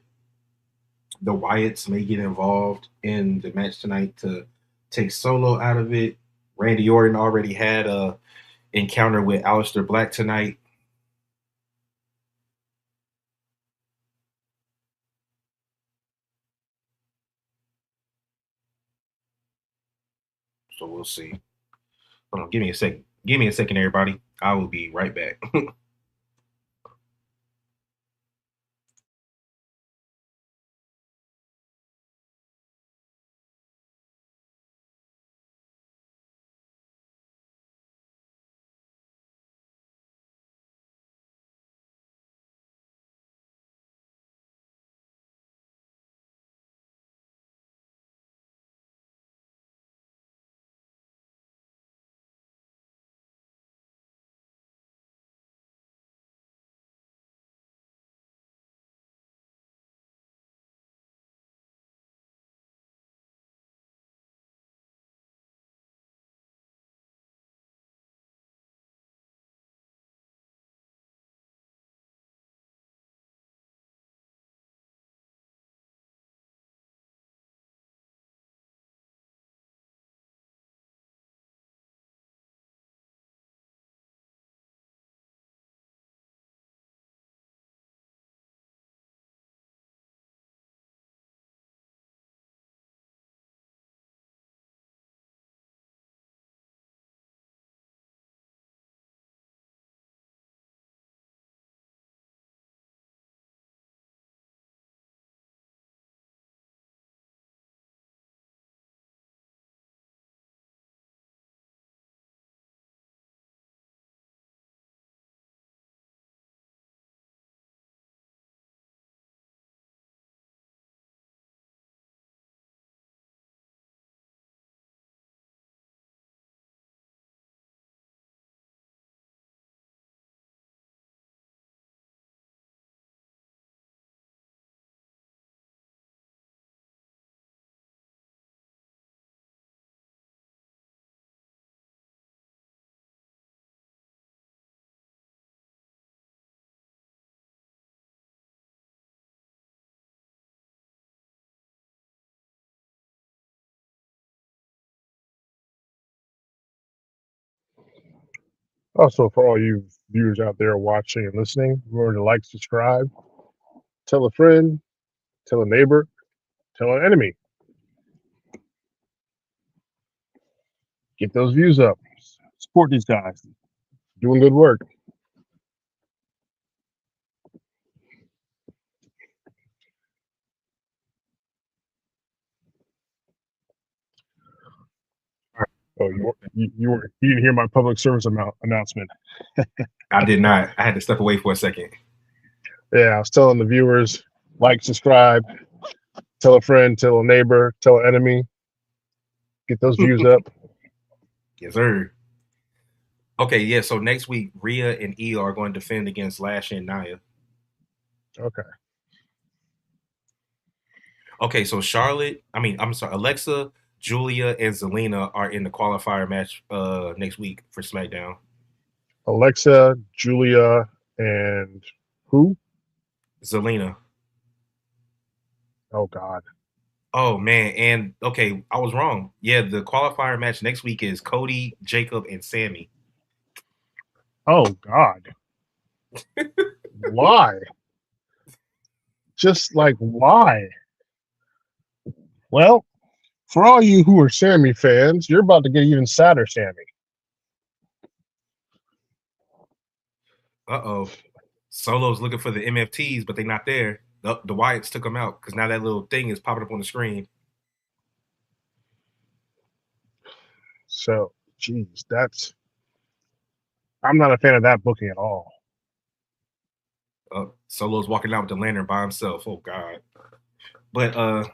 the Wyatts may get involved in the match tonight to take Solo out of it. Randy Orton already had a encounter with Aleister Black tonight. So we'll see. Hold on, give me a second. Give me a second, everybody. I will be right back. Also, for all you viewers out there watching and listening, remember to like, subscribe, tell a friend, tell a neighbor, tell an enemy. Get those views up. Support these guys. Doing good work. Oh, you didn't hear my public service announcement. I did not. I had to step away for a second. Yeah, I was telling the viewers, like, subscribe, tell a friend, tell a neighbor, tell an enemy. Get those views up. Yes, sir. Okay, yeah. So next week, Rhea and Io are going to defend against Lash and Nia. Okay. Okay, so I'm sorry, Alexa, Julia, and Zelina are in the qualifier match next week for SmackDown. Alexa, Julia, and who? Zelina. Oh God. Oh man, and okay, I was wrong. Yeah, the qualifier match next week is Cody, Jacob, and Sammy. Oh God, why? Just like why? Well, for all you who are Sammy fans, you're about to get even sadder, Sammy. Uh-oh. Solo's looking for the MFTs, but they're not there. The Wyatts took them out because now that little thing is popping up on the screen. So, geez, that's I'm not a fan of that booking at all. Solo's walking out with the lantern by himself. Oh God. But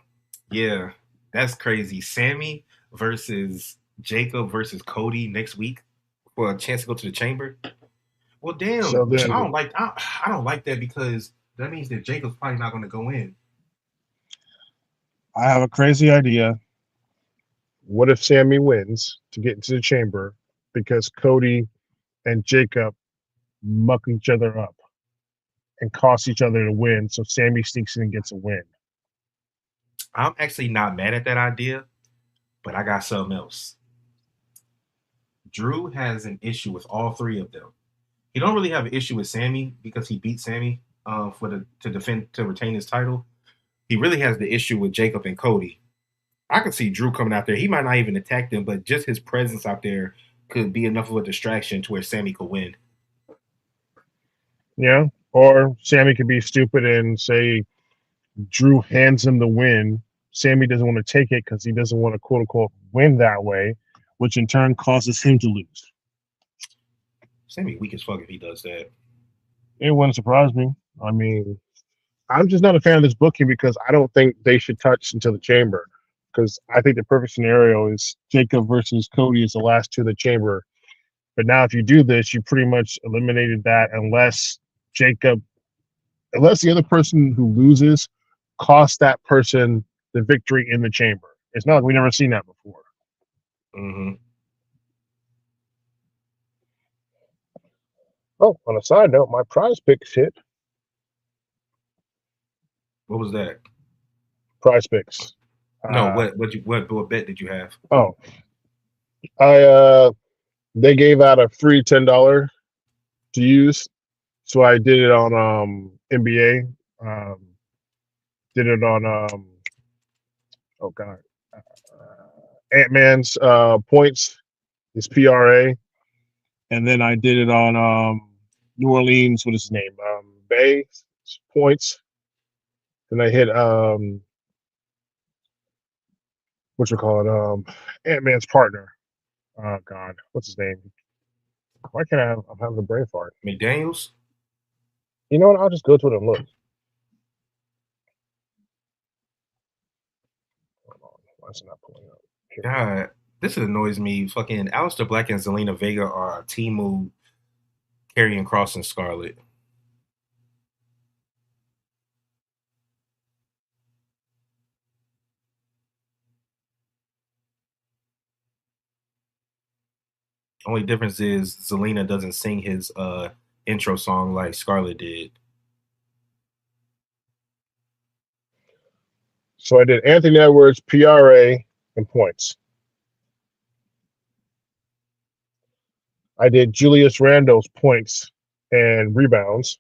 yeah, that's crazy. Sammy versus Jacob versus Cody next week for a chance to go to the chamber. Well, So damn, then I don't like that because that means that Jacob's probably not going to go in. I have a crazy idea. What if Sammy wins to get into the chamber because Cody and Jacob muck each other up and cost each other to win, so Sammy sneaks in and gets a win? I'm actually not mad at that idea, but I got something else. Drew has an issue with all three of them. He don't really have an issue with Sammy because he beat Sammy for the to defend to retain his title. He really has the issue with Jacob and Cody. I could see Drew coming out there. He might not even attack them, but just his presence out there could be enough of a distraction to where Sammy could win. Yeah. Or Sammy could be stupid and say Drew hands him the win. Sammy doesn't want to take it because he doesn't want to quote unquote win that way, which in turn causes him to lose. Sammy weak as fuck if he does that. It wouldn't surprise me. I mean, I'm just not a fan of this booking because I don't think they should touch until the chamber. Because I think the perfect scenario is Jacob versus Cody is the last two of the chamber. But now, if you do this, you pretty much eliminated that Jacob, unless the other person who loses costs that person the victory in the chamber. It's not like we've never seen that before. Mm-hmm. Oh, on a side note, my prize picks hit. What was that? Prize picks. No, Uh, what bet did you have? oh, I they gave out a free $10 to use, so I did it on NBA. Did it on oh god, Ant Man's points, his PRA, and then I did it on New Orleans. What is his name? Bay points. Then I hit what you call it? Ant Man's partner. Oh God, what's his name? Why can't I have? I'm having a brain fart. McDaniels? You know what? I'll just go to it and look. Hold on. Why is it not pulling up? Here. God, this annoys me. Fucking Aleister Black and Zelina Vega are a team move carrying Cross and Scarlet. Only difference is Zelina doesn't sing his intro song like Scarlet did. So I did Anthony Edwards, PRA, and points. I did Julius Randle's points and rebounds.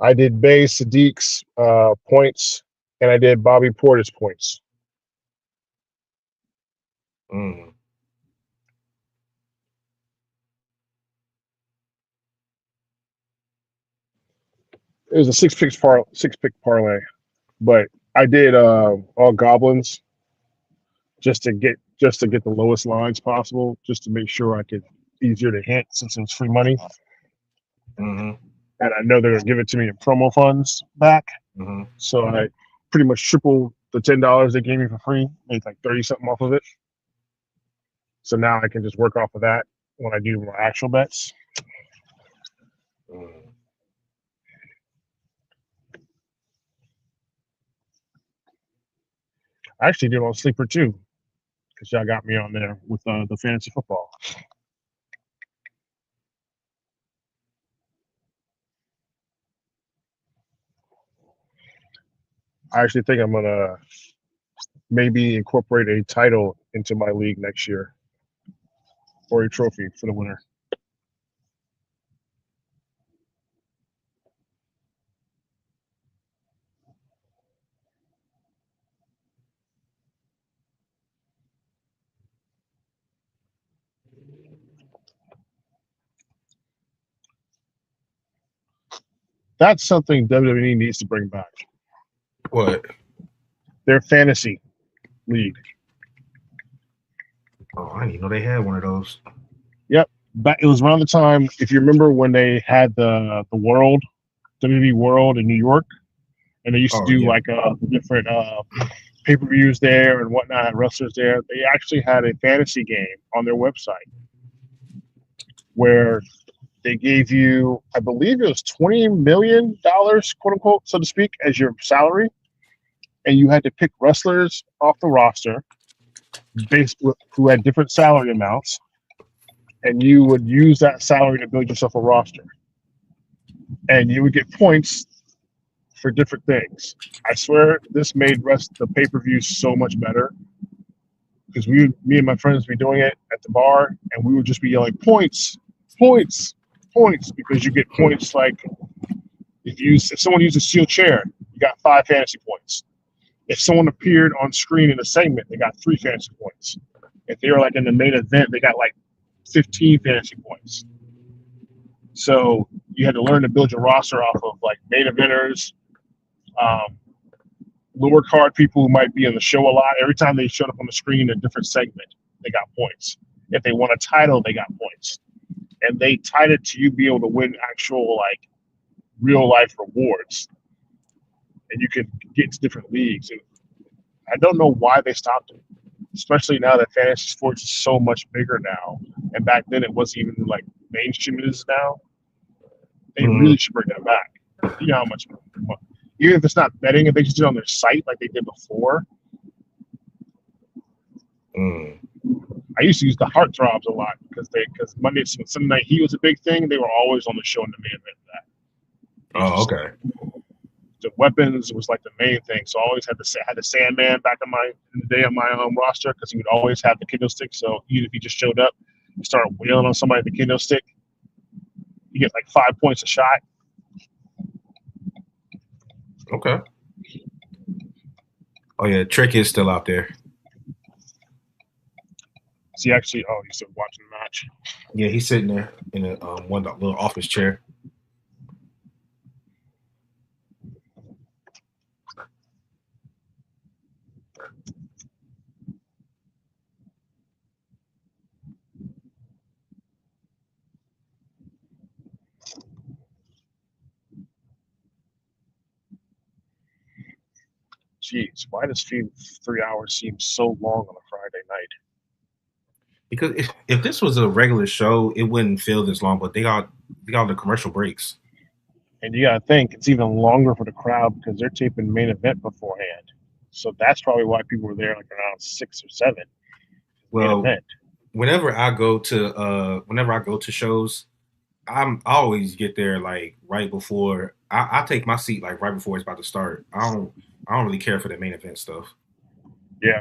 I did Bay Sadiq's points, and I did Bobby Porter's points. Mm. It was a six pick parlay, but I did all goblins just to get the lowest lines possible, just to make sure I could easier to hit since it was free money, Mm-hmm. and I know they're gonna give it to me in promo funds back. Mm-hmm. So I pretty much tripled the $10 they gave me for free, made like 30 something off of it. So now I can just work off of that when I do my actual bets. Mm. I actually did on Sleeper too, because y'all got me on there with the fantasy football. I actually think I'm gonna maybe incorporate a title into my league next year. or a trophy for the winner. That's something WWE needs to bring back. What? Their fantasy league. Oh, I didn't even know they had one of those. Yep. But it was around the time, if you remember, when they had the World, WWE World in New York, and they used to Oh do yeah. like different pay-per-views there and whatnot, wrestlers there. They actually had a fantasy game on their website where they gave you, I believe it was $20 million, quote unquote, so to speak, as your salary, and you had to pick wrestlers off the roster based with, who had different salary amounts, and you would use that salary to build yourself a roster, and you would get points for different things. I swear this made the pay-per-view so much better because me and my friends would be doing it at the bar, and we would just be yelling points, points, points, because you get points like if someone used a steel chair, you got 5 fantasy points. If someone appeared on screen in a segment, they got 3 fantasy points. If they were like in the main event, they got like 15 fantasy points. So you had to learn to build your roster off of like main eventers, um, lower card people who might be in the show a lot. Every time they showed up on the screen in a different segment, they got points. If they won a title, they got points. And they tied it to you be able to win actual like real life rewards. And you could get into different leagues. And I don't know why they stopped it, especially now that fantasy sports is so much bigger now. And back then it wasn't even like mainstream it is now. They Mm-hmm. really should bring that back. You know how much, even if it's not betting, if they just do it on their site like they did before. Mm. I used to use the heartthrobs a lot because Monday and Sunday Night Heat was a big thing. They were always on the show in the main event of that. Oh, okay. The weapons was like the main thing. So I always had the Sandman back in the day on my roster because he would always have the kendo stick. So even if he just showed up and started wailing on somebody with the kendo stick, you get like 5 points a shot. Okay. Oh yeah, Trick is still out there. So he's still watching the match. Yeah, he's sitting there in a one little office chair. Jeez, why does 3 hours seem so long on a Friday night? Because if this was a regular show, it wouldn't feel this long. But they got the commercial breaks. And you got to think it's even longer for the crowd because they're taping main event beforehand. So that's probably why people were there like around 6 or 7. Main Well, event. whenever I go to shows, I always get there like right before. I take my seat like right before it's about to start. I don't really care for the main event stuff. Yeah.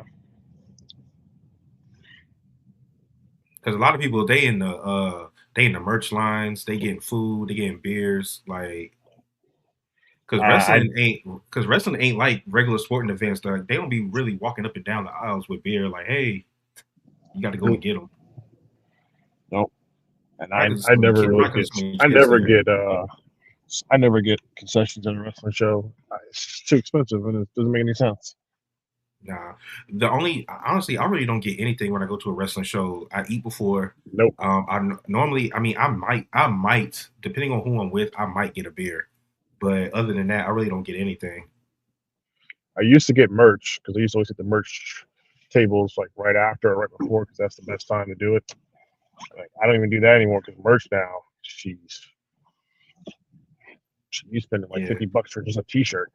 Because a lot of people they in the merch lines, they getting food, they getting beers, like I because wrestling ain't like regular sporting events. Like they don't be really walking up and down the aisles with beer. Like, hey, you got to go and get them. Nope. And I I could just I go to never kid. really I could get just make I kids never there. get I never get concessions at a wrestling show. It's too expensive and it doesn't make any sense. Nah, the only honestly, I really don't get anything when I go to a wrestling show. I eat before. Nope. Normally, I mean, I might, depending on who I'm with, I might get a beer. But other than that, I really don't get anything. I used to get merch because I used to always hit the merch tables like right after or right before because that's the best time to do it. Like I don't even do that anymore because merch now, jeez, you spending like Yeah. $50 for just a T-shirt.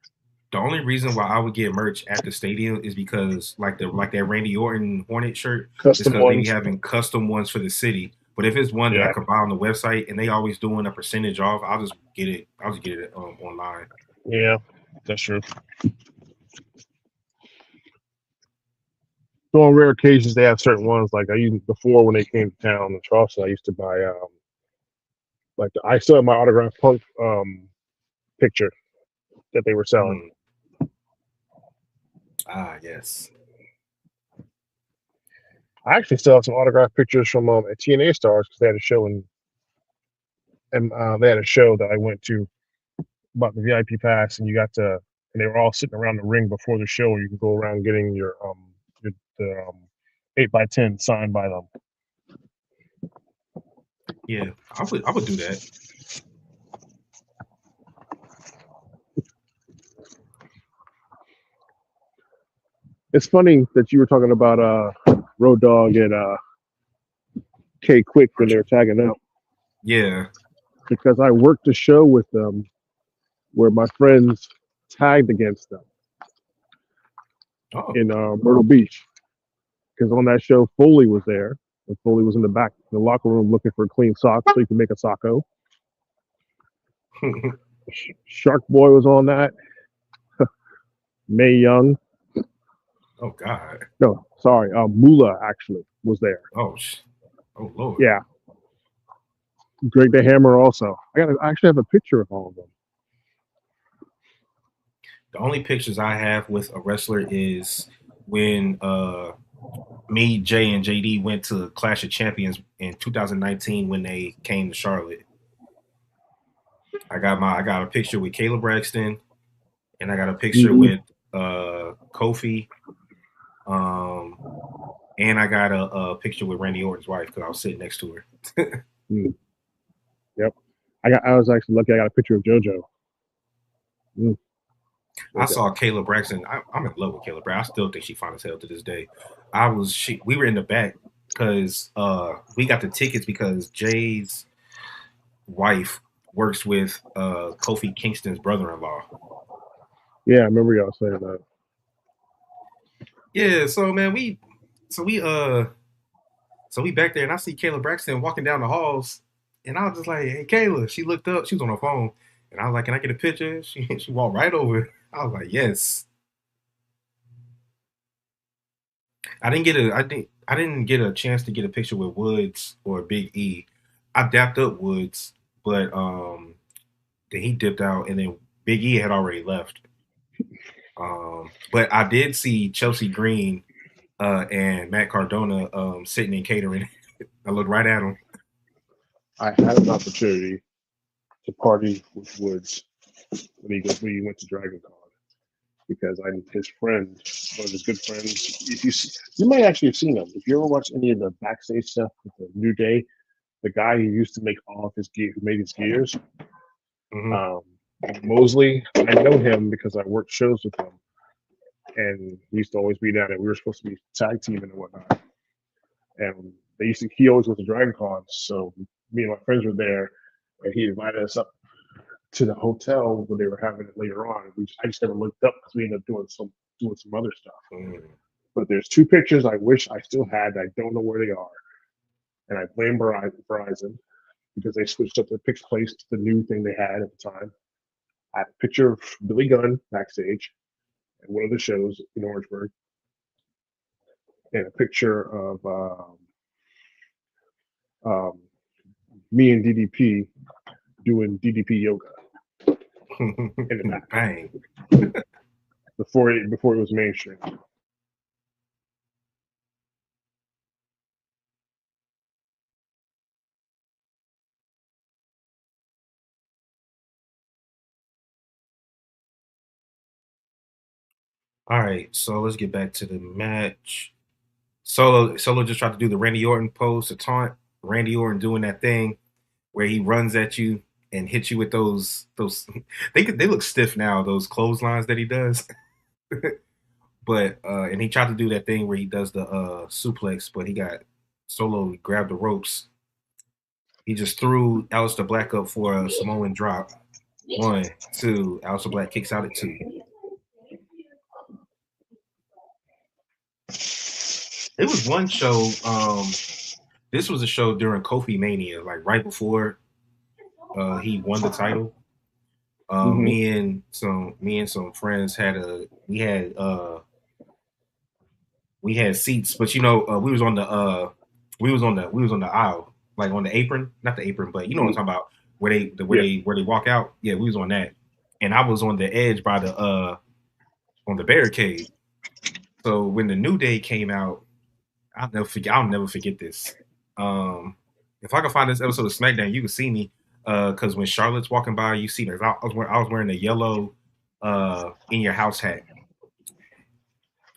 The only reason why I would get merch at the stadium is because like that Randy Orton Hornet shirt is Custom because they be ones. having custom ones for the city. But if it's one that I Yeah. could buy on the website and they always doing a percentage off, I'll just get it. I'll just get it online. Yeah, that's true. So on rare occasions, they have certain ones. Like I used before when they came to town in Charleston, I used to buy I still have my autographed Punk picture that they were selling. Mm. Ah, yes. I actually still have some autographed pictures from at TNA Stars because they had a show and they had a show that I went to about the VIP pass, and you got to, and they were all sitting around the ring before the show. You can go around getting your the 8x10 signed by them. Yeah, I would do that. It's funny that you were talking about Road Dogg and K Quick when they were tagging out Yeah. because I worked a show with them where my friends tagged against them Oh. in Myrtle Beach because on that show Foley was there and Foley was in the back in the locker room looking for a clean sock so he could make a socko. Shark Boy was on that. Mae Young. Oh God. No, sorry. Moolah actually was there. Oh. Oh Lord. Yeah. Greg the Hammer also. I actually have a picture of all of them. The only pictures I have with a wrestler is when me, Jay, and JD went to Clash of Champions in 2019 when they came to Charlotte. I got a picture with Caleb Braxton, and I got a picture Mm-hmm. with Kofi, and I got a picture with Randy Orton's wife because I was sitting next to her. Mm. Yep. I was actually lucky. I got a picture of JoJo. Mm. I Okay. saw Caleb Braxton. I'm in love with Caleb Braxton. I still think she fine as hell to this day. We were in the back because we got the tickets because Jay's wife works with Kofi Kingston's brother-in-law. Yeah, I remember y'all saying that. Yeah, so man, so we uh so we back there and I see Kayla Braxton walking down the halls and I was just like, hey Kayla, she looked up, she was on her phone, and I was like, can I get a picture? She walked right over. I was like, yes. I didn't get a chance to get a picture with Woods or Big E. I dapped up Woods, but then he dipped out and then Big E had already left. But I did see Chelsea Green and Matt Cardona sitting in catering. I looked right at him. I had an opportunity to party with Woods when he went to Dragon Con because I'm his friend, one of his good friends. If you might actually have seen him if you ever watch any of the backstage stuff with the New Day. The guy who used to make all of his gear, who made his gears, Hmm. um, Mosley. I know him because I worked shows with him, and he used to always be down there. We were supposed to be tag teaming and whatnot, and he always went to Dragon Con, so me and my friends were there, and he invited us up to the hotel when they were having it later on. I just never looked up because we ended up doing some other stuff. Mm. But there's two pictures I wish I still had. I don't know where they are, and I blame Verizon because they switched up the picture place to the new thing they had at the time. I have a picture of Billy Gunn backstage at one of the shows in Orangeburg, and a picture of um, me and DDP doing DDP yoga in the back Bang. before it was mainstream. All right, so let's get back to the match. Solo just tried to do the Randy Orton pose to taunt Randy Orton doing that thing where he runs at you and hits you with those they look stiff now, those clotheslines that he does. But and he tried to do that thing where he does the suplex, but he got Solo grabbed the ropes. He just threw Aleister Black up for a Samoan drop. One, two. Aleister Black kicks out at two. It was one show. This was a show during Kofi Mania, like right before he won the title. Mm-hmm. Me and some friends had a we had we had seats, but we was on the aisle, like on the apron, not the apron, but you know what I'm talking about, Yeah. where they walk out. Yeah, we was on that, and I was on the edge by the on the barricade. So when the New Day came out, I'll never forget this. Um, if I can find this episode of SmackDown, you can see me. Because when Charlotte's walking by, you see me. I was wearing a yellow in your house hat.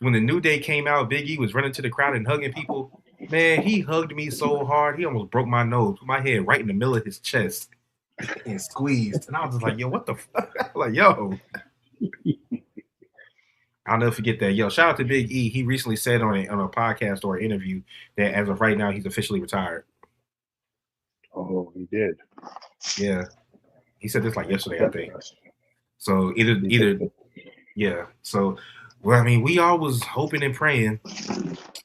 When the New Day came out, Big E was running to the crowd and hugging people. Man, he hugged me so hard, he almost broke my nose, put my head right in the middle of his chest and squeezed. And I was just like, yo, what the fuck? Like, yo. I'll never forget that. Yo, shout out to Big E. He recently said on a podcast or an interview that as of right now, he's officially retired. Oh, he did. Yeah. He said this like He yesterday, I think. definitely does. So He definitely. yeah. So, well, I mean, we all was hoping and praying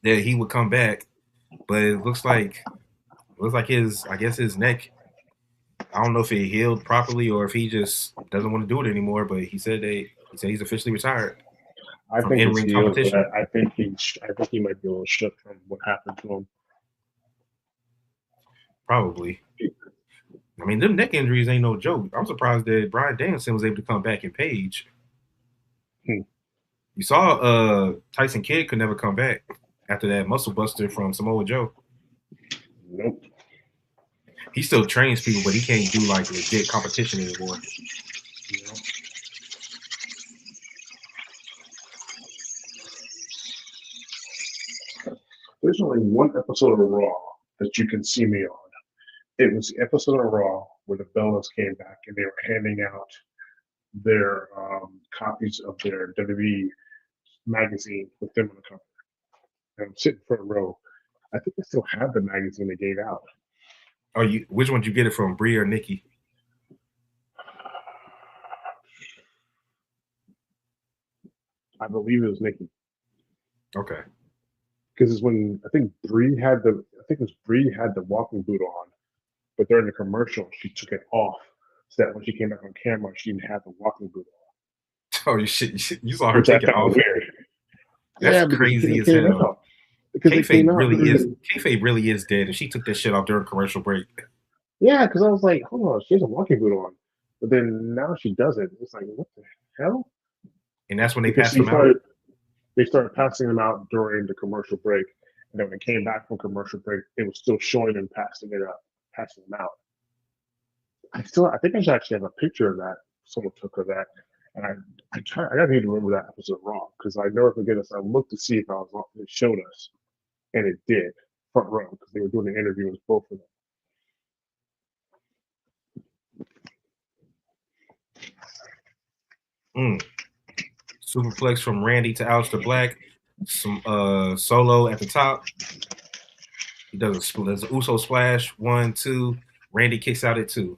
that he would come back, but it looks like I guess his neck. I don't know if it healed properly or if he just doesn't want to do it anymore. But he said he's officially retired I from think in it's ring healed, but competition. I think he might be a little shook from what happened to him. Probably. I mean, them neck injuries ain't no joke. I'm surprised that Bryan Danielson was able to come back in Page. Hmm. You saw Tyson Kidd could never come back after that muscle buster from Samoa Joe. Nope. He still trains people, but he can't do like legit competition anymore. You know? There's only one episode of Raw that you can see me on. It was the episode of Raw where the Bellas came back and they were handing out their copies of their WWE magazine with them on the cover. And I'm sitting front row. I think I still have the magazine they gave out. Oh, which one did you get it from, Brie or Nikki? I believe it was Nikki. Okay. Because it's when I think it was Bree had the walking boot on, but during the commercial she took it off so that when she came back on camera she didn't have the walking boot on, Oh, you saw her which I take it found off. weird. That's Yeah, because crazy it as came hell. out. Because it came out during. Kayfabe really is dead, and she took that shit off during commercial break. Yeah, because I was like, hold on, she has a walking boot on, but then now she doesn't. It's like, what the hell? And that's when they Because passed them out. they started passing them out during the commercial break, and then when it came back from commercial break, it was still showing them passing them out. I think I should actually have a picture of that. Someone took of that, and I gotta need to remember that episode wrong because I never forget this. I looked to see if it showed us, and it did front row because they were doing the interview with both of them. Superplex from Randy to Aleister Black. Some solo at the top. He does a Uso splash. 1, 2. Randy kicks out at 2.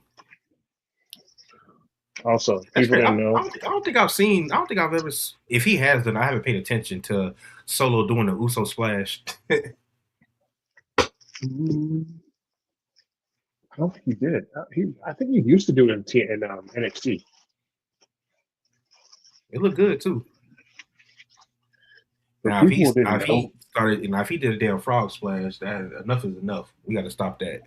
Also, That's people great. didn't know. I don't think I've seen. I don't think I've ever. If he has, then I haven't paid attention to Solo doing the Uso splash. I don't think he did. I think he used to do it in NXT. It looked good too. But Now, people didn't know. if he did a damn frog splash, that enough is enough. We got to stop that.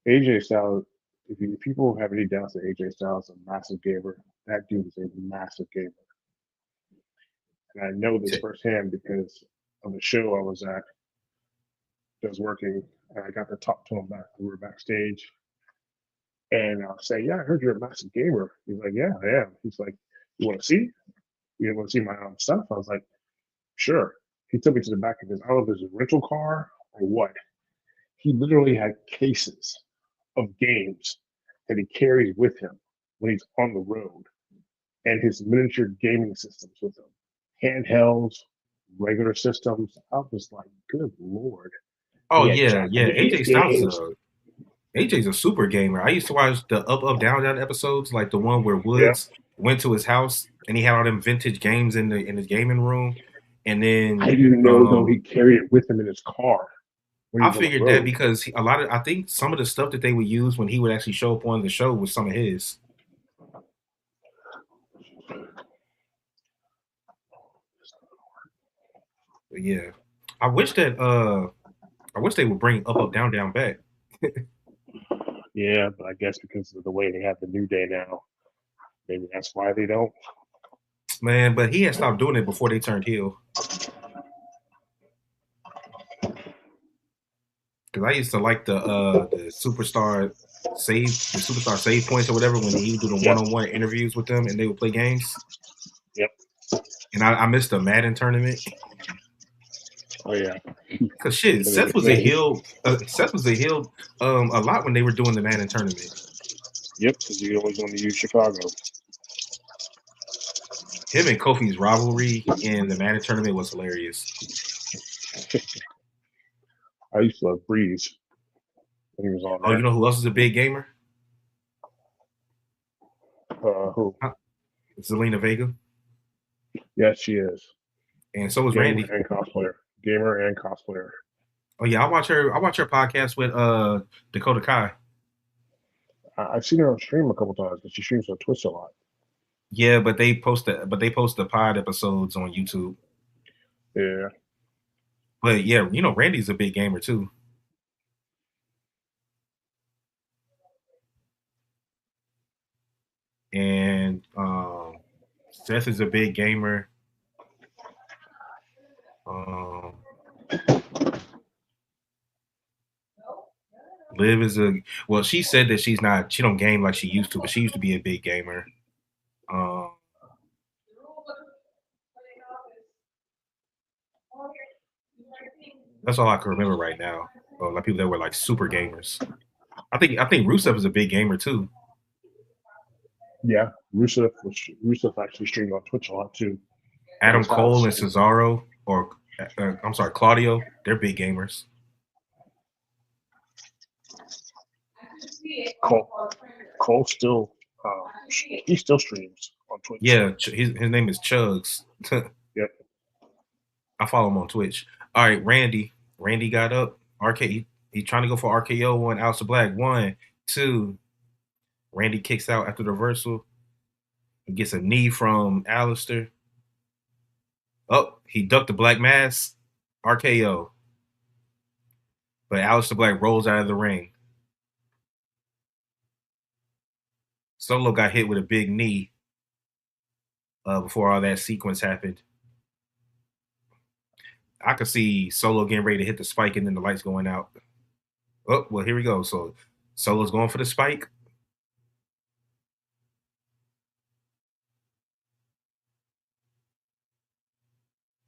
AJ Styles. If people have any doubts that AJ Styles is a massive gamer, that dude is a massive gamer. And I know this firsthand because of the show I was at. I was working, and I got to talk to him back. We were backstage, and I was saying, "Yeah, I heard you're a massive gamer." He's like, "Yeah, I am." He's like, "You want to see? You want to see my stuff?" I was like, "Sure." He took me to the back of his, I don't know if it was a rental car or what. He literally had cases of games that he carries with him when he's on the road, and his miniature gaming systems with him, handhelds, regular systems. I was like, "Good lord!" Oh He had yeah, yeah. Japanese games. AJ's a super gamer. I used to watch the Up Down Down episodes, like the one where Yeah, Woods went to his house and he had all them vintage games in his gaming room. And I then didn't know though he carried it with him in his car when he I was on the figured that road. because I think some of the stuff that they would use when he would actually show up on the show was some of his. But yeah, I wish that I wish they would bring up up down down back. Yeah, but I guess because of the way they have the New Day now, maybe that's why they don't. Man, but he had stopped doing it before they turned heel. Because I used to like the superstar save points or whatever when he would do the Yep, one on one interviews with them and they would play games. yep. And I missed the Madden tournament Oh yeah. because shit, And then Seth was a heel. Seth was a heel a lot when they were doing the Madden tournament. yep, because you always want to use Chicago. Him and Kofi's rivalry in the Madden tournament was hilarious. I used to love Breeze when he was on Oh, you there. know who else is a big gamer? Who? Zelina Vega, Yes, she is. and so was Gamer Randy. and cosplayer. Gamer and cosplayer. Oh yeah, I watch her. I watch her podcast with Dakota Kai. I've seen her on stream a couple times, but she streams on Twitch a lot. Yeah, but they post the pod episodes on YouTube. Yeah. But yeah, you know, Randy's a big gamer too. And Seth is a big gamer. Um, Liv is a well. She said that she's not. She don't game like she used to, but she used to be a big gamer. Um, that's all I can remember right now. Like people that were like super gamers. I think Rusev is a big gamer too. Yeah. Rusev actually streamed on Twitch a lot too. At Adam his Cole house. and Cesaro, or I'm sorry, Claudio. They're big gamers. Cole still he still streams on Twitch. Yeah, his name is Chugs. Yep. I follow him on Twitch. All right, Randy. Randy got up. He's trying to go for RKO on Aleister Black. 1, 2. Randy kicks out after the reversal. He gets a knee from Aleister. Oh, he ducked the Black Mass. RKO. But Aleister Black rolls out of the ring. Solo got hit with a big knee before all that sequence happened. I could see Solo getting ready to hit the spike and then the lights going out. Oh, well, here we go. So Solo's going for the spike.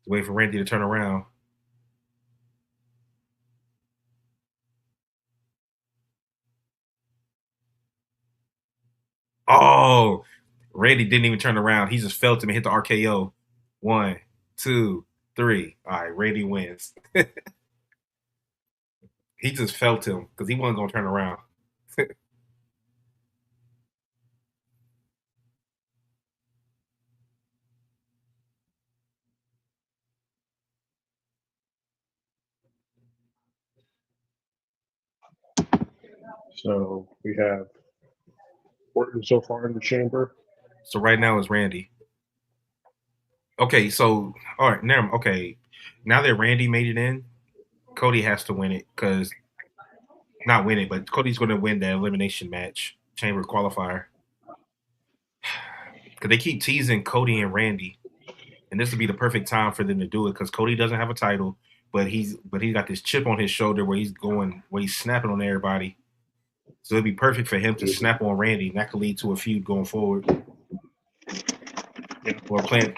Wait for Randy to turn around. Oh, Randy didn't even turn around. He just felt him and hit the RKO. 1, 2, 3. All right, Randy wins. He just felt him because he wasn't going to turn around. So we have Orton so far in the chamber. So right now it's Randy. Okay, so all right, now okay. Now that Randy made it in, Cody has to win it because not win it, but Cody's going to win the elimination match, chamber qualifier. Because they keep teasing Cody and Randy, and this would be the perfect time for them to do it because Cody doesn't have a title, but he's got this chip on his shoulder where he's snapping on everybody. So it'd be perfect for him to snap on Randy, and that could lead to a feud going forward. Or plant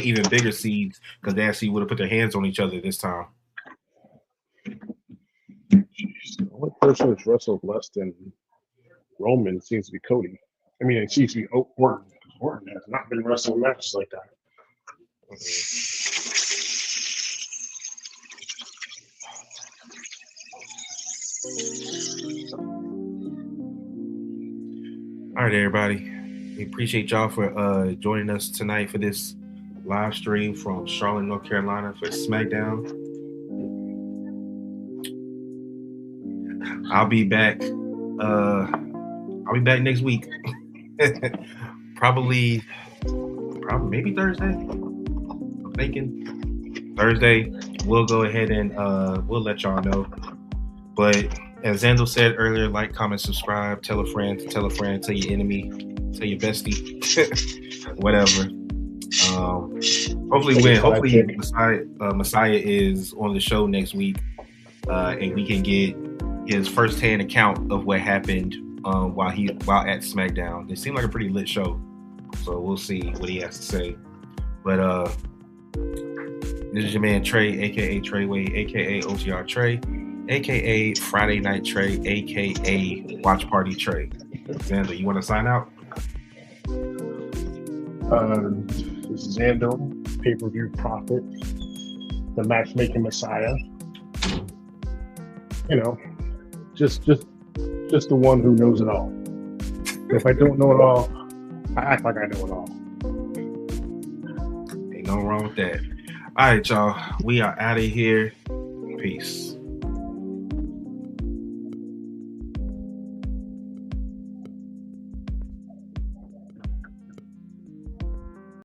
even bigger seeds because they actually would have put their hands on each other this time. The only person that's wrestled less than Roman seems to be Cody. I mean, it seems to be Orton. Orton has not been wrestling matches like that. All right, everybody. We appreciate y'all for joining us tonight for this live stream from Charlotte, North Carolina for Smackdown. I'll be back. I'll be back next week. probably maybe Thursday. I'm thinking Thursday. we'll go ahead and we'll let y'all know. But as Zandel said earlier, like, comment, subscribe, tell a friend, tell your enemy, tell your bestie, whatever. Hopefully win. Hopefully Messiah is on the show next week, and we can get his firsthand account of what happened while at Smackdown. It seemed like a pretty lit show, so we'll see what he has to say. But this is your man Trey, aka Treyway, aka OTR Trey, aka Friday Night Trey, aka Watch Party Trey. Xander, you want to sign out? This is Zando, pay-per-view prophet, the matchmaking messiah. You know, just the one who knows it all. If I don't know it all, I act like I know it all. Ain't nothing wrong with that. All right, y'all. We are out of here. Peace.